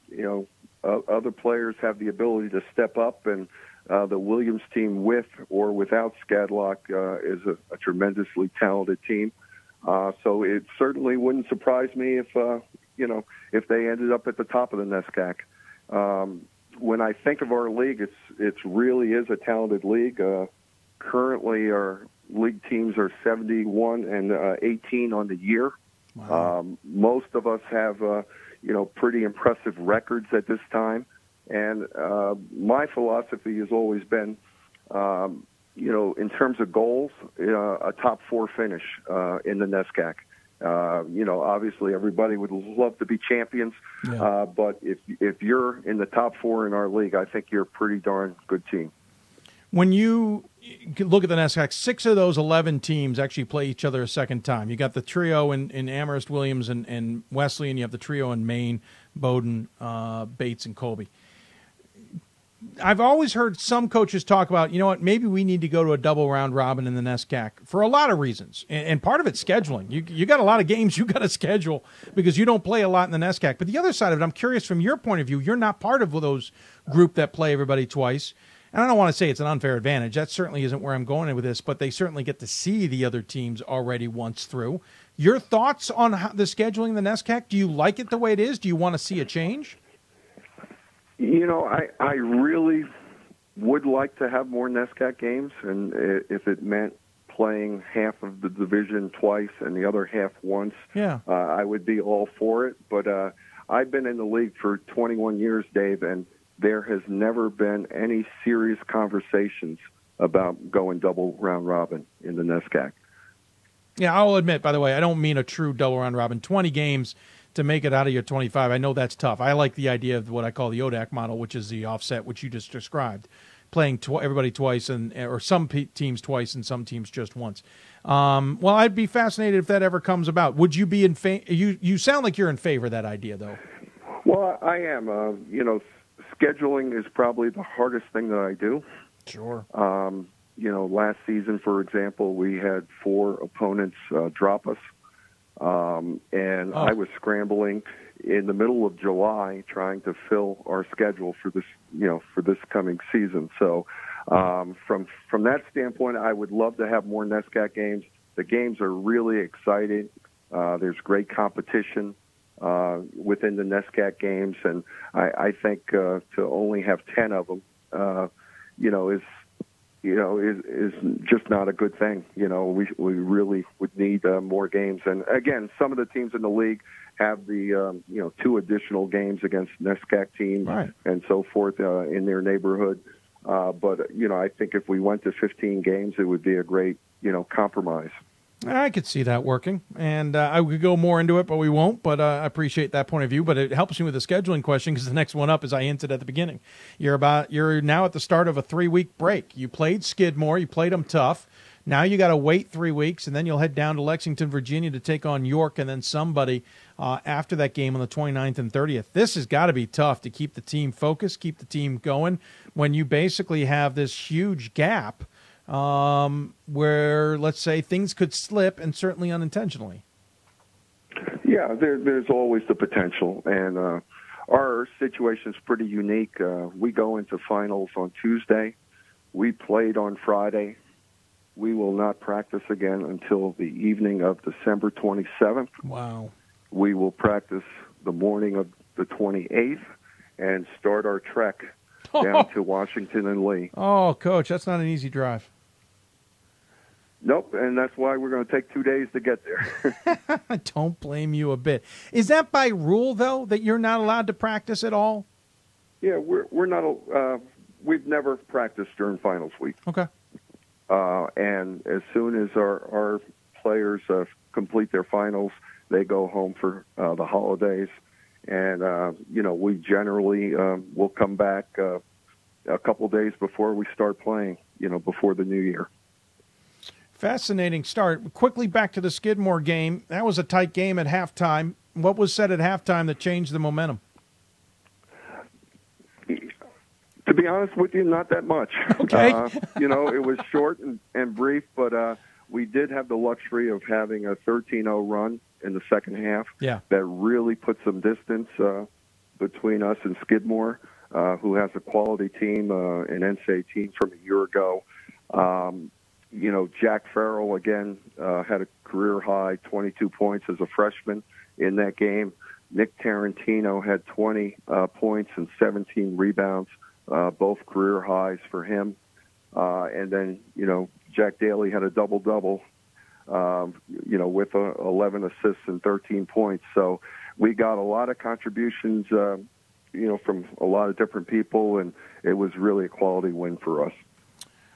other players have the ability to step up, and the Williams team, with or without Skadlock, is a tremendously talented team. So it certainly wouldn't surprise me if they ended up at the top of the NESCAC. When I think of our league, it really is a talented league. Currently, our league teams are 71 and 18 on the year. Wow. Most of us have pretty impressive records at this time. And my philosophy has always been, in terms of goals, a top four finish in the NESCAC. Obviously everybody would love to be champions, but if you're in the top four in our league, I think you're a pretty darn good team.
When you look at the NESCAC, 6 of those 11 teams actually play each other a second time. You got the trio in Amherst, Williams, and Wesleyan. You have the trio in Maine, Bowdoin, Bates, and Colby. I've always heard some coaches talk about, maybe we need to go to a double round robin in the NESCAC for a lot of reasons. And part of it's scheduling. You got a lot of games you got to schedule because you don't play a lot in the NESCAC. But the other side of it, I'm curious from your point of view, you're not part of those group that play everybody twice. And I don't want to say it's an unfair advantage. That certainly isn't where I'm going with this, but they certainly get to see the other teams already once through. Your thoughts on the scheduling in the NESCAC? Do you like it the way it is? Do you want to see a change?
I really would like to have more NESCAC games, and if it meant playing half of the division twice and the other half once, I would be all for it. But I've been in the league for 21 years, Dave, and there has never been any serious conversations about going double round robin in the NESCAC.
Yeah, I'll admit, by the way, I don't mean a true double round robin. 20 games to make it out of your 25. I know that's tough. I like the idea of what I call the ODAC model, which is the offset, which you just described, playing everybody twice or some teams twice and some teams just once. Well, I'd be fascinated if that ever comes about. Would you be in favor? You sound like you're in favor of that idea, though.
Well, I am. Scheduling is probably the hardest thing that I do.
Sure.
Last season, for example, we had 4 opponents drop us. I was scrambling in the middle of July trying to fill our schedule for this coming season. So from that standpoint, I would love to have more NESCAC games. The games are really exciting. There's great competition within the NESCAC games, and I think to only have 10 of them, is just not a good thing. We really would need more games. And again, some of the teams in the league have the 2 additional games against NESCAC teams and so forth in their neighborhood. But I think if we went to 15 games, it would be a great compromise.
I could see that working, and I would go more into it, but we won't. But I appreciate that point of view. But it helps me with the scheduling question because the next one up, as I hinted at the beginning, you're now at the start of a 3-week break. You played Skidmore, you played them tough. Now you got to wait 3 weeks, and then you'll head down to Lexington, Virginia, to take on York, and then somebody after that game on the 29th and 30th. This has got to be tough to keep the team focused, keep the team going when you basically have this huge gap. Where, let's say, things could slip, and certainly unintentionally.
Yeah, there's always the potential, and our situation is pretty unique. We go into finals on Tuesday. We played on Friday. We will not practice again until the evening of December 27th.
Wow.
We will practice the morning of the 28th and start our trek down to Washington and Lee.
Oh, Coach, that's not an easy drive.
Nope, and that's why we're going to take 2 days to get there.
I don't blame you a bit. Is that by rule, though, that you're not allowed to practice at all?
Yeah, we're not. We've never practiced during finals week.
Okay.
And as soon as our players complete their finals, they go home for the holidays. And, we generally will come back a couple days before we start playing, before the new year.
Fascinating start. Quickly back to the Skidmore game. That was a tight game at halftime. What was said at halftime that changed the momentum?
To be honest with you, not that much.
Okay.
It was short and brief, but we did have the luxury of having a 13-0 run in the second half.
Yeah.
That really put some distance between us and Skidmore, who has a quality team, an NCAA team from a year ago. Jack Farrell, again, had a career-high 22 points as a freshman in that game. Nick Tarantino had 20 points and 17 rebounds, both career highs for him. And then, Jack Daly had a double-double, with 11 assists and 13 points. So we got a lot of contributions, from a lot of different people, and it was really a quality win for us.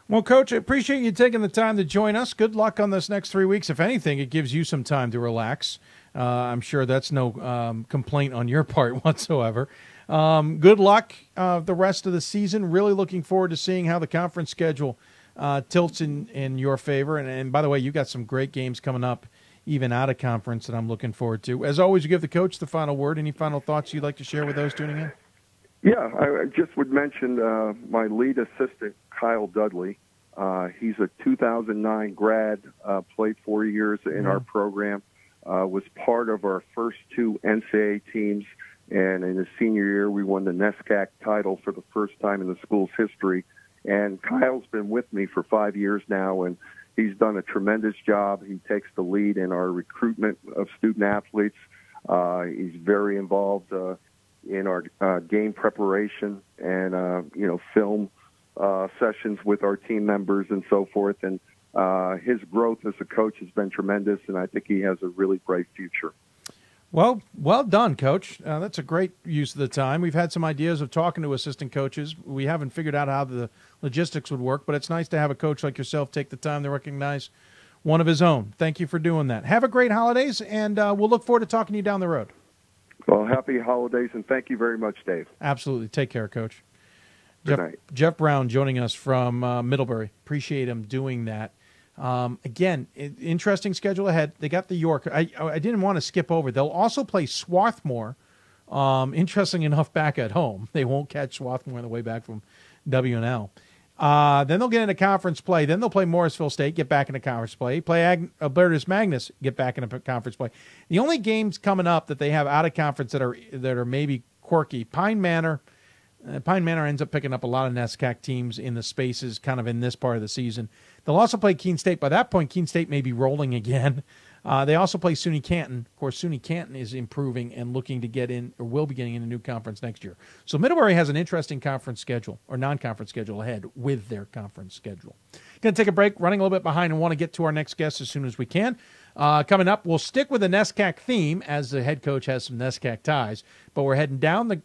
Well, Coach, I appreciate you taking the time to join us. Good luck on this next 3 weeks. If anything, it gives you some time to relax. I'm sure that's no complaint on your part whatsoever. Good luck the rest of the season. Really looking forward to seeing how the conference schedule tilts in your favor. And by the way, you got some great games coming up, even out of conference, that I'm looking forward to. As always, you give the coach the final word. Any final thoughts you'd like to share with those tuning in?
Yeah, I just would mention my lead assistant, Kyle Dudley. He's a 2009 grad, played 4 years in our program, was part of our first 2 NCAA teams, and in his senior year we won the NESCAC title for the first time in the school's history. And Kyle's been with me for 5 years now, and he's done a tremendous job. He takes the lead in our recruitment of student-athletes. He's very involved in our game preparation and, film sessions with our team members and so forth. And his growth as a coach has been tremendous, and I think he has a really bright future.
Well done, Coach. That's a great use of the time. We've had some ideas of talking to assistant coaches. We haven't figured out how the logistics would work, but it's nice to have a coach like yourself take the time to recognize one of his own. Thank you for doing that. Have a great holidays, and we'll look forward to talking to you down the road.
Well, happy holidays, and thank you very much, Dave.
Absolutely. Take care, Coach.
Good night.
Jeff Brown joining us from Middlebury. Appreciate him doing that. Again, interesting schedule ahead. They got the York. I didn't want to skip over. They'll also play Swarthmore. Interesting enough, back at home. They won't catch Swarthmore on the way back from W&L. Then they'll get into conference play. Then they'll play Morrisville State, get back into conference play. Play Albertus Magnus, get back into conference play. The only games coming up that they have out of conference that are maybe quirky, Pine Manor. Pine Manor ends up picking up a lot of NESCAC teams in the spaces kind of in this part of the season. They'll also play Keene State. By that point, Keene State may be rolling again. They also play SUNY Canton. Of course, SUNY Canton is improving and looking to get in, or will be getting in a new conference next year. So Middlebury has an interesting conference schedule, or non-conference schedule ahead with their conference schedule. Going to take a break, running a little bit behind, and want to get to our next guest as soon as we can. Coming up, we'll stick with the NESCAC theme as the head coach has some NESCAC ties, but we're heading down the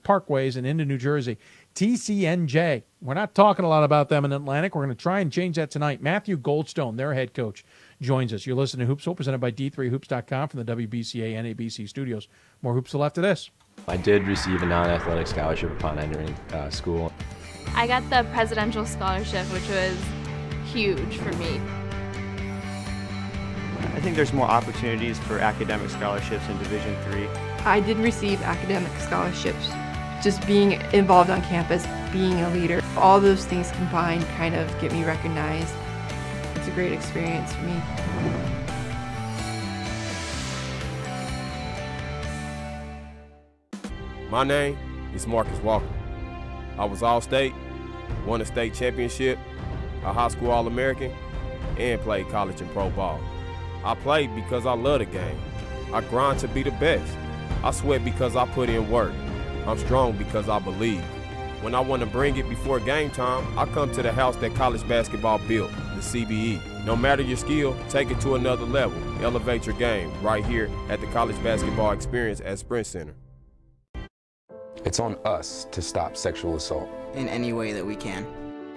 parkways and into New Jersey. TCNJ. We're not talking a lot about them in Atlantic. We're going to try and change that tonight. Matthew Goldstone, their head coach, joins us. You're listening to Hoopsville, presented by D3Hoops.com from the WBCA NABC Studios. More Hoopsville after this.
I did receive a non-athletic scholarship upon entering school.
I got the presidential scholarship, which was huge for me.
I think there's more opportunities for academic scholarships in Division III.
I did receive academic scholarships. Just being involved on campus, being a leader, all those things combined kind of get me recognized. It's a great experience for me.
My name is Marcus Walker. I was All-State, won a state championship, a high school All-American, and played college and pro ball. I played because I love the game. I grind to be the best. I sweat because I put in work. I'm strong because I believe. When I want to bring it before game time, I come to the house that college basketball built, the CBE. No matter your skill, take it to another level. Elevate your game right here at the College Basketball Experience at Sprint Center.
It's on us to stop sexual assault.
In any way that we can.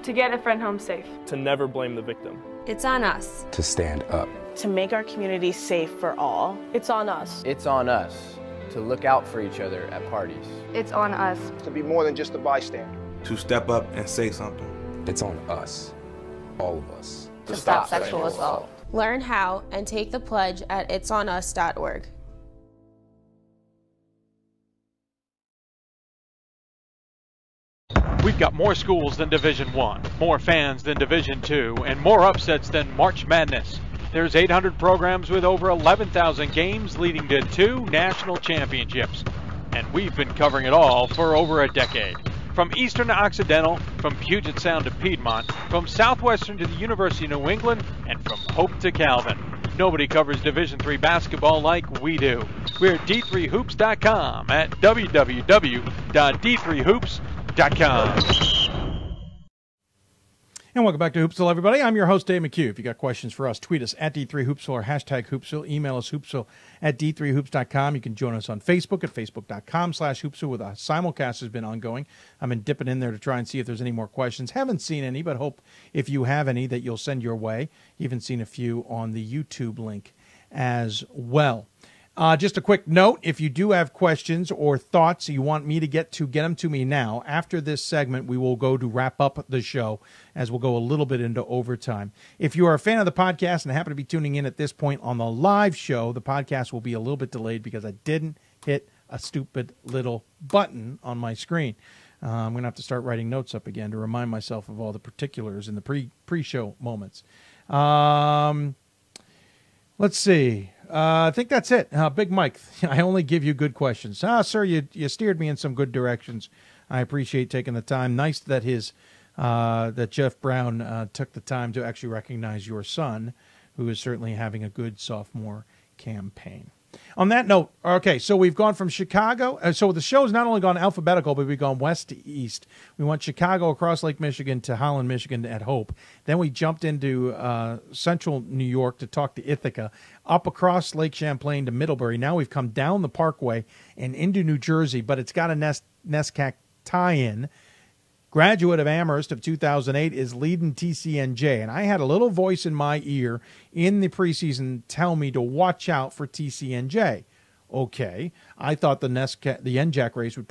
To get a friend home safe.
To never blame the victim.
It's on us.
To stand up.
To make our community safe for all.
It's on us.
It's on us to look out for each other at parties.
It's on us.
To be more than just a bystander.
To step up and say something.
It's on us, all of us.
To stop sexual assault.
Learn how and take the pledge at itsonus.org.
We've got more schools than Division I, more fans than Division II, and more upsets than March Madness. There's 800 programs with over 11,000 games leading to 2 national championships. And we've been covering it all for over a decade. From Eastern to Occidental, from Puget Sound to Piedmont, from Southwestern to the University of New England, and from Hope to Calvin. Nobody covers Division III basketball like we do. We're at D3Hoops.com at www.d3hoops.com.
And welcome back to Hoopsville, everybody. I'm your host, Dave McHugh. If you got questions for us, tweet us at D3Hoopsville or hashtag Hoopsville. Email us Hoopsville at D3Hoops.com. You can join us on Facebook at Facebook.com/Hoopsville, where the simulcast has been ongoing. I've been dipping in there to try and see if there's any more questions. Haven't seen any, but hope if you have any that you'll send your way. Even seen a few on the YouTube link as well. Just a quick note, if you do have questions or thoughts you want me to get them to me now. After this segment, we will go to wrap up the show as we'll go a little bit into overtime. If you are a fan of the podcast and happen to be tuning in at this point on the live show, the podcast will be a little bit delayed because I didn't hit a stupid little button on my screen. I'm going to have to start writing notes up again to remind myself of all the particulars in the pre-show moments. Let's see. I think that's it. Big Mike, I only give you good questions. Sir, you steered me in some good directions. I appreciate taking the time. Nice that that Jeff Brown took the time to actually recognize your son, who is certainly having a good sophomore campaign. On that note, okay, so we've gone from Chicago. So the show's not only gone alphabetical, but we've gone west to east. We went Chicago across Lake Michigan to Holland, Michigan at Hope. Then we jumped into central New York to talk to Ithaca, up across Lake Champlain to Middlebury. Now we've come down the Parkway and into New Jersey, but it's got a NESCAC tie-in. Graduate of Amherst of 2008 is leading TCNJ, and I had a little voice in my ear in the preseason tell me to watch out for TCNJ. Okay, I thought the NJAC race would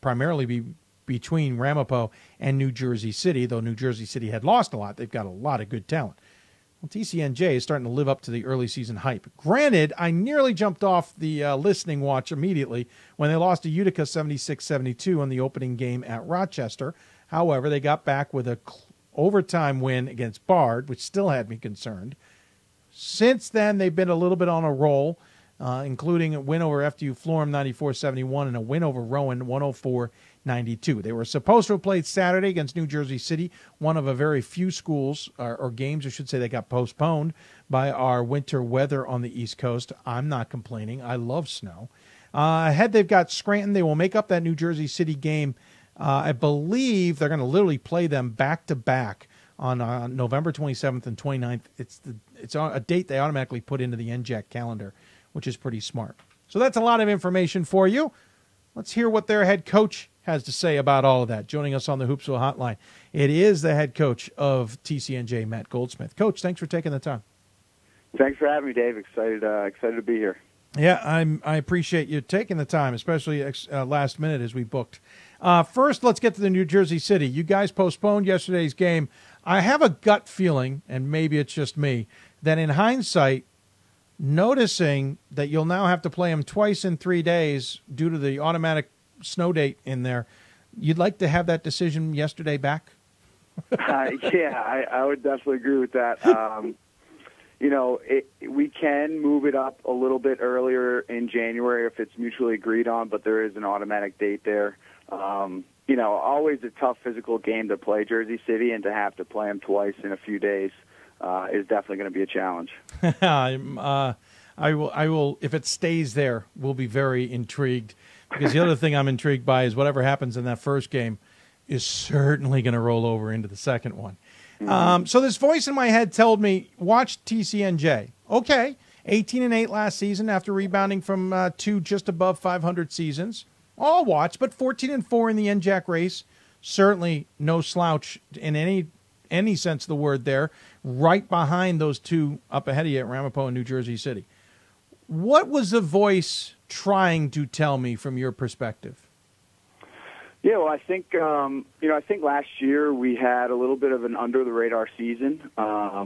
primarily be between Ramapo and New Jersey City, though New Jersey City had lost a lot. They've got a lot of good talent. Well, TCNJ is starting to live up to the early season hype. Granted, I nearly jumped off the listening watch immediately when they lost to Utica 76-72 in the opening game at Rochester. However, they got back with a overtime win against Bard, which still had me concerned. Since then, they've been a little bit on a roll, including a win over FDU Florham 94-71 and a win over Rowan 104-92. They were supposed to have played Saturday against New Jersey City, one of a very few schools, or games, I should say, that got postponed by our winter weather on the East Coast. I'm not complaining. I love snow. Ahead, they've got Scranton. They will make up that New Jersey City game. I believe they're going to literally play them back-to-back on November 27th and 29th. It's a date they automatically put into the NJAC calendar, which is pretty smart. So that's a lot of information for you. Let's hear what their head coach has to say about all of that. Joining us on the Hoopsville Hotline, it is the head coach of TCNJ, Matt Goldsmith. Coach, thanks for taking the time.
Thanks for having me, Dave. Excited to be here.
Yeah, I appreciate you taking the time, especially last minute as we booked. First, let's get to the New Jersey City. You guys postponed yesterday's game. I have a gut feeling, and maybe it's just me, that in hindsight, noticing that you'll now have to play them twice in 3 days due to the automatic snow date in there, you'd like to have that decision yesterday back?
Yeah, I would definitely agree with that. We can move it up a little bit earlier in January if it's mutually agreed on, but there is an automatic date there. Always a tough physical game to play Jersey City, and to have to play them twice in a few days is definitely going to be a challenge.
I will, if it stays there, we'll be very intrigued, because the other thing I'm intrigued by is whatever happens in that first game is certainly going to roll over into the second one. So this voice in my head told me, watch TCNJ. Okay, 18-8 last season after rebounding from 2 just above 500 seasons. I'll watch, but 14-4 in the NJAC race, certainly no slouch in any sense of the word there, right behind those two up ahead of you at Ramapo and New Jersey City. What was the voice trying to tell me from your perspective?
Yeah, well, I think last year we had a little bit of an under-the-radar season.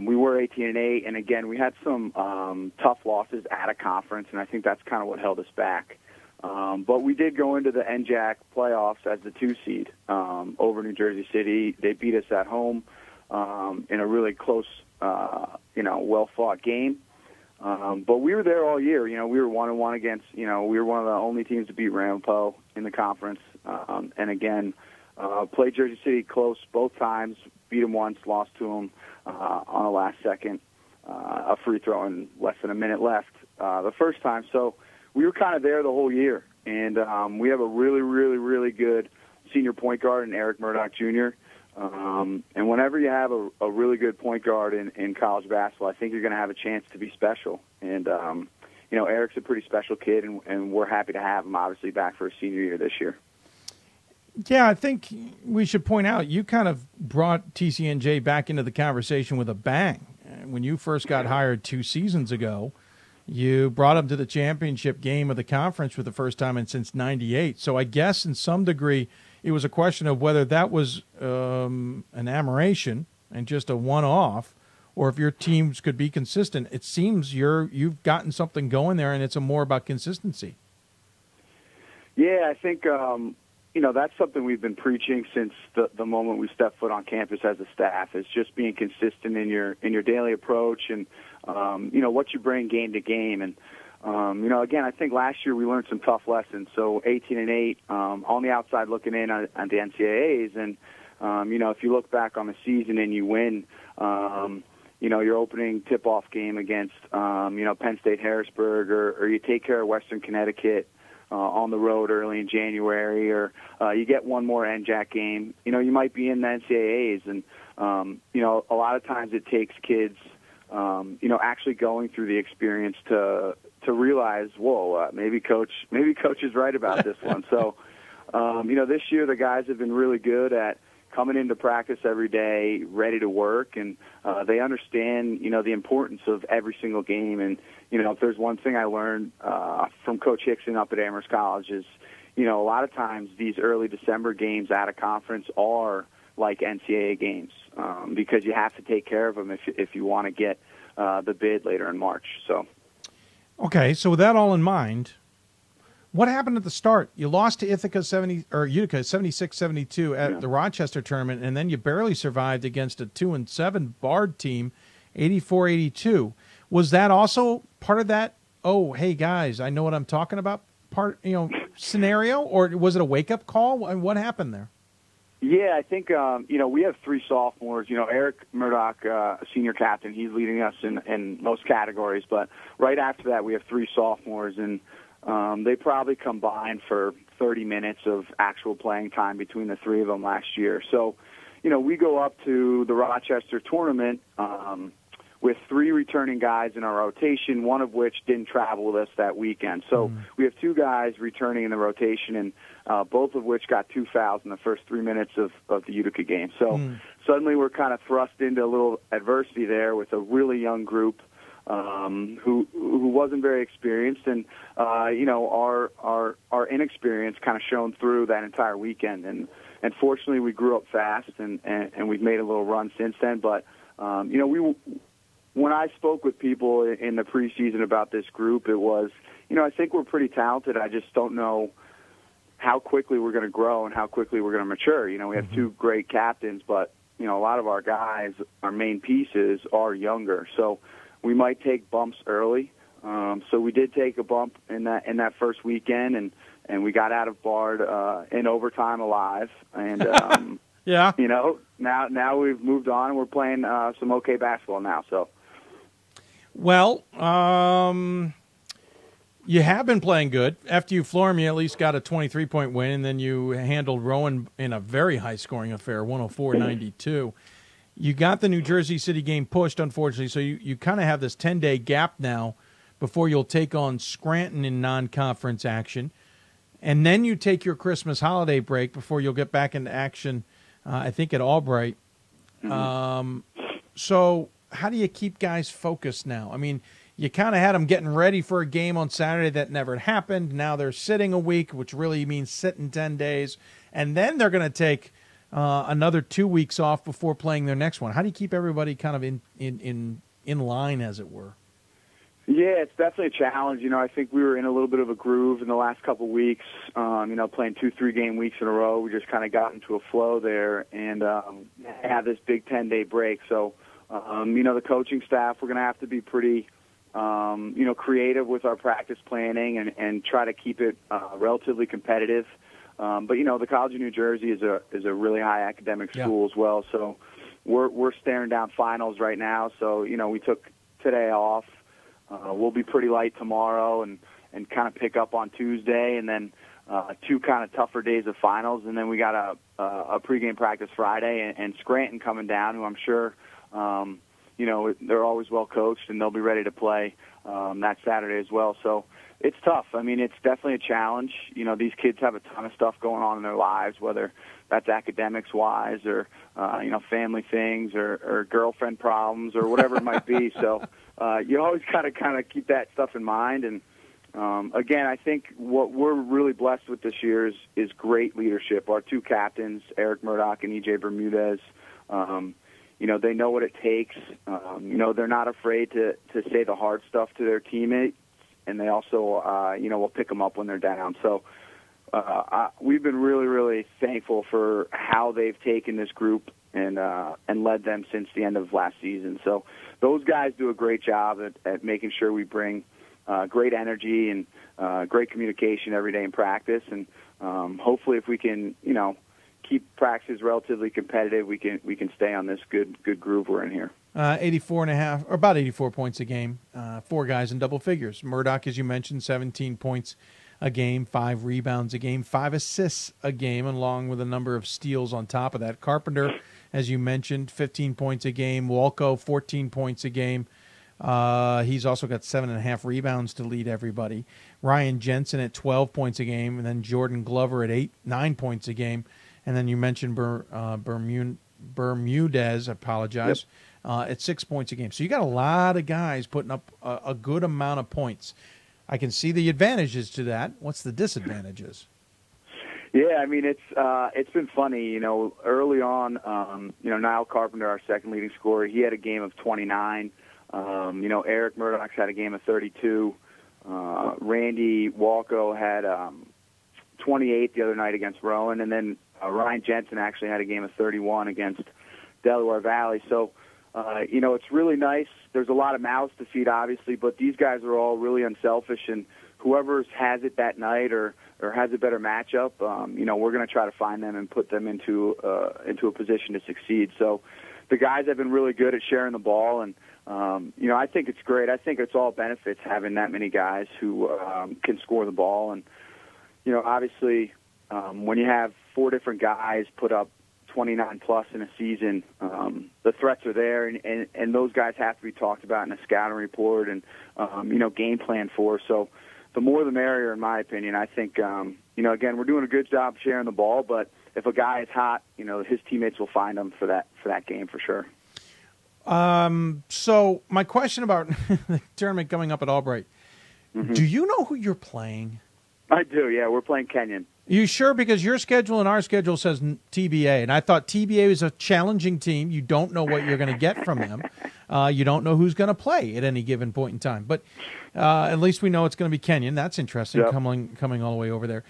We were 18-8, and again, we had some tough losses at a conference, and I think that's kind of what held us back. But we did go into the NJAC playoffs as the 2 seed over New Jersey City. They beat us at home in a really close, well-fought game. But we were there all year. We were 1-1 against. We were one of the only teams to beat Ramapo in the conference. And again, played Jersey City close both times. Beat them once, lost to them on the last second, a free throw and less than a minute left the first time. So we were kind of there the whole year. And we have a really, really, really good senior point guard in Eric Murdoch Jr. And whenever you have a really good point guard in college basketball, I think you're going to have a chance to be special. And, Eric's a pretty special kid, and we're happy to have him, obviously, back for his senior year this year.
Yeah, I think we should point out you kind of brought TCNJ back into the conversation with a bang. When you first got hired 2 seasons ago, you brought them to the championship game of the conference for the first time since '98. So I guess in some degree it was a question of whether that was an aberration and just a one-off, or if your teams could be consistent. It seems you've gotten something going there, and it's more about consistency.
Yeah, I think that's something we've been preaching since the moment we stepped foot on campus as a staff, is just being consistent in your daily approach and what you bring game to game. And again, I think last year we learned some tough lessons. So 18-8 on the outside looking in on the NCAAs, and if you look back on the season and you win, your opening tip-off game against, Penn State Harrisburg, or you take care of Western Connecticut on the road early in January, or you get one more NJAC game. You might be in the NCAAs, and a lot of times it takes kids, actually going through the experience to realize, whoa, maybe coach is right about this one. So, this year the guys have been really good at coming into practice every day, ready to work, and they understand, the importance of every single game. And, if there's one thing I learned from Coach Hickson up at Amherst College is, a lot of times these early December games out of conference are like NCAA games because you have to take care of them if you want to get the bid later in March. So,
okay, so with that all in mind, what happened at the start? You lost to Utica 76-72 at the Rochester tournament, and then you barely survived against a 2-7 Bard team, 84-82. Was that also part of that, oh, hey, guys, I know what I'm talking about scenario, or was it a wake-up call? What happened there?
Yeah, I think, we have three sophomores. Eric Murdoch, senior captain, he's leading us in most categories. But right after that, we have three sophomores, and they probably combined for 30 minutes of actual playing time between the three of them last year. So, we go up to the Rochester tournament with three returning guys in our rotation, one of which didn't travel with us that weekend. So we have two guys returning in the rotation, and both of which got 2 fouls in the first 3 minutes of the Utica game. So suddenly we're kind of thrust into a little adversity there with a really young group who wasn't very experienced, and our inexperience kind of shone through that entire weekend. And fortunately, we grew up fast, and we've made a little run since then. But when I spoke with people in the preseason about this group, it was, I think we're pretty talented. I just don't know how quickly we're going to grow and how quickly we're going to mature. We have two great captains, but a lot of our guys, our main pieces, are younger. So we might take bumps early. So we did take a bump in that first weekend, and we got out of Bard in overtime alive. And
yeah,
now we've moved on, and we're playing some okay basketball now. So,
well, you have been playing good. After you floor them, you at least got a 23-point win, and then you handled Rowan in a very high-scoring affair, 104-92. You got the New Jersey City game pushed, unfortunately, so you kind of have this 10-day gap now before you'll take on Scranton in non-conference action. And then you take your Christmas holiday break before you'll get back into action, I think, at Albright. So how do you keep guys focused now? I mean, you kind of had them getting ready for a game on Saturday that never happened. Now they're sitting a week, which really means sitting 10 days. And then they're going to take another 2 weeks off before playing their next one. How do you keep everybody kind of in line, as it were?
Yeah, it's definitely a challenge. I think we were in a little bit of a groove in the last couple of weeks, playing 2-3 game weeks in a row. We just kind of got into a flow there and had this big 10-day break. So, the coaching staff, we're going to have to be pretty, creative with our practice planning and try to keep it relatively competitive. But the College of New Jersey is a really high academic school as well. So we're staring down finals right now. So, we took today off. We'll be pretty light tomorrow and kind of pick up on Tuesday, and then 2 kind of tougher days of finals, and then we got a pregame practice Friday, and Scranton coming down, who I'm sure, they're always well coached, and they'll be ready to play that Saturday as well. So it's tough. I mean, it's definitely a challenge. These kids have a ton of stuff going on in their lives, whether that's academics-wise or, family things or girlfriend problems or whatever it might be. So you always got to kind of keep that stuff in mind. And, again, I think what we're really blessed with this year is great leadership. Our 2 captains, Eric Murdoch and E.J. Bermudez, they know what it takes. They're not afraid to say the hard stuff to their teammates, and they also, will pick them up when they're down. So we've been really, really thankful for how they've taken this group and led them since the end of last season. So those guys do a great job at making sure we bring great energy and great communication every day in practice. And hopefully if we can, keep practices relatively competitive, we can stay on this good groove we're in here.
84.5, or about 84 points a game. 4 guys in double figures. Murdoch, as you mentioned, 17 points a game, 5 rebounds a game, 5 assists a game, along with a number of steals on top of that. Carpenter, as you mentioned, 15 points a game. Walco, 14 points a game. He's also got 7.5 rebounds to lead everybody. Ryan Jensen at 12 points a game, and then Jordan Glover at 9 points a game. And then you mentioned Bermudez, at 6 points a game. So you got a lot of guys putting up a good amount of points. I can see the advantages to that. What's the disadvantages?
Yeah, I mean, it's been funny. Early on, Niall Carpenter, our second leading scorer, he had a game of 29. Eric Murdoch's had a game of 32. Randy Walco had 28 the other night against Rowan, and then Ryan Jensen actually had a game of 31 against Delaware Valley. So, it's really nice. There's a lot of mouths to feed, obviously, but these guys are all really unselfish, and whoever has it that night or has a better matchup, we're going to try to find them and put them into a position to succeed. So the guys have been really good at sharing the ball, and I think it's great. I think it's all benefits having that many guys who can score the ball. And, obviously, when you have 4 different guys put up 29-plus in a season, the threats are there, and those guys have to be talked about in a scouting report and, game plan for. So the more the merrier, in my opinion. I think, again, we're doing a good job sharing the ball, but if a guy is hot, his teammates will find him for that game for sure.
So my question about the tournament coming up at Albright, do you know who you're playing?
I do, yeah. We're playing Kenyon.
You sure? Because your schedule and our schedule says TBA, and I thought TBA was a challenging team. You don't know what you're going to get from them. You don't know who's going to play at any given point in time. But at least we know it's going to be Kenyon. That's interesting,
yep.
coming all the way over there.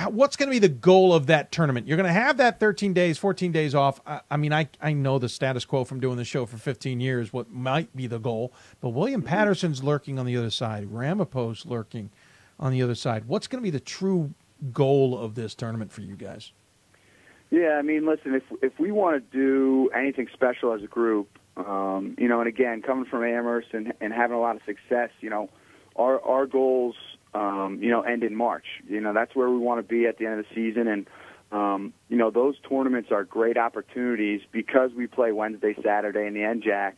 What's going to be the goal of that tournament? You're going to have that 13 days, 14 days off. I know the status quo from doing the show for 15 years, what might be the goal. But William Patterson's lurking on the other side. Ramapo's lurking on the other side. What's going to be the true goal of this tournament for you guys?
Yeah, I mean, listen, if we want to do anything special as a group, and again, coming from Amherst and having a lot of success, our goals, end in March. That's where we want to be at the end of the season. And, those tournaments are great opportunities because we play Wednesday, Saturday in the NJAC.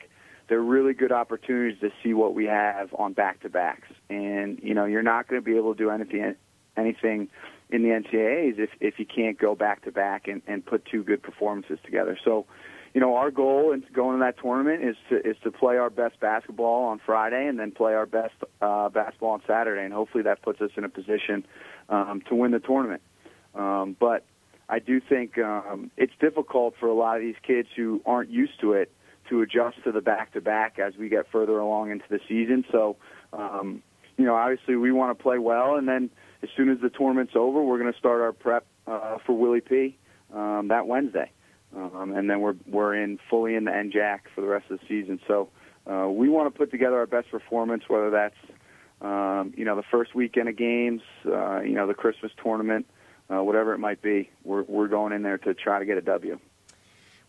They're really good opportunities to see what we have on back-to-backs. And, you're not going to be able to do anything in the NCAAs if you can't go back-to-back and put 2 good performances together. So, our goal in going to that tournament is to play our best basketball on Friday and then play our best basketball on Saturday, and hopefully that puts us in a position to win the tournament. But I do think it's difficult for a lot of these kids who aren't used to it to adjust to the back-to-back as we get further along into the season. So, obviously we want to play well, and then as soon as the tournament's over, we're going to start our prep for Willie P. That Wednesday. And then we're fully in the NJAC for the rest of the season. So we want to put together our best performance, whether that's the first weekend of games, the Christmas tournament, whatever it might be. We're going in there to try to get a W.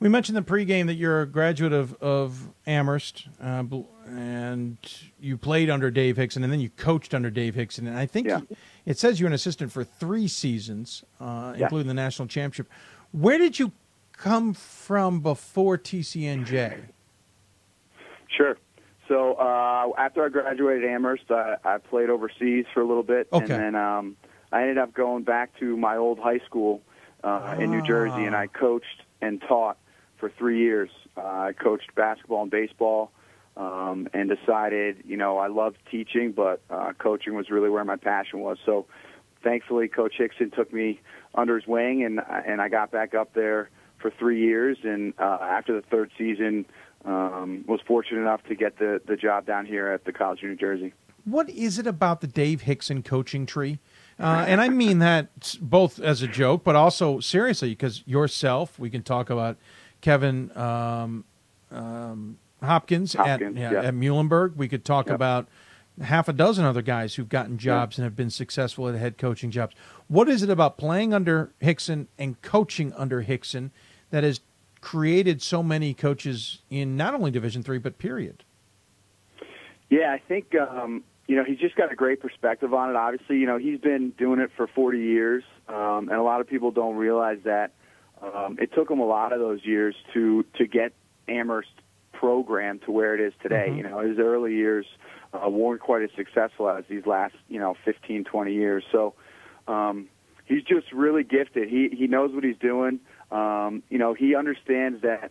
We mentioned the pregame that you're a graduate of Amherst, and you played under Dave Hickson, and then you coached under Dave Hickson. And I think it says you're an assistant for 3 seasons, including the national championship. Where did you come from before TCNJ?
Sure. So after I graduated Amherst, I played overseas for a little bit, and then I ended up going back to my old high school in New Jersey, and I coached and taught for 3 years. I coached basketball and baseball, and decided, I loved teaching, but coaching was really where my passion was. So thankfully, Coach Hickson took me under his wing, and I got back up there for 3 years, and after the 3rd season, was fortunate enough to get the job down here at the College of New Jersey.
What is it about the Dave Hickson coaching tree? And I mean that both as a joke, but also seriously, because yourself, we can talk about Kevin Hopkins at Muhlenberg. We could talk about half a dozen other guys who've gotten jobs and have been successful at head coaching jobs. What is it about playing under Hickson and coaching under Hickson that has created so many coaches in not only Division III, but period?
Yeah, I think, he's just got a great perspective on it. Obviously, he's been doing it for 40 years, and a lot of people don't realize that it took him a lot of those years to get Amherst program to where it is today.
Mm-hmm.
His early years weren't quite as successful as these last, 15, 20 years. So he's just really gifted. He knows what he's doing. He understands that,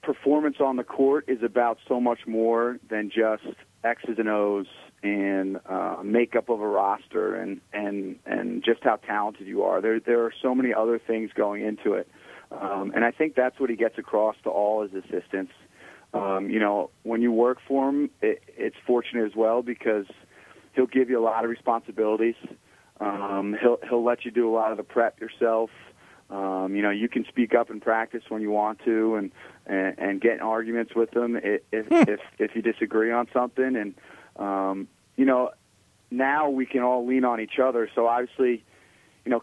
performance on the court is about so much more than just X's and O's and makeup of a roster and just how talented you are. There are so many other things going into it. And I think that's what he gets across to all his assistants. When you work for him, it's fortunate as well because he'll give you a lot of responsibilities. He'll let you do a lot of the prep yourself. You can speak up in practice when you want to and get in arguments with them if you disagree on something. And, now we can all lean on each other. So obviously,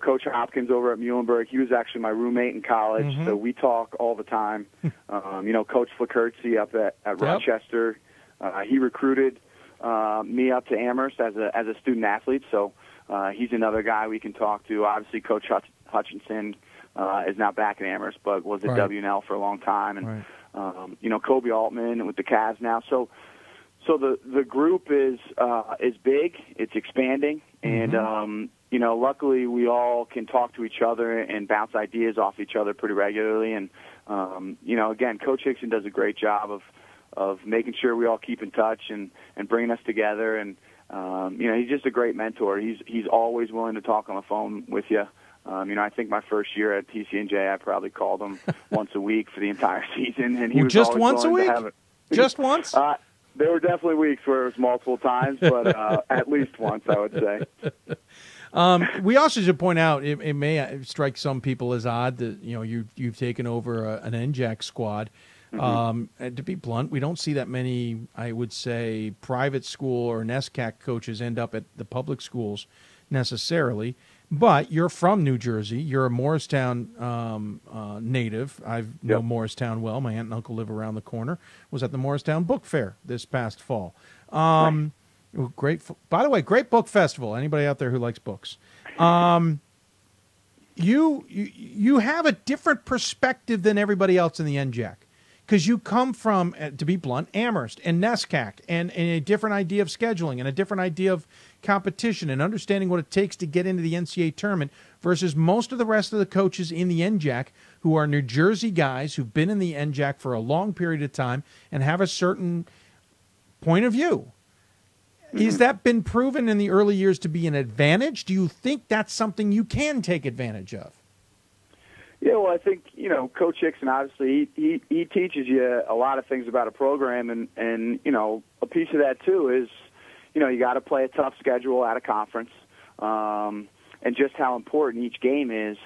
Coach Hopkins over at Muhlenberg, he was actually my roommate in college,
Mm-hmm.
so we talk all the time. Coach Flakertzy up at Rochester, he recruited me up to Amherst as a student athlete, so he's another guy we can talk to. Obviously, Coach Hutchinson is now back at Amherst, but was at WNL for a long time, and Kobe Altman with the Cavs now. So the group is big, it's expanding, and luckily we all can talk to each other and bounce ideas off each other pretty regularly. And again, Coach Hickson does a great job of making sure we all keep in touch and bringing us together. And he's just a great mentor. He's always willing to talk on the phone with you. I think my first year at TCNJ, I probably called him once a week for the entire season, and he was
just
always
once a
willing
week.
to have it.
Just once.
There were definitely weeks where it was multiple times, but at least once, I would say.
We also should point out it may strike some people as odd that you've taken over an NJAC squad.
Mm-hmm.
And to be blunt, we don't see that many, I would say, private school or NESCAC coaches end up at the public schools necessarily. But you're from New Jersey. You're a Morristown native. I know Morristown well. My aunt and uncle live around the corner. Was at the Morristown Book Fair this past fall. Great. By the way, great book festival. Anybody out there who likes books? You have a different perspective than everybody else in the NJAC because you come from, to be blunt, Amherst and NESCAC and a different idea of scheduling and a different idea of competition and understanding what it takes to get into the NCAA tournament versus most of the rest of the coaches in the NJAC who are New Jersey guys who've been in the NJAC for a long period of time and have a certain point of view. Has that been proven in the early years to be an advantage? Do you think that's something you can take advantage of?
Yeah, well, I think, Coach Hickson, obviously, he teaches you a lot of things about a program, and a piece of that, too, is, you got to play a tough schedule at a conference, and just how important each game is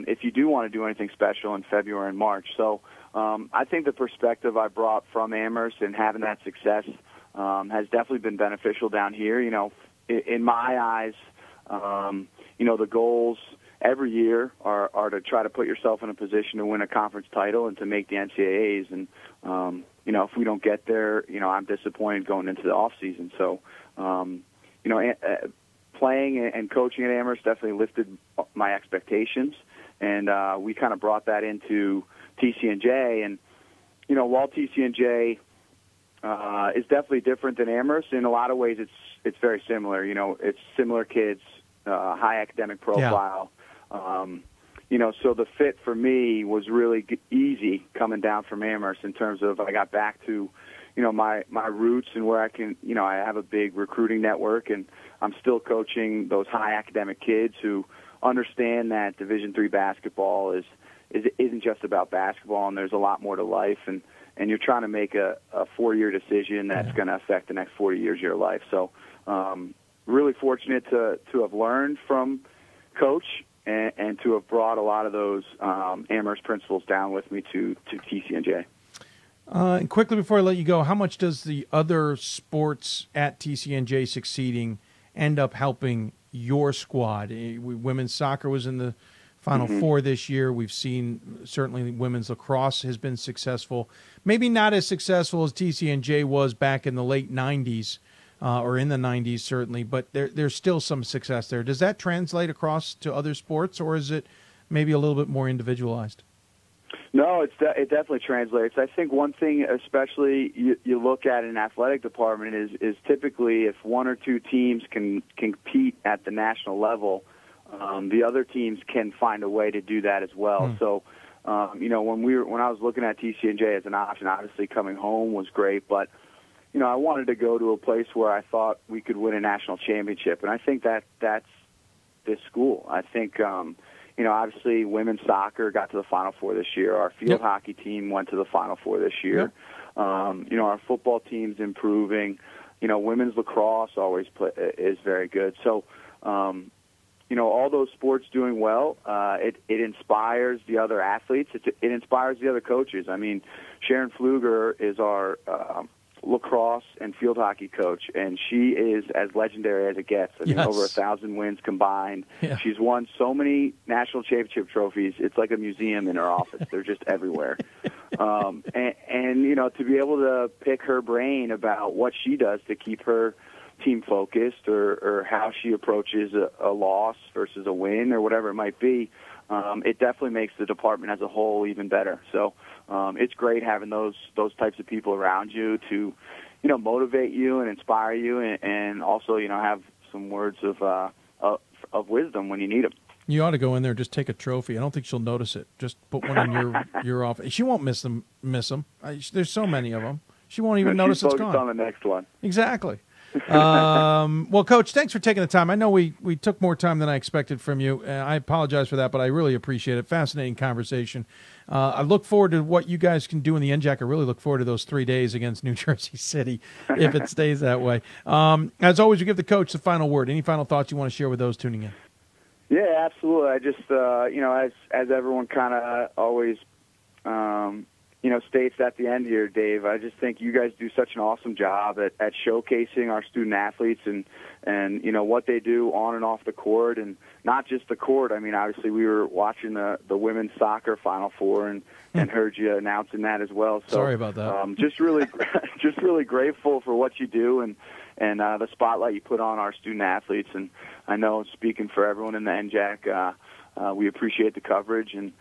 if you do want to do anything special in February and March. So I think the perspective I brought from Amherst and having that success has definitely been beneficial down here. In my eyes, the goals every year are to try to put yourself in a position to win a conference title and to make the NCAAs. And, if we don't get there, I'm disappointed going into the off season. So, playing and coaching at Amherst definitely lifted my expectations. And we kind of brought that into TCNJ. And, while TCNJ is definitely different than Amherst, in a lot of ways it's very similar. It's similar kids, high academic profile. So the fit for me was really easy coming down from Amherst in terms of I got back to, my roots and where I can, I have a big recruiting network and I'm still coaching those high academic kids who understand that Division III basketball isn't just about basketball and there's a lot more to life and you're trying to make a 4-year decision that's going to affect the next 40 years of your life. So really fortunate to have learned from Coach and to have brought a lot of those Amherst principles down with me to TCNJ.
And quickly before I let you go, how much does the other sports at TCNJ succeeding end up helping your squad? Women's soccer was in the Final Four this year. We've seen certainly women's lacrosse has been successful. Maybe not as successful as TCNJ was back in the late 90s or in the 90s, certainly, but there's still some success there. Does that translate across to other sports, or is it maybe a little bit more individualized?
No, it definitely translates. I think one thing especially you look at in an athletic department is typically if one or two teams can compete at the national level, the other teams can find a way to do that as well. So, when I was looking at TCNJ as an option, obviously coming home was great, but I wanted to go to a place where I thought we could win a national championship, and I think that's this school. I think obviously women's soccer got to the Final Four this year. Our field hockey team went to the Final Four this year. Our football team's improving. Women's lacrosse always is very good. So. All those sports doing well, it inspires the other athletes. It inspires the other coaches. I mean, Sharon Pfluger is our lacrosse and field hockey coach, and she is as legendary as it gets. I mean, over 1,000 wins combined. Yeah. She's won so many national championship trophies. It's like a museum in her office. They're just everywhere. And to be able to pick her brain about what she does to keep her team focused or how she approaches a loss versus a win or whatever it might be, it definitely makes the department as a whole even better. So it's great having those types of people around you to motivate you and inspire you and also have some words of wisdom when you need them.
You ought to go in there and just take a trophy. I don't think she'll notice it. Just put one in your office. She won't miss them. There's so many of them. She won't even notice it's gone.
On the next one.
Exactly. Well, Coach, thanks for taking the time. I know we took more time than I expected from you. I apologize for that, but I really appreciate it. Fascinating conversation. I look forward to what you guys can do in the NJAC. I really look forward to those 3 days against New Jersey City if it stays that way. As always, we give the coach the final word. Any final thoughts you want to share with those tuning in?
Yeah, absolutely. I just, as everyone kind of always, states at the end here, Dave, I just think you guys do such an awesome job at showcasing our student athletes and what they do on and off the court, and not just the court. I mean, obviously we were watching the women's soccer Final Four and heard you announcing that as well. So,
sorry about that.
Just really grateful for what you do and the spotlight you put on our student athletes. And I know, speaking for everyone in the NJAC, we appreciate the coverage and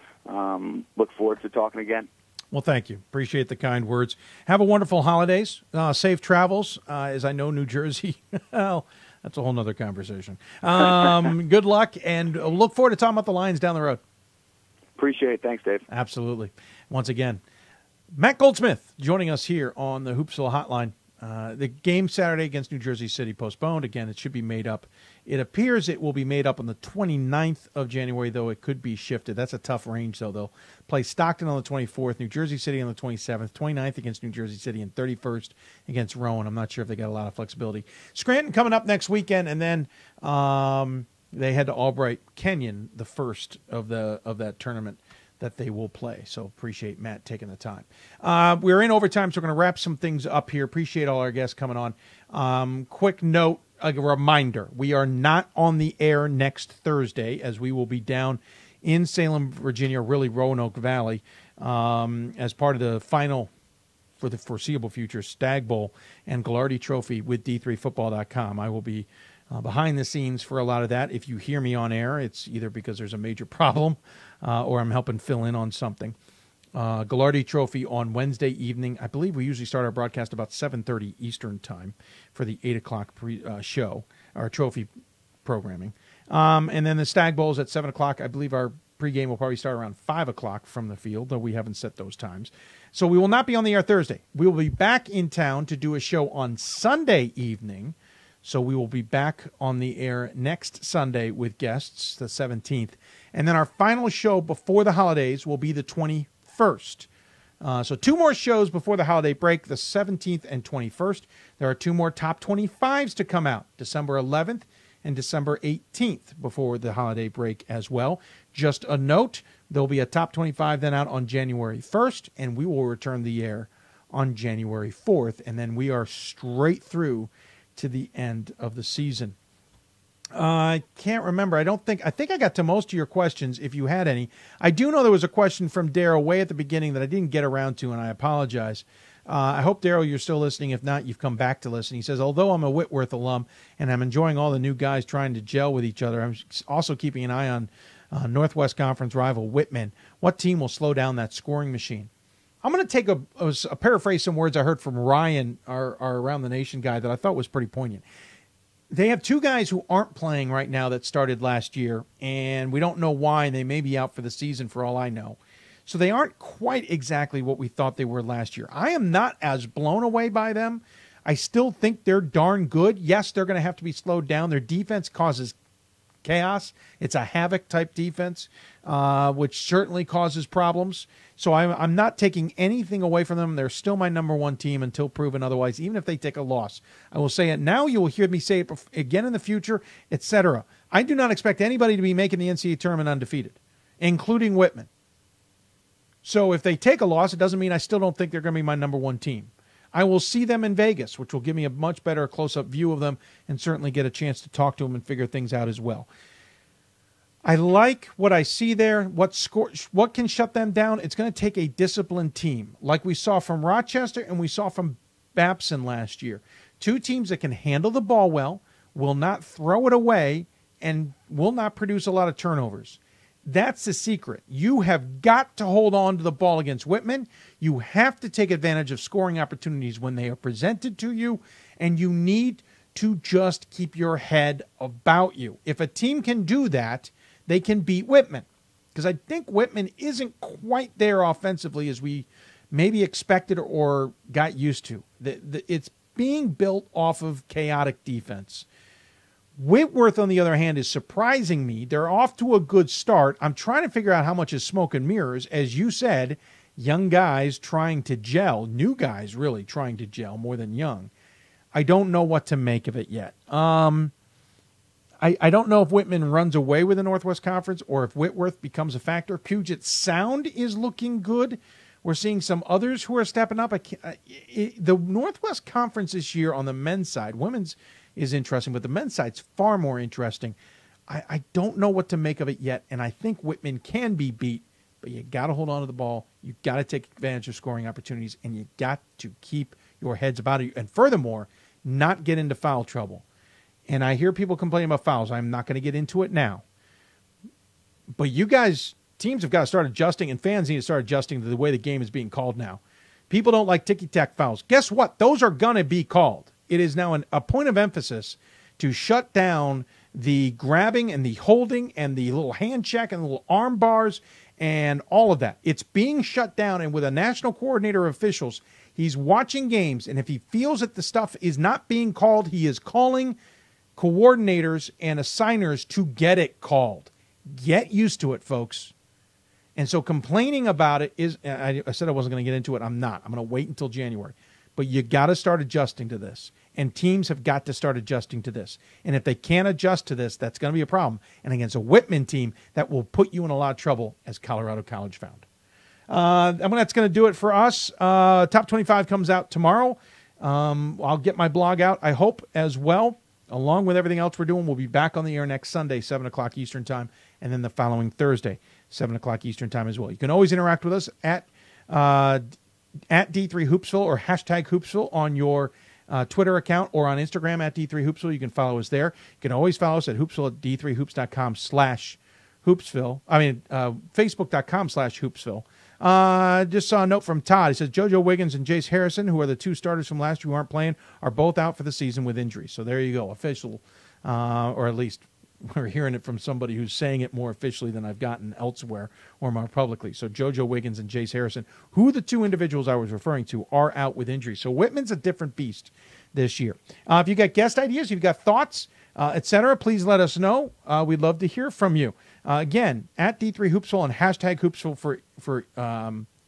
look forward to talking again.
Well, thank you. Appreciate the kind words. Have a wonderful holidays. Safe travels. As I know, New Jersey, well, that's a whole nother conversation. Good luck, and look forward to talking about the Lions down the road.
Appreciate it. Thanks, Dave.
Absolutely. Once again, Matt Goldsmith joining us here on the Hoopsville Hotline. The game Saturday against New Jersey City postponed. Again, it should be made up. It appears it will be made up on the 29th of January, though it could be shifted. That's a tough range, though. They'll play Stockton on the 24th, New Jersey City on the 27th, 29th against New Jersey City, and 31st against Rowan. I'm not sure if they got a lot of flexibility. Scranton coming up next weekend, and then they head to Albright Kenyon, the first of that tournament that they will play. So appreciate Matt taking the time. We're in overtime, so we're going to wrap some things up here. Appreciate all our guests coming on. Quick note, a reminder, we are not on the air next Thursday, as we will be down in Salem, Virginia, really Roanoke Valley, as part of the final for the foreseeable future Stag Bowl and Ghilardi Trophy with D3Football.com. I will be behind the scenes for a lot of that. If you hear me on air, it's either because there's a major problem or I'm helping fill in on something. Ghilardi Trophy on Wednesday evening. I believe we usually start our broadcast about 7:30 Eastern time for the 8 o'clock show, our trophy programming. And then the Stag Bowl is at 7 o'clock. I believe our pregame will probably start around 5 o'clock from the field, though we haven't set those times. So we will not be on the air Thursday. We will be back in town to do a show on Sunday evening. So we will be back on the air next Sunday with guests, the 17th. And then our final show before the holidays will be the 21st. So 2 more shows before the holiday break, the 17th and 21st. There are 2 more top 25s to come out, December 11th and December 18th before the holiday break as well. Just a note, there'll be a top 25 then out on January 1st, and we will return the air on January 4th, and then we are straight through to the end of the season. I can't remember. I think I got to most of your questions, if you had any. I do know there was a question from Daryl way at the beginning that I didn't get around to, and I apologize. I hope, Daryl, you're still listening. If not, you've come back to listen. He says, although I'm a Whitworth alum and I'm enjoying all the new guys trying to gel with each other, I'm also keeping an eye on Northwest Conference rival Whitman. What team will slow down that scoring machine? I'm going to take a paraphrase some words I heard from Ryan, our Around the Nation guy, that I thought was pretty poignant. They have two guys who aren't playing right now that started last year, and we don't know why, and they may be out for the season for all I know. So they aren't quite exactly what we thought they were last year. I am not as blown away by them. I still think they're darn good. Yes, they're going to have to be slowed down. Their defense causes chaos. It's a havoc-type defense, which certainly causes problems. So I'm not taking anything away from them. They're still my number one team until proven otherwise, even if they take a loss. I will say it now. You will hear me say it again in the future, etc. I do not expect anybody to be making the NCAA tournament undefeated, including Whitman. So if they take a loss, it doesn't mean I still don't think they're going to be my number one team. I will see them in Vegas, which will give me a much better close-up view of them and certainly get a chance to talk to them and figure things out as well. I like what I see there. What can shut them down? It's going to take a disciplined team, like we saw from Rochester and we saw from Babson last year. Two teams that can handle the ball well, will not throw it away, and will not produce a lot of turnovers. That's the secret. You have got to hold on to the ball against Whitman. You have to take advantage of scoring opportunities when they are presented to you, and you need to just keep your head about you. If a team can do that, they can beat Whitman, because I think Whitman isn't quite there offensively as we maybe expected or got used to. It's being built off of chaotic defense. Whitworth, on the other hand, is surprising me. They're off to a good start. I'm trying to figure out how much is smoke and mirrors. As you said, young guys trying to gel, new guys really trying to gel more than young. I don't know what to make of it yet. I don't know if Whitman runs away with the Northwest Conference or if Whitworth becomes a factor. Puget Sound is looking good. We're seeing some others who are stepping up. The Northwest Conference this year on the men's side, women's is interesting, but the men's side's far more interesting. I don't know what to make of it yet, and I think Whitman can be beat, but you got to hold on to the ball. You got to take advantage of scoring opportunities, and you got to keep your heads about it. And furthermore, not get into foul trouble. And I hear people complaining about fouls. I'm not going to get into it now. But you guys, teams have got to start adjusting, and fans need to start adjusting to the way the game is being called now. People don't like ticky-tack fouls. Guess what? Those are going to be called. It is now a point of emphasis to shut down the grabbing and the holding and the little hand check and the little arm bars and all of that. It's being shut down, and with a national coordinator of officials, he's watching games, and if he feels that the stuff is not being called, he is calling coordinators and assigners to get it called. Get used to it, folks. And so complaining about it is, I said I wasn't going to get into it. I'm not. I'm going to wait until January. But you got to start adjusting to this. And teams have got to start adjusting to this. And if they can't adjust to this, that's going to be a problem. And against a Whitman team, that will put you in a lot of trouble, as Colorado College found. That's going to do it for us. Top 25 comes out tomorrow. I'll get my blog out, I hope, as well. Along with everything else we're doing, we'll be back on the air next Sunday, 7 o'clock Eastern Time, and then the following Thursday, 7 o'clock Eastern Time as well. You can always interact with us at D3Hoopsville or hashtag Hoopsville on your Twitter account or on Instagram at D3Hoopsville. You can follow us there. You can always follow us at Hoopsville at D3Hoops.com/Hoopsville. Facebook.com/Hoopsville. Just saw a note from Todd. He says, JoJo Wiggins and Jace Harrison, who are the two starters from last year who aren't playing, are both out for the season with injuries. So there you go, official, or at least we're hearing it from somebody who's saying it more officially than I've gotten elsewhere or more publicly. So JoJo Wiggins and Jace Harrison, who the two individuals I was referring to, are out with injury. So Whitman's a different beast this year. If you got guest ideas, you've got thoughts, etc., please let us know. We'd love to hear from you. Again, at D3Hoopsville and hashtag Hoopsville for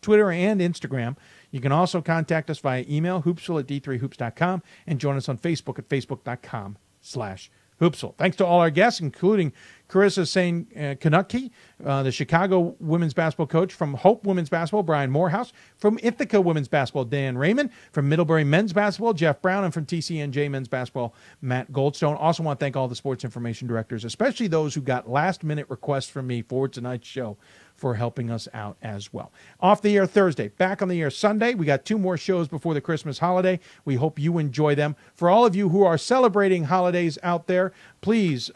Twitter and Instagram. You can also contact us via email, hoopsville at D3Hoops.com, and join us on Facebook at Facebook.com/Hoopsville. Thanks to all our guests, including Carissa Sain Knoche, the Chicago women's basketball coach. From Hope Women's Basketball, Brian Morehouse. From Ithaca Women's Basketball, Dan Raymond. From Middlebury Men's Basketball, Jeff Brown. And from TCNJ Men's Basketball, Matt Goldstone. Also want to thank all the sports information directors, especially those who got last-minute requests from me for tonight's show, for helping us out as well. Off the air Thursday, back on the air Sunday. We got 2 more shows before the Christmas holiday. We hope you enjoy them. For all of you who are celebrating holidays out there, please,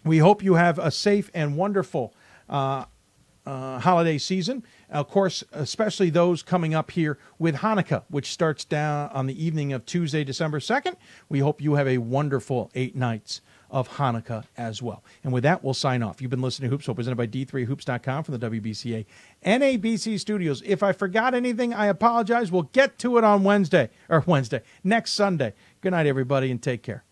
we hope you have a safe and wonderful holiday season. Of course, especially those coming up here with Hanukkah, which starts down on the evening of Tuesday, December 2nd. We hope you have a wonderful 8 nights of Hanukkah as well. And with that, we'll sign off. You've been listening to Hoopsville, presented by D3Hoops.com from the WBCA NABC Studios. If I forgot anything, I apologize. We'll get to it on next Sunday. Good night, everybody, and take care.